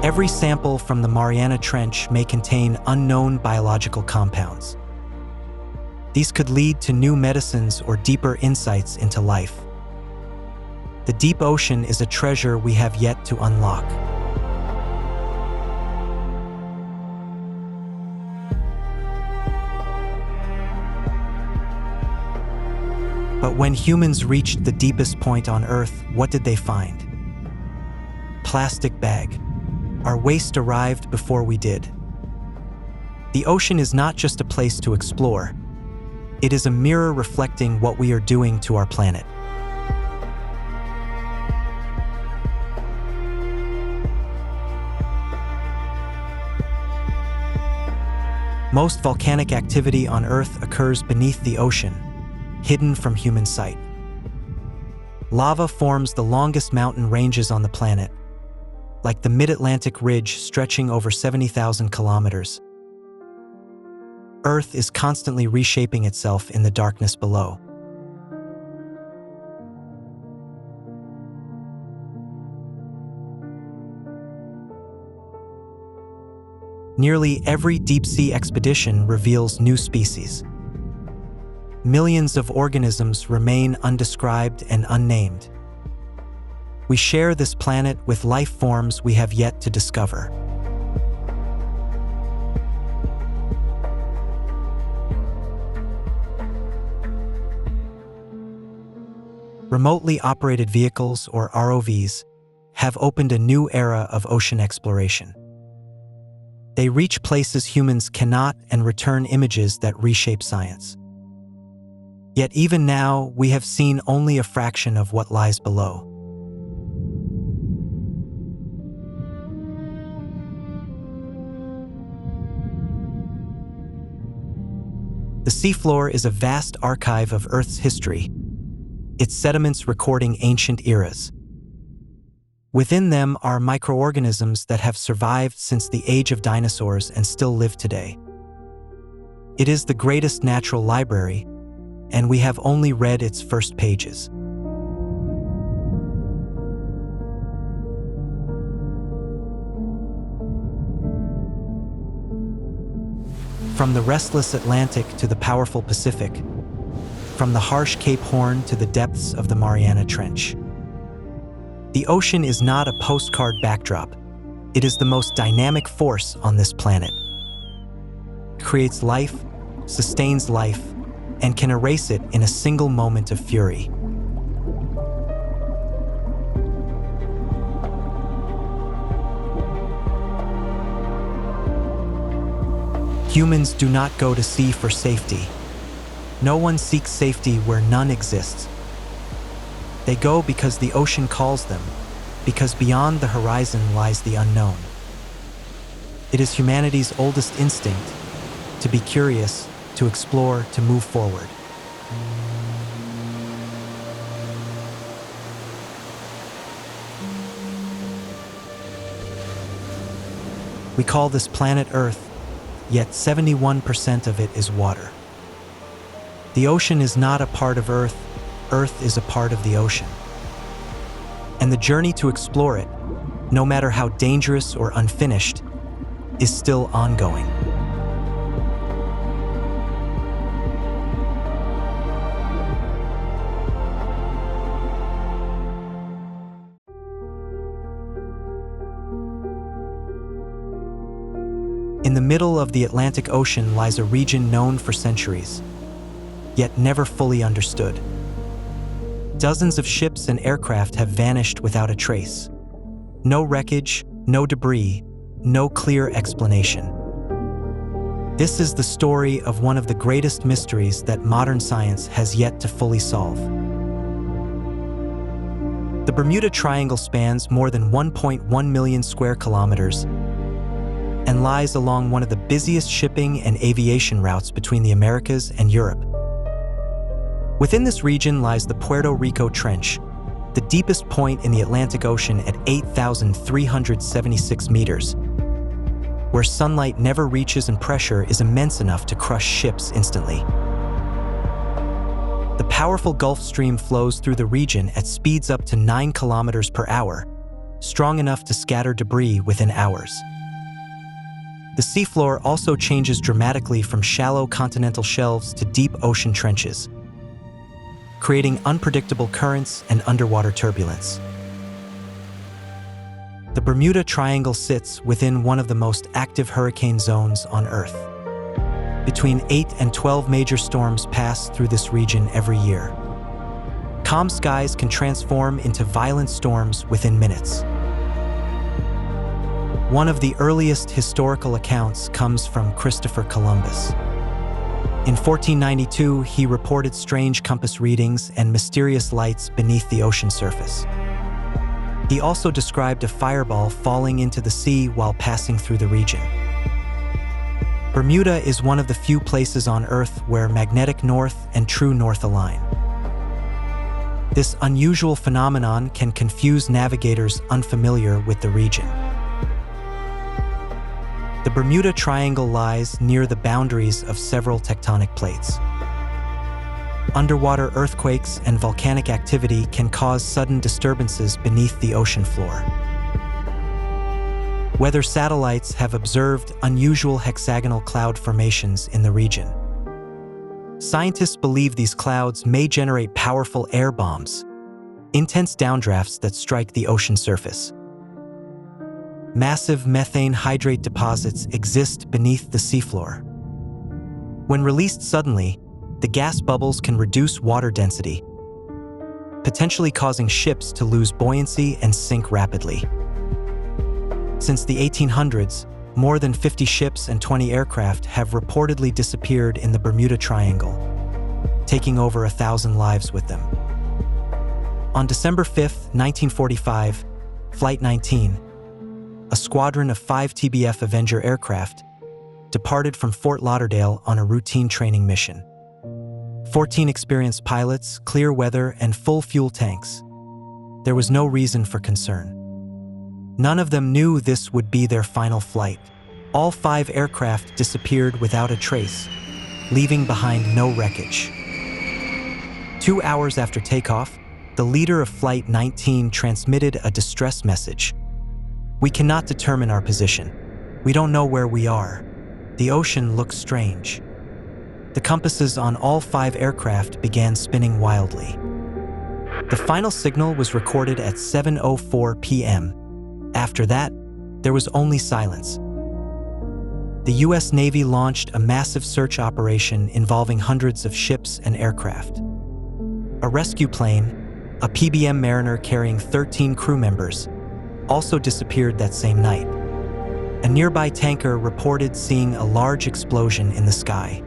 Every sample from the Mariana Trench may contain unknown biological compounds. These could lead to new medicines or deeper insights into life. The deep ocean is a treasure we have yet to unlock. But when humans reached the deepest point on Earth, what did they find? Plastic bag. Our waste arrived before we did. The ocean is not just a place to explore. It is a mirror reflecting what we are doing to our planet. Most volcanic activity on Earth occurs beneath the ocean, hidden from human sight. Lava forms the longest mountain ranges on the planet, like the Mid-Atlantic Ridge stretching over 70,000 kilometers. Earth is constantly reshaping itself in the darkness below. Nearly every deep-sea expedition reveals new species. Millions of organisms remain undescribed and unnamed. We share this planet with life forms we have yet to discover. Remotely operated vehicles, or ROVs, have opened a new era of ocean exploration. They reach places humans cannot and return images that reshape science. Yet even now, we have seen only a fraction of what lies below. The seafloor is a vast archive of Earth's history, its sediments recording ancient eras. Within them are microorganisms that have survived since the age of dinosaurs and still live today. It is the greatest natural library, and we have only read its first pages. From the restless Atlantic to the powerful Pacific, from the harsh Cape Horn to the depths of the Mariana Trench. The ocean is not a postcard backdrop. It is the most dynamic force on this planet. It creates life, sustains life, and can erase it in a single moment of fury. Humans do not go to sea for safety. No one seeks safety where none exists. They go because the ocean calls them, because beyond the horizon lies the unknown. It is humanity's oldest instinct, to be curious, to explore, to move forward. We call this planet Earth, yet 71% of it is water. The ocean is not a part of Earth, Earth is a part of the ocean. And the journey to explore it, no matter how dangerous or unfinished, is still ongoing. In the middle of the Atlantic Ocean lies a region known for centuries, yet never fully understood. Dozens of ships and aircraft have vanished without a trace. No wreckage, no debris, no clear explanation. This is the story of one of the greatest mysteries that modern science has yet to fully solve. The Bermuda Triangle spans more than 1.1 million square kilometers, and lies along one of the busiest shipping and aviation routes between the Americas and Europe. Within this region lies the Puerto Rico Trench, the deepest point in the Atlantic Ocean at 8,376 meters, where sunlight never reaches and pressure is immense enough to crush ships instantly. The powerful Gulf Stream flows through the region at speeds up to 9 kilometers per hour, strong enough to scatter debris within hours. The seafloor also changes dramatically from shallow continental shelves to deep ocean trenches, creating unpredictable currents and underwater turbulence. The Bermuda Triangle sits within one of the most active hurricane zones on Earth. Between 8 and 12 major storms pass through this region every year. Calm skies can transform into violent storms within minutes. One of the earliest historical accounts comes from Christopher Columbus. In 1492, he reported strange compass readings and mysterious lights beneath the ocean surface. He also described a fireball falling into the sea while passing through the region. Bermuda is one of the few places on Earth where magnetic north and true north align. This unusual phenomenon can confuse navigators unfamiliar with the region. The Bermuda Triangle lies near the boundaries of several tectonic plates. Underwater earthquakes and volcanic activity can cause sudden disturbances beneath the ocean floor. Weather satellites have observed unusual hexagonal cloud formations in the region. Scientists believe these clouds may generate powerful air bombs, intense downdrafts that strike the ocean surface. Massive methane hydrate deposits exist beneath the seafloor. When released suddenly, the gas bubbles can reduce water density, potentially causing ships to lose buoyancy and sink rapidly. Since the 1800s, more than 50 ships and 20 aircraft have reportedly disappeared in the Bermuda Triangle, taking over 1,000 lives with them. On December 5, 1945, Flight 19, a squadron of 5 TBF Avenger aircraft, departed from Fort Lauderdale on a routine training mission. 14 experienced pilots, clear weather, and full fuel tanks. There was no reason for concern. None of them knew this would be their final flight. All 5 aircraft disappeared without a trace, leaving behind no wreckage. 2 hours after takeoff, the leader of Flight 19 transmitted a distress message. "We cannot determine our position. We don't know where we are. The ocean looks strange." The compasses on all 5 aircraft began spinning wildly. The final signal was recorded at 7:04 p.m. After that, there was only silence. The U.S. Navy launched a massive search operation involving hundreds of ships and aircraft. A rescue plane, a PBM Mariner carrying 13 crew members, also disappeared that same night. A nearby tanker reported seeing a large explosion in the sky.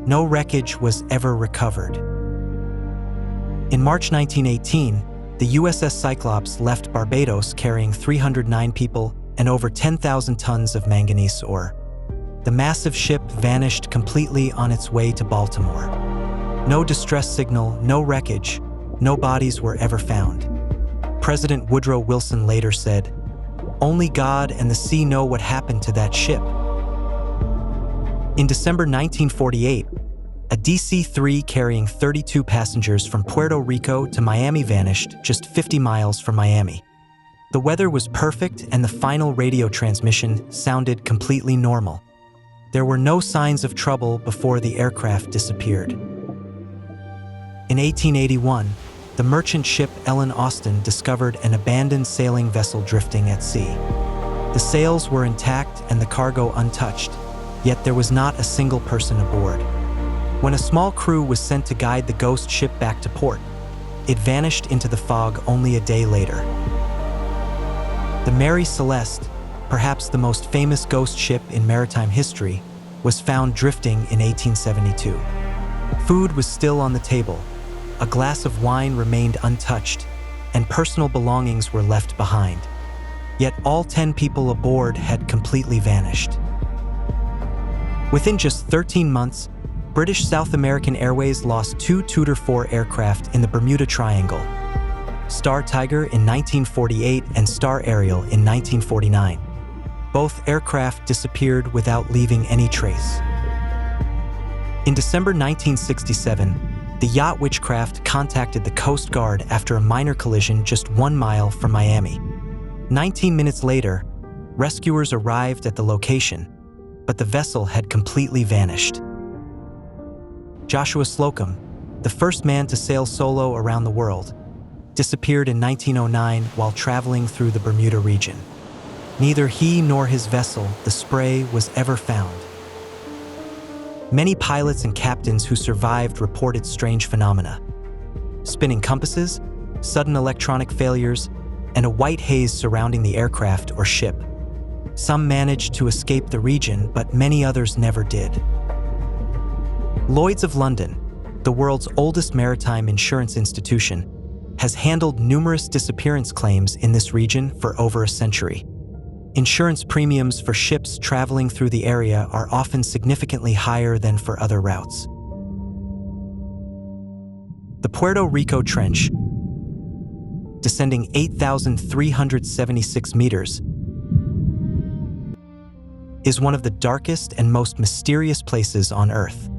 No wreckage was ever recovered. In March 1918, the USS Cyclops left Barbados carrying 309 people and over 10,000 tons of manganese ore. The massive ship vanished completely on its way to Baltimore. No distress signal, no wreckage, no bodies were ever found. President Woodrow Wilson later said, "Only God and the sea know what happened to that ship." In December 1948, a DC-3 carrying 32 passengers from Puerto Rico to Miami vanished just 50 miles from Miami. The weather was perfect and the final radio transmission sounded completely normal. There were no signs of trouble before the aircraft disappeared. In 1881, the merchant ship Ellen Austin discovered an abandoned sailing vessel drifting at sea. The sails were intact and the cargo untouched, yet there was not a single person aboard. When a small crew was sent to guide the ghost ship back to port, it vanished into the fog only a day later. The Mary Celeste, perhaps the most famous ghost ship in maritime history, was found drifting in 1872. Food was still on the table, a glass of wine remained untouched, and personal belongings were left behind. Yet all 10 people aboard had completely vanished. Within just 13 months, British South American Airways lost 2 Tudor IV aircraft in the Bermuda Triangle, Star Tiger in 1948 and Star Ariel in 1949. Both aircraft disappeared without leaving any trace. In December 1967, the yacht Witchcraft contacted the Coast Guard after a minor collision just 1 mile from Miami. 19 minutes later, rescuers arrived at the location, but the vessel had completely vanished. Joshua Slocum, the first man to sail solo around the world, disappeared in 1909 while traveling through the Bermuda region. Neither he nor his vessel, the Spray, was ever found. Many pilots and captains who survived reported strange phenomena: spinning compasses, sudden electronic failures, and a white haze surrounding the aircraft or ship. Some managed to escape the region, but many others never did. Lloyd's of London, the world's oldest maritime insurance institution, has handled numerous disappearance claims in this region for over a century. Insurance premiums for ships traveling through the area are often significantly higher than for other routes. The Puerto Rico Trench, descending 8,376 meters, is one of the darkest and most mysterious places on Earth.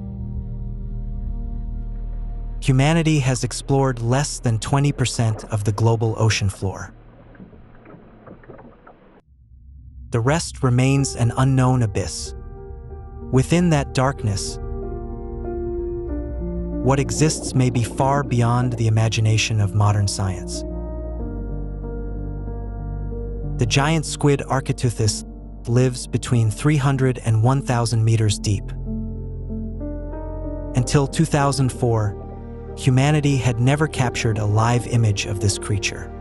Humanity has explored less than 20% of the global ocean floor. The rest remains an unknown abyss. Within that darkness, what exists may be far beyond the imagination of modern science. The giant squid Architeuthis lives between 300 and 1,000 meters deep. Until 2004, humanity had never captured a live image of this creature.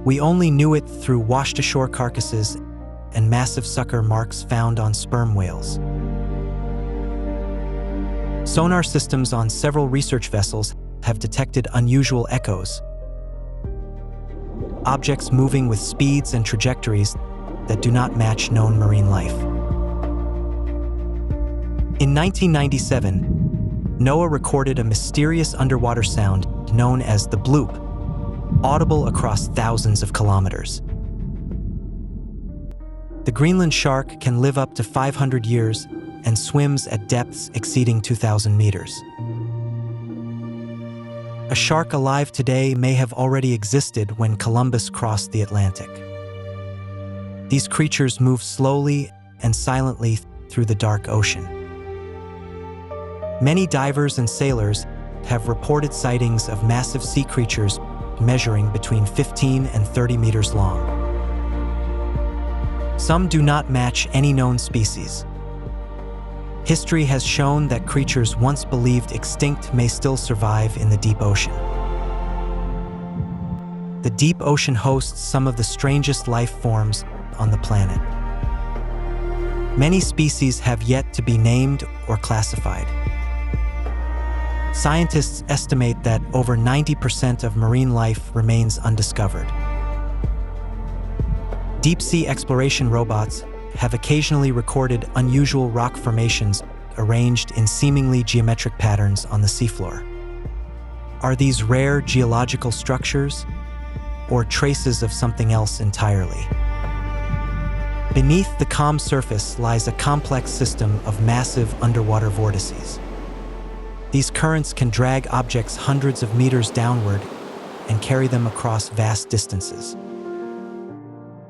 We only knew it through washed-ashore carcasses and massive sucker marks found on sperm whales. Sonar systems on several research vessels have detected unusual echoes, objects moving with speeds and trajectories that do not match known marine life. In 1997, NOAA recorded a mysterious underwater sound known as the bloop, audible across thousands of kilometers. The Greenland shark can live up to 500 years and swims at depths exceeding 2,000 meters. A shark alive today may have already existed when Columbus crossed the Atlantic. These creatures move slowly and silently through the dark ocean. Many divers and sailors have reported sightings of massive sea creatures measuring between 15 and 30 meters long. Some do not match any known species. History has shown that creatures once believed extinct may still survive in the deep ocean. The deep ocean hosts some of the strangest life forms on the planet. Many species have yet to be named or classified. Scientists estimate that over 90% of marine life remains undiscovered. Deep-sea exploration robots have occasionally recorded unusual rock formations arranged in seemingly geometric patterns on the seafloor. Are these rare geological structures or traces of something else entirely? Beneath the calm surface lies a complex system of massive underwater vortices. These currents can drag objects hundreds of meters downward and carry them across vast distances.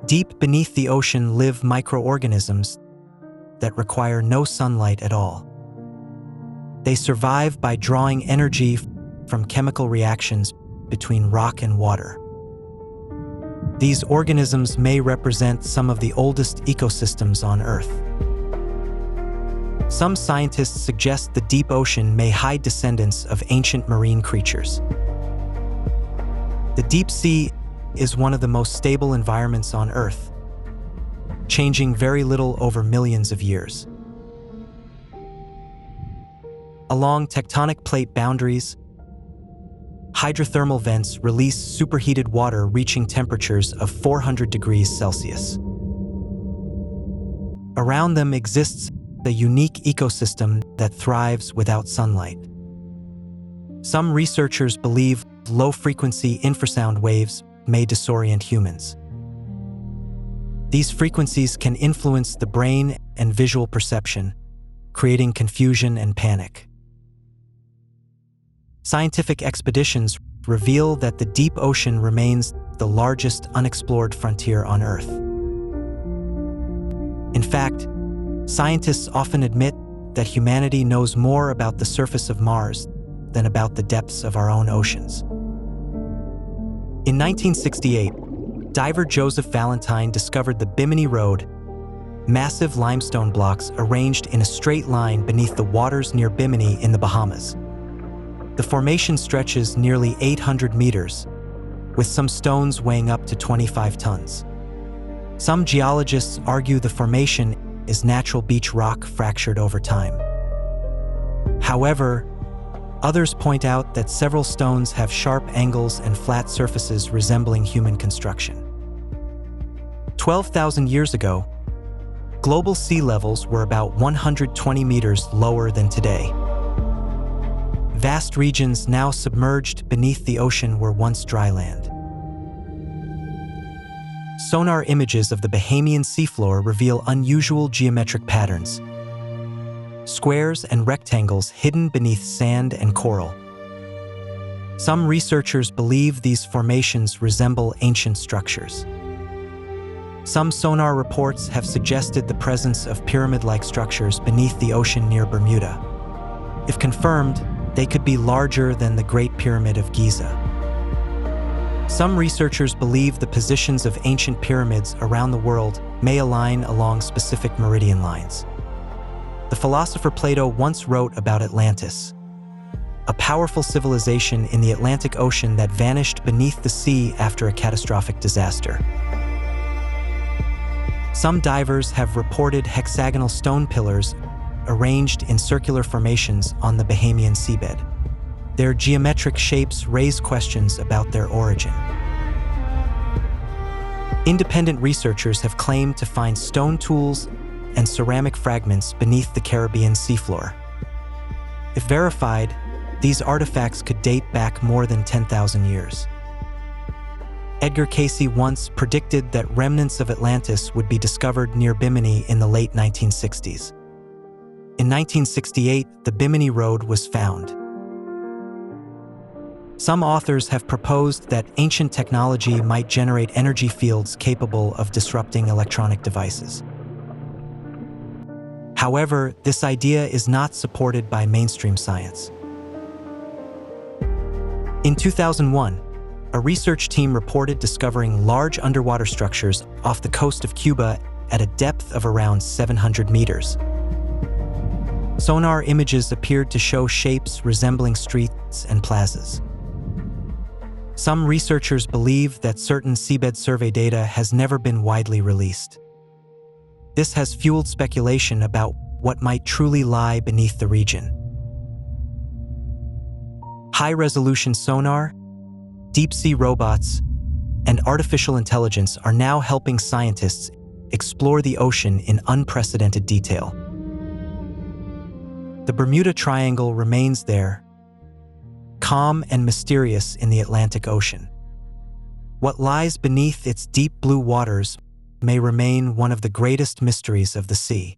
Deep beneath the ocean live microorganisms that require no sunlight at all. They survive by drawing energy from chemical reactions between rock and water. These organisms may represent some of the oldest ecosystems on Earth. Some scientists suggest the deep ocean may hide descendants of ancient marine creatures. The deep sea is one of the most stable environments on Earth, changing very little over millions of years. Along tectonic plate boundaries, hydrothermal vents release superheated water reaching temperatures of 400 degrees Celsius. Around them exists a unique ecosystem that thrives without sunlight. Some researchers believe low-frequency infrasound waves may disorient humans. These frequencies can influence the brain and visual perception, creating confusion and panic. Scientific expeditions reveal that the deep ocean remains the largest unexplored frontier on Earth. In fact, scientists often admit that humanity knows more about the surface of Mars than about the depths of our own oceans. In 1968, diver Joseph Valentine discovered the Bimini Road, massive limestone blocks arranged in a straight line beneath the waters near Bimini in the Bahamas. The formation stretches nearly 800 meters, with some stones weighing up to 25 tons. Some geologists argue the formation is natural beach rock fractured over time. However, others point out that several stones have sharp angles and flat surfaces resembling human construction. 12,000 years ago, global sea levels were about 120 meters lower than today. Vast regions now submerged beneath the ocean were once dry land. Sonar images of the Bahamian seafloor reveal unusual geometric patterns, squares and rectangles hidden beneath sand and coral. Some researchers believe these formations resemble ancient structures. Some sonar reports have suggested the presence of pyramid-like structures beneath the ocean near Bermuda. If confirmed, they could be larger than the Great Pyramid of Giza. Some researchers believe the positions of ancient pyramids around the world may align along specific meridian lines. The philosopher Plato once wrote about Atlantis, a powerful civilization in the Atlantic Ocean that vanished beneath the sea after a catastrophic disaster. Some divers have reported hexagonal stone pillars arranged in circular formations on the Bahamian seabed. Their geometric shapes raise questions about their origin. Independent researchers have claimed to find stone tools and ceramic fragments beneath the Caribbean seafloor. If verified, these artifacts could date back more than 10,000 years. Edgar Cayce once predicted that remnants of Atlantis would be discovered near Bimini in the late 1960s. In 1968, the Bimini Road was found. Some authors have proposed that ancient technology might generate energy fields capable of disrupting electronic devices. However, this idea is not supported by mainstream science. In 2001, a research team reported discovering large underwater structures off the coast of Cuba at a depth of around 700 meters. Sonar images appeared to show shapes resembling streets and plazas. Some researchers believe that certain seabed survey data has never been widely released. This has fueled speculation about what might truly lie beneath the region. High-resolution sonar, deep-sea robots, and artificial intelligence are now helping scientists explore the ocean in unprecedented detail. The Bermuda Triangle remains there, calm and mysterious in the Atlantic Ocean. What lies beneath its deep blue waters may remain one of the greatest mysteries of the sea.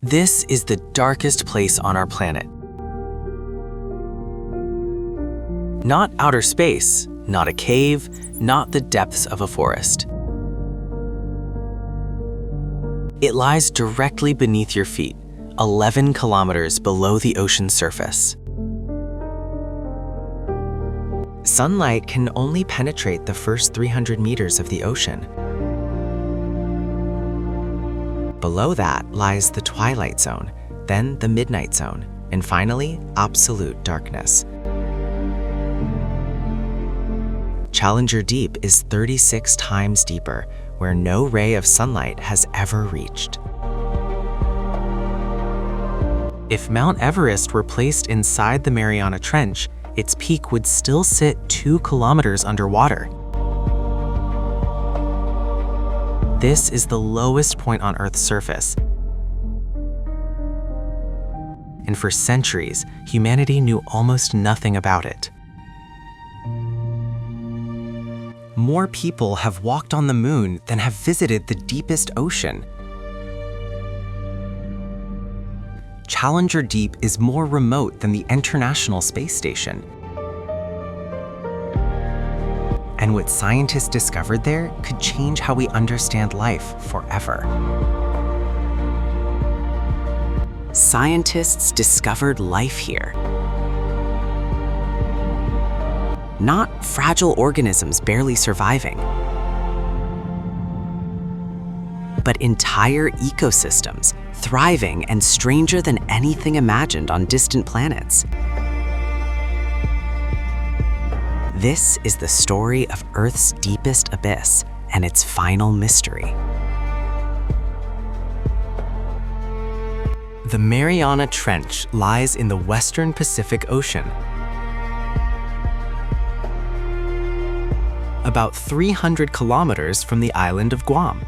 This is the darkest place on our planet. Not outer space, not a cave, not the depths of a forest. It lies directly beneath your feet, 11 kilometers below the ocean's surface. Sunlight can only penetrate the first 300 meters of the ocean. Below that lies the twilight zone, then the midnight zone, and finally, absolute darkness. Challenger Deep is 36 times deeper, where no ray of sunlight has ever reached. If Mount Everest were placed inside the Mariana Trench, its peak would still sit 2 kilometers underwater. This is the lowest point on Earth's surface. And for centuries, humanity knew almost nothing about it. More people have walked on the moon than have visited the deepest ocean. Challenger Deep is more remote than the International Space Station. And what scientists discovered there could change how we understand life forever. Scientists discovered life here. Not fragile organisms barely surviving, but entire ecosystems thriving and stranger than anything imagined on distant planets. This is the story of Earth's deepest abyss and its final mystery. The Mariana Trench lies in the western Pacific Ocean, about 300 kilometers from the island of Guam.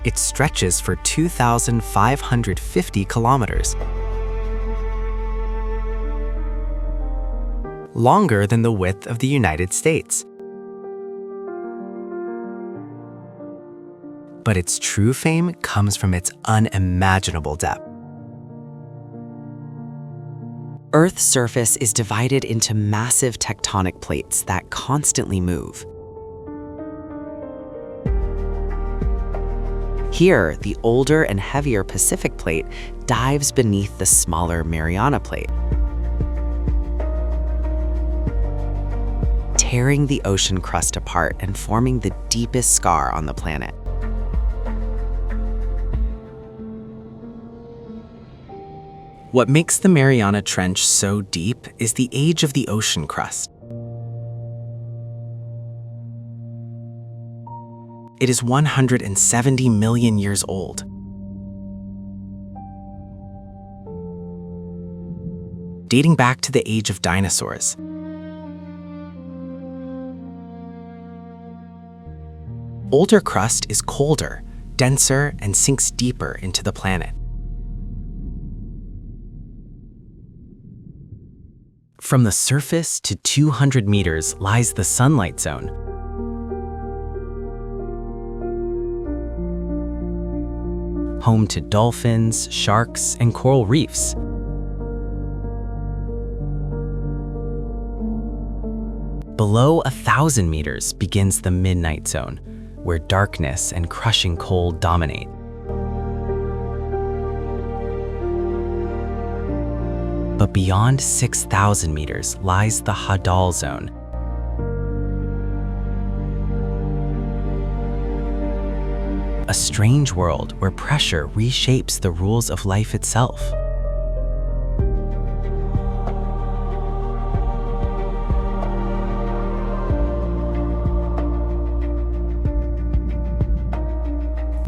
It stretches for 2,550 kilometers, longer than the width of the United States. But its true fame comes from its unimaginable depth. Earth's surface is divided into massive tectonic plates that constantly move. Here, the older and heavier Pacific Plate dives beneath the smaller Mariana Plate, tearing the ocean crust apart and forming the deepest scar on the planet. What makes the Mariana Trench so deep is the age of the ocean crust. It is 170 million years old. Dating back to the age of dinosaurs. Older crust is colder, denser, and sinks deeper into the planet. From the surface to 200 meters lies the sunlight zone. Home to dolphins, sharks, and coral reefs. Below 1,000 meters begins the midnight zone, where darkness and crushing cold dominate. But beyond 6,000 meters lies the Hadal zone. A strange world where pressure reshapes the rules of life itself.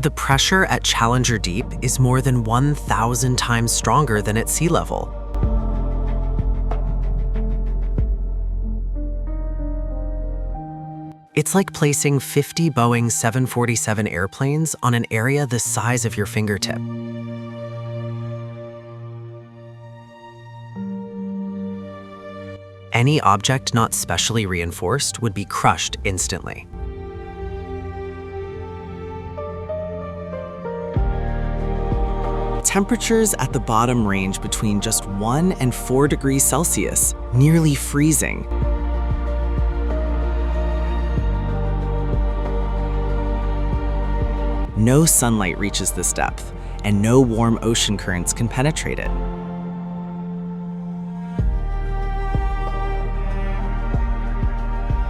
The pressure at Challenger Deep is more than 1,000 times stronger than at sea level. It's like placing 50 Boeing 747 airplanes on an area the size of your fingertip. Any object not specially reinforced would be crushed instantly. Temperatures at the bottom range between just 1 and 4 degrees Celsius, nearly freezing. No sunlight reaches this depth, and no warm ocean currents can penetrate it.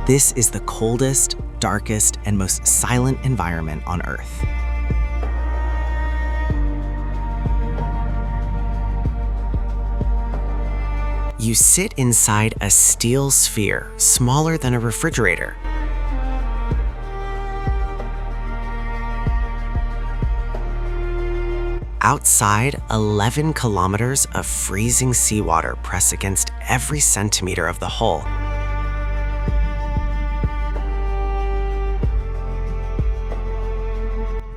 This is the coldest, darkest, and most silent environment on Earth. You sit inside a steel sphere smaller than a refrigerator. Outside, 11 kilometers of freezing seawater press against every centimeter of the hull.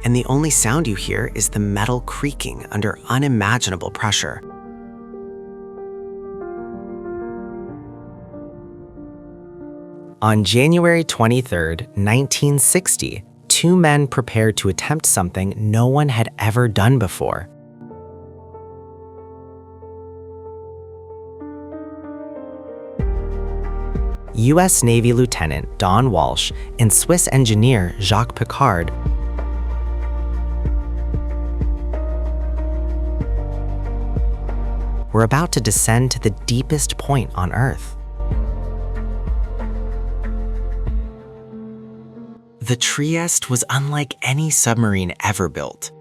And the only sound you hear is the metal creaking under unimaginable pressure. On January 23, 1960, two men prepared to attempt something no one had ever done before. U.S. Navy Lieutenant Don Walsh and Swiss engineer Jacques Piccard were about to descend to the deepest point on Earth. The Trieste was unlike any submarine ever built.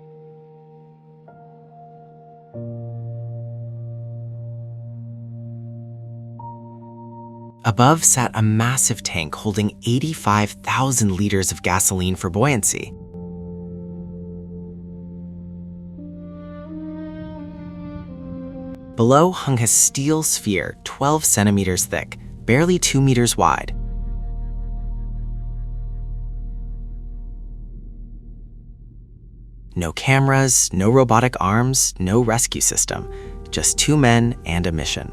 Above sat a massive tank holding 85,000 liters of gasoline for buoyancy. Below hung a steel sphere 12 centimeters thick, barely 2 meters wide. No cameras, no robotic arms, no rescue system, just two men and a mission.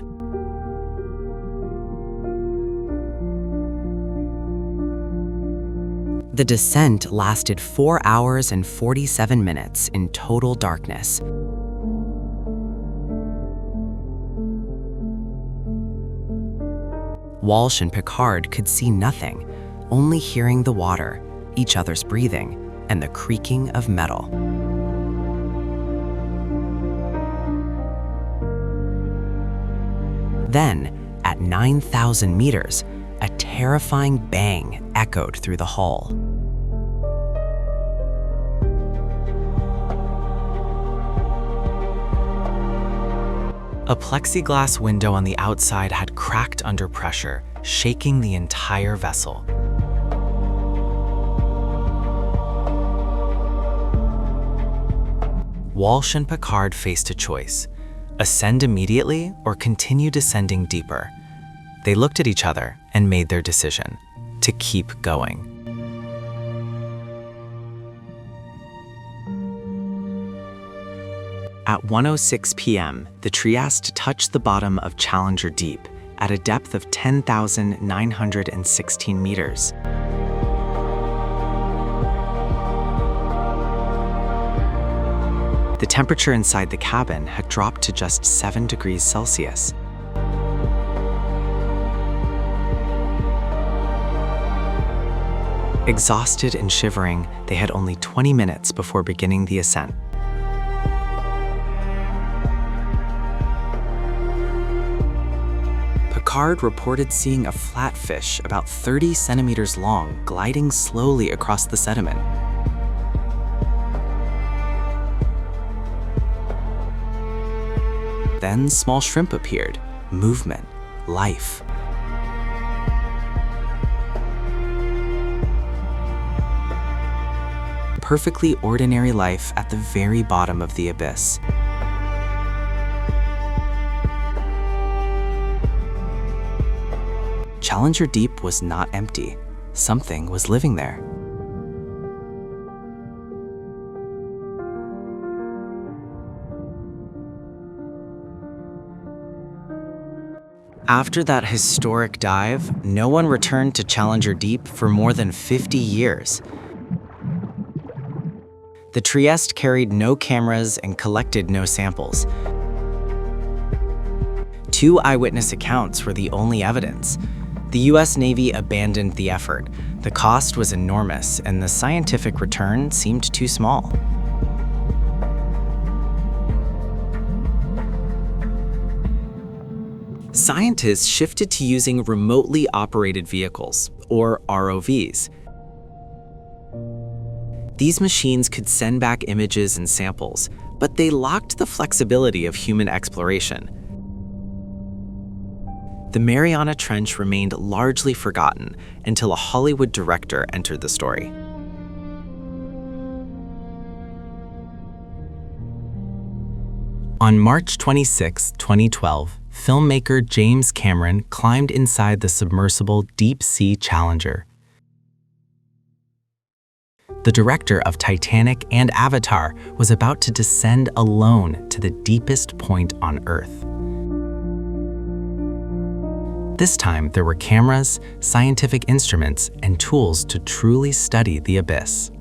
The descent lasted 4 hours and 47 minutes in total darkness. Walsh and Piccard could see nothing, only hearing the water, each other's breathing, and the creaking of metal. Then, at 9,000 meters, a terrifying bang echoed through the hull. A plexiglass window on the outside had cracked under pressure, shaking the entire vessel. Walsh and Piccard faced a choice: ascend immediately or continue descending deeper. They looked at each other and made their decision: to keep going. At 1:06 p.m., the Trieste touched the bottom of Challenger Deep at a depth of 10,916 meters. The temperature inside the cabin had dropped to just 7 degrees Celsius. Exhausted and shivering, they had only 20 minutes before beginning the ascent. Piccard reported seeing a flatfish about 30 centimeters long gliding slowly across the sediment. Then small shrimp appeared, movement, life. Perfectly ordinary life at the very bottom of the abyss. Challenger Deep was not empty. Something was living there. After that historic dive, no one returned to Challenger Deep for more than 50 years. The Trieste carried no cameras and collected no samples. 2 eyewitness accounts were the only evidence. The U.S. Navy abandoned the effort. The cost was enormous, and the scientific return seemed too small. Scientists shifted to using remotely operated vehicles, or ROVs. These machines could send back images and samples, but they lacked the flexibility of human exploration. The Mariana Trench remained largely forgotten until a Hollywood director entered the story. On March 26, 2012, filmmaker James Cameron climbed inside the submersible Deep-Sea Challenger. The director of Titanic and Avatar was about to descend alone to the deepest point on Earth. This time, there were cameras, scientific instruments, and tools to truly study the abyss.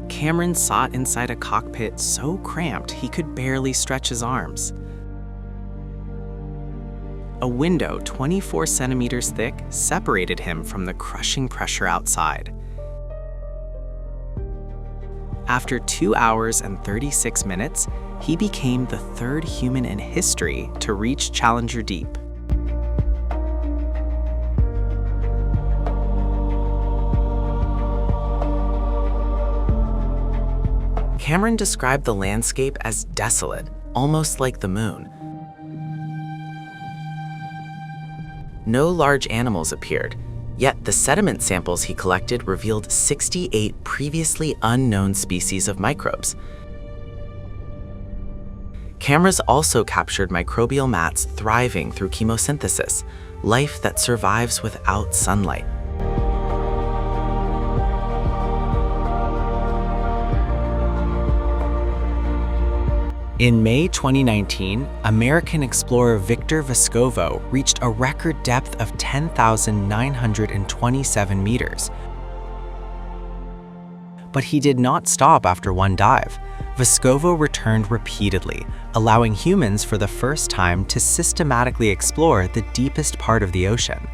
Cameron sat inside a cockpit so cramped he could barely stretch his arms. A window 24 centimeters thick separated him from the crushing pressure outside. After 2 hours and 36 minutes, he became the third human in history to reach Challenger Deep. Cameron described the landscape as desolate, almost like the moon. No large animals appeared, yet the sediment samples he collected revealed 68 previously unknown species of microbes. Cameras also captured microbial mats thriving through chemosynthesis, life that survives without sunlight. In May 2019, American explorer Victor Vescovo reached a record depth of 10,927 meters. But he did not stop after one dive. Vescovo returned repeatedly, allowing humans for the first time to systematically explore the deepest part of the ocean.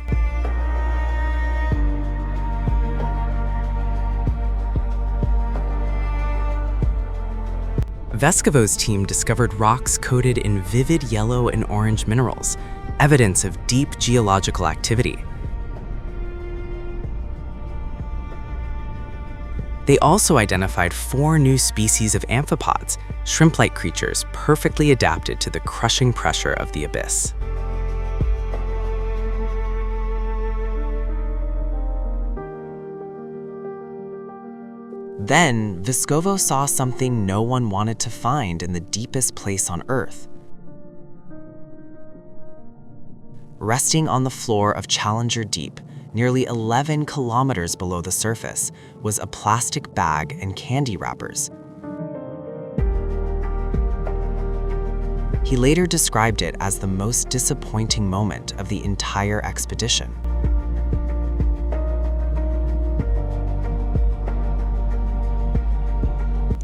Vescovo's team discovered rocks coated in vivid yellow and orange minerals, evidence of deep geological activity. They also identified 4 new species of amphipods, shrimp-like creatures perfectly adapted to the crushing pressure of the abyss. Then, Vescovo saw something no one wanted to find in the deepest place on Earth. Resting on the floor of Challenger Deep, nearly 11 kilometers below the surface, was a plastic bag and candy wrappers. He later described it as the most disappointing moment of the entire expedition.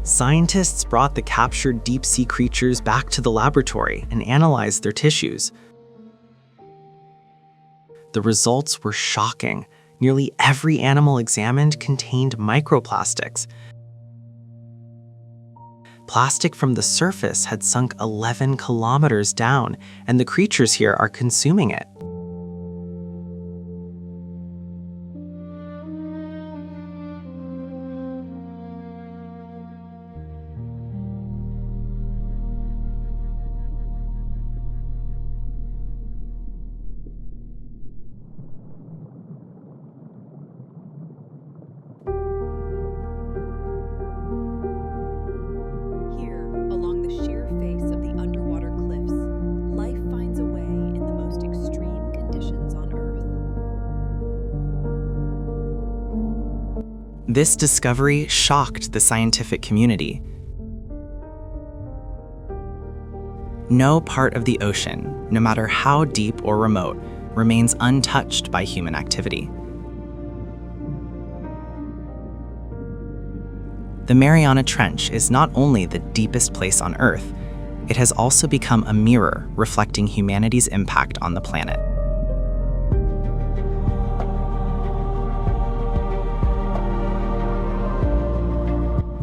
Scientists brought the captured deep-sea creatures back to the laboratory and analyzed their tissues. The results were shocking. Nearly every animal examined contained microplastics. Plastic from the surface had sunk 11 kilometers down, and the creatures here are consuming it. This discovery shocked the scientific community. No part of the ocean, no matter how deep or remote, remains untouched by human activity. The Mariana Trench is not only the deepest place on Earth, it has also become a mirror reflecting humanity's impact on the planet.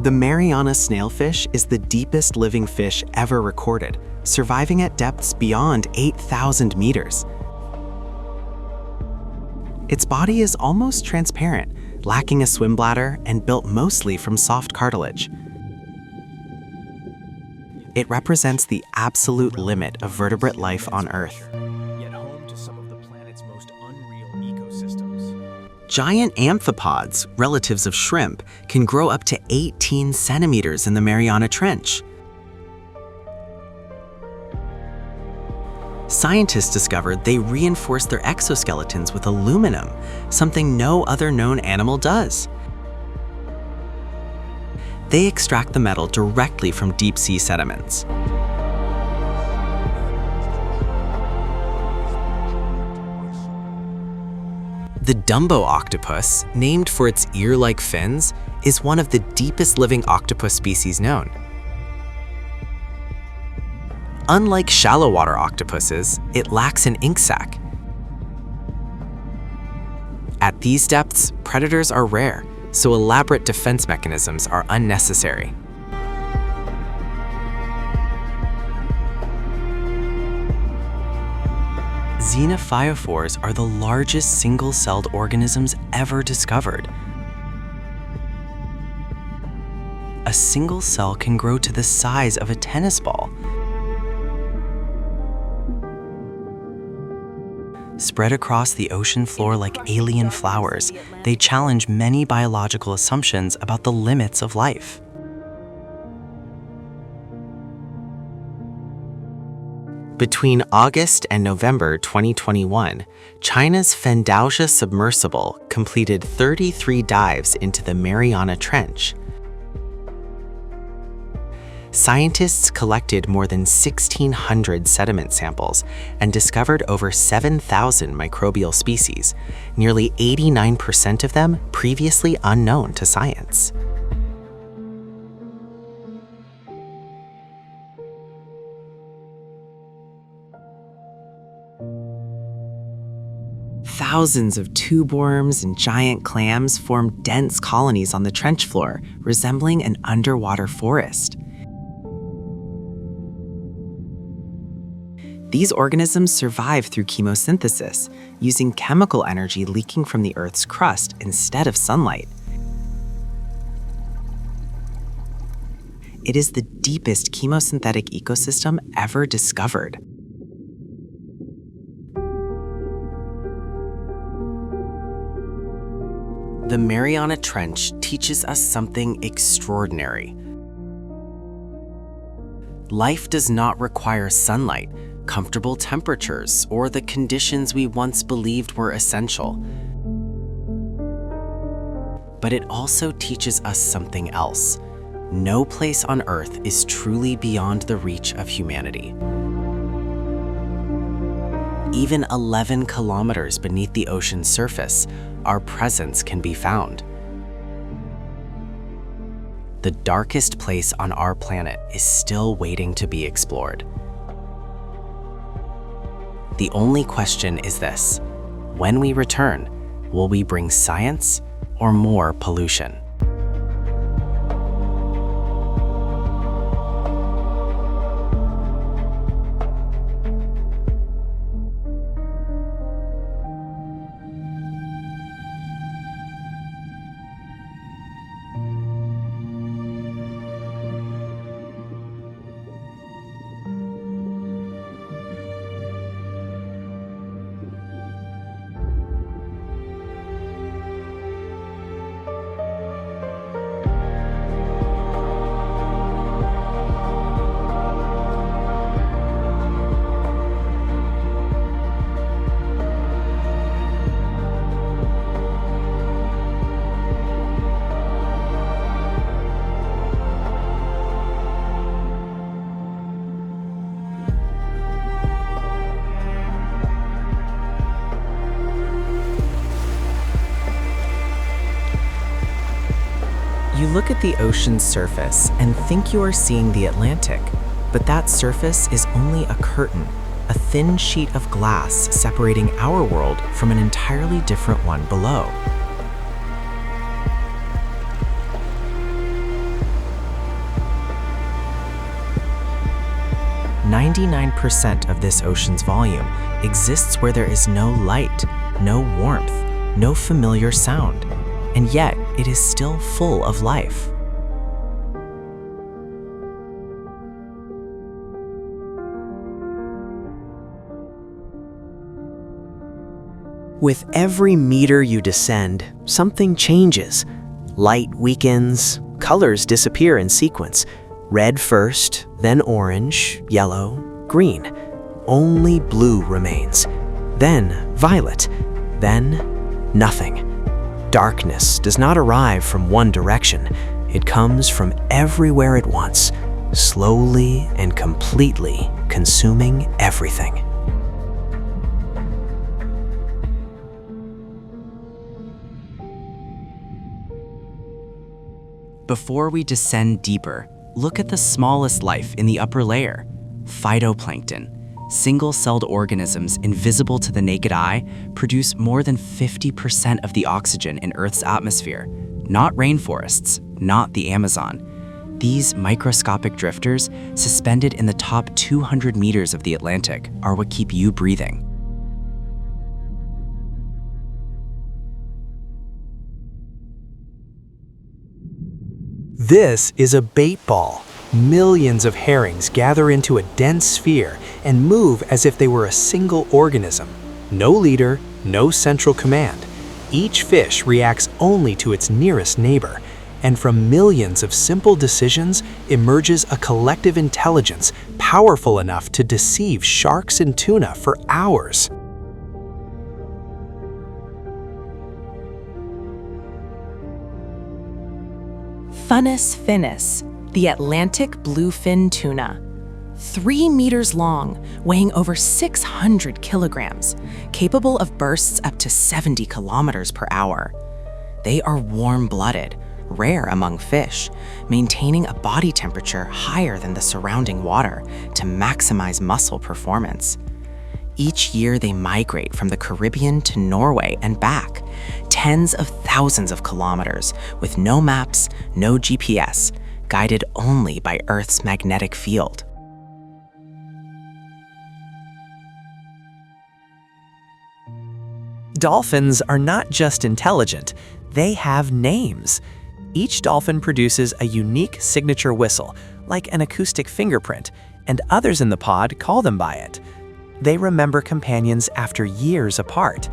The Mariana snailfish is the deepest living fish ever recorded, surviving at depths beyond 8,000 meters. Its body is almost transparent, lacking a swim bladder and built mostly from soft cartilage. It represents the absolute limit of vertebrate life on Earth. Giant amphipods, relatives of shrimp, can grow up to 18 centimeters in the Mariana Trench. Scientists discovered they reinforce their exoskeletons with aluminum, something no other known animal does. They extract the metal directly from deep-sea sediments. The Dumbo octopus, named for its ear-like fins, is one of the deepest living octopus species known. Unlike shallow water octopuses, it lacks an ink sac. At these depths, predators are rare, so elaborate defense mechanisms are unnecessary. Xenophyophores are the largest single-celled organisms ever discovered. A single cell can grow to the size of a tennis ball. Spread across the ocean floor like alien flowers, they challenge many biological assumptions about the limits of life. Between August and November 2021, China's Fendaoxia submersible completed 33 dives into the Mariana Trench. Scientists collected more than 1,600 sediment samples and discovered over 7,000 microbial species, nearly 89% of them previously unknown to science. Thousands of tube worms and giant clams form dense colonies on the trench floor, resembling an underwater forest. These organisms survive through chemosynthesis, using chemical energy leaking from the Earth's crust instead of sunlight. It is the deepest chemosynthetic ecosystem ever discovered. The Mariana Trench teaches us something extraordinary. Life does not require sunlight, comfortable temperatures, or the conditions we once believed were essential. But it also teaches us something else. No place on Earth is truly beyond the reach of humanity. Even 11 kilometers beneath the ocean's surface, our presence can be found. The darkest place on our planet is still waiting to be explored. The only question is this: when we return, will we bring science or more pollution? You look at the ocean's surface and think you are seeing the Atlantic, but that surface is only a curtain, a thin sheet of glass separating our world from an entirely different one below. "99% of this ocean's volume exists where there is no light, no warmth, no familiar sound, and yet it is still full of life." With every meter you descend, something changes. Light weakens, colors disappear in sequence. Red first, then orange, yellow, green. Only blue remains. Then violet. Then nothing. Darkness does not arrive from one direction. It comes from everywhere at once, slowly and completely consuming everything. Before we descend deeper, look at the smallest life in the upper layer, phytoplankton. Single-celled organisms invisible to the naked eye produce more than 50% of the oxygen in Earth's atmosphere. Not rainforests, not the Amazon. These microscopic drifters, suspended in the top 200 meters of the Atlantic, are what keep you breathing. This is a bait ball. Millions of herrings gather into a dense sphere and move as if they were a single organism. No leader, no central command. Each fish reacts only to its nearest neighbor, and from millions of simple decisions emerges a collective intelligence powerful enough to deceive sharks and tuna for hours. Funnus finis, the Atlantic bluefin tuna. 3 meters long, weighing over 600 kilograms, capable of bursts up to 70 kilometers per hour. They are warm-blooded, rare among fish, maintaining a body temperature higher than the surrounding water to maximize muscle performance. Each year they migrate from the Caribbean to Norway and back, tens of thousands of kilometers with no maps, no GPS, guided only by Earth's magnetic field. Dolphins are not just intelligent, they have names. Each dolphin produces a unique signature whistle, like an acoustic fingerprint, and others in the pod call them by it. They remember companions after years apart.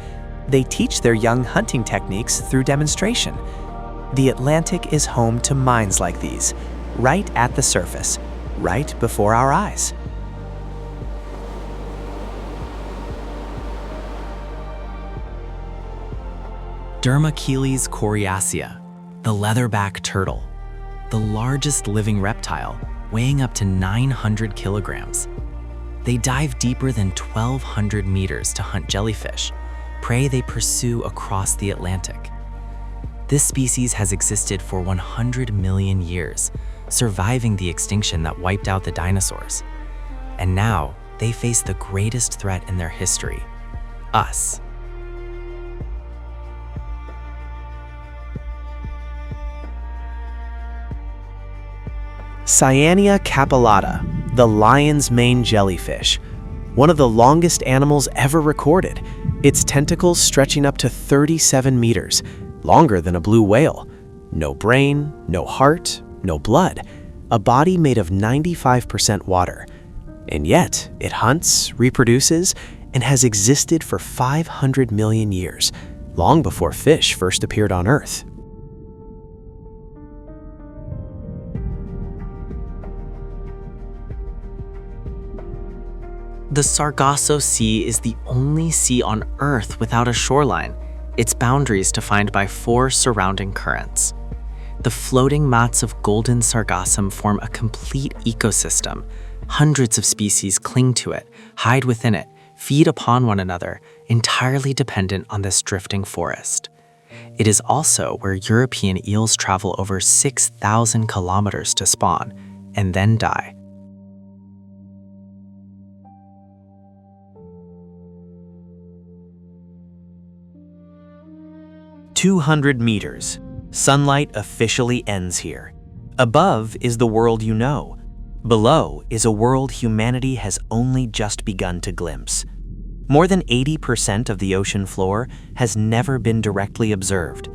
They teach their young hunting techniques through demonstration. The Atlantic is home to minds like these, right at the surface, right before our eyes. Dermacheles coriacea, the leatherback turtle, the largest living reptile, weighing up to 900 kilograms. They dive deeper than 1,200 meters to hunt jellyfish, prey they pursue across the Atlantic. This species has existed for 100 million years, surviving the extinction that wiped out the dinosaurs. And now, they face the greatest threat in their history, us. Cyanea capillata, the lion's mane jellyfish, one of the longest animals ever recorded, its tentacles stretching up to 37 meters, longer than a blue whale. No brain, no heart, no blood, a body made of 95% water. And yet, it hunts, reproduces, and has existed for 500 million years, long before fish first appeared on Earth. The Sargasso Sea is the only sea on Earth without a shoreline, its boundaries defined by 4 surrounding currents. The floating mats of golden sargassum form a complete ecosystem. Hundreds of species cling to it, hide within it, feed upon one another, entirely dependent on this drifting forest. It is also where European eels travel over 6,000 kilometers to spawn, and then die. 200 meters. Sunlight officially ends here. Above is the world you know. Below is a world humanity has only just begun to glimpse. More than 80% of the ocean floor has never been directly observed.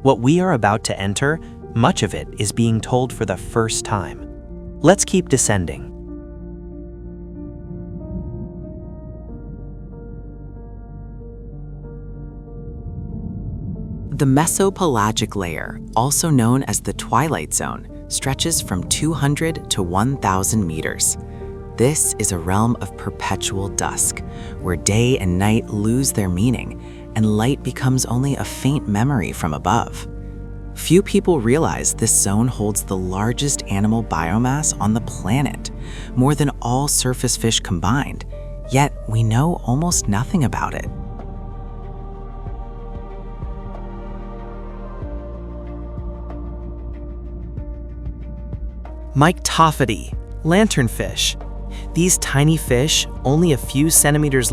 What we are about to enter, much of it is being told for the first time. Let's keep descending. The mesopelagic layer, also known as the twilight zone, stretches from 200 to 1,000 meters. This is a realm of perpetual dusk, where day and night lose their meaning, and light becomes only a faint memory from above. Few people realize this zone holds the largest animal biomass on the planet, more than all surface fish combined, yet we know almost nothing about it. Chowpatty, lanternfish. These tiny fish, only a few centimeters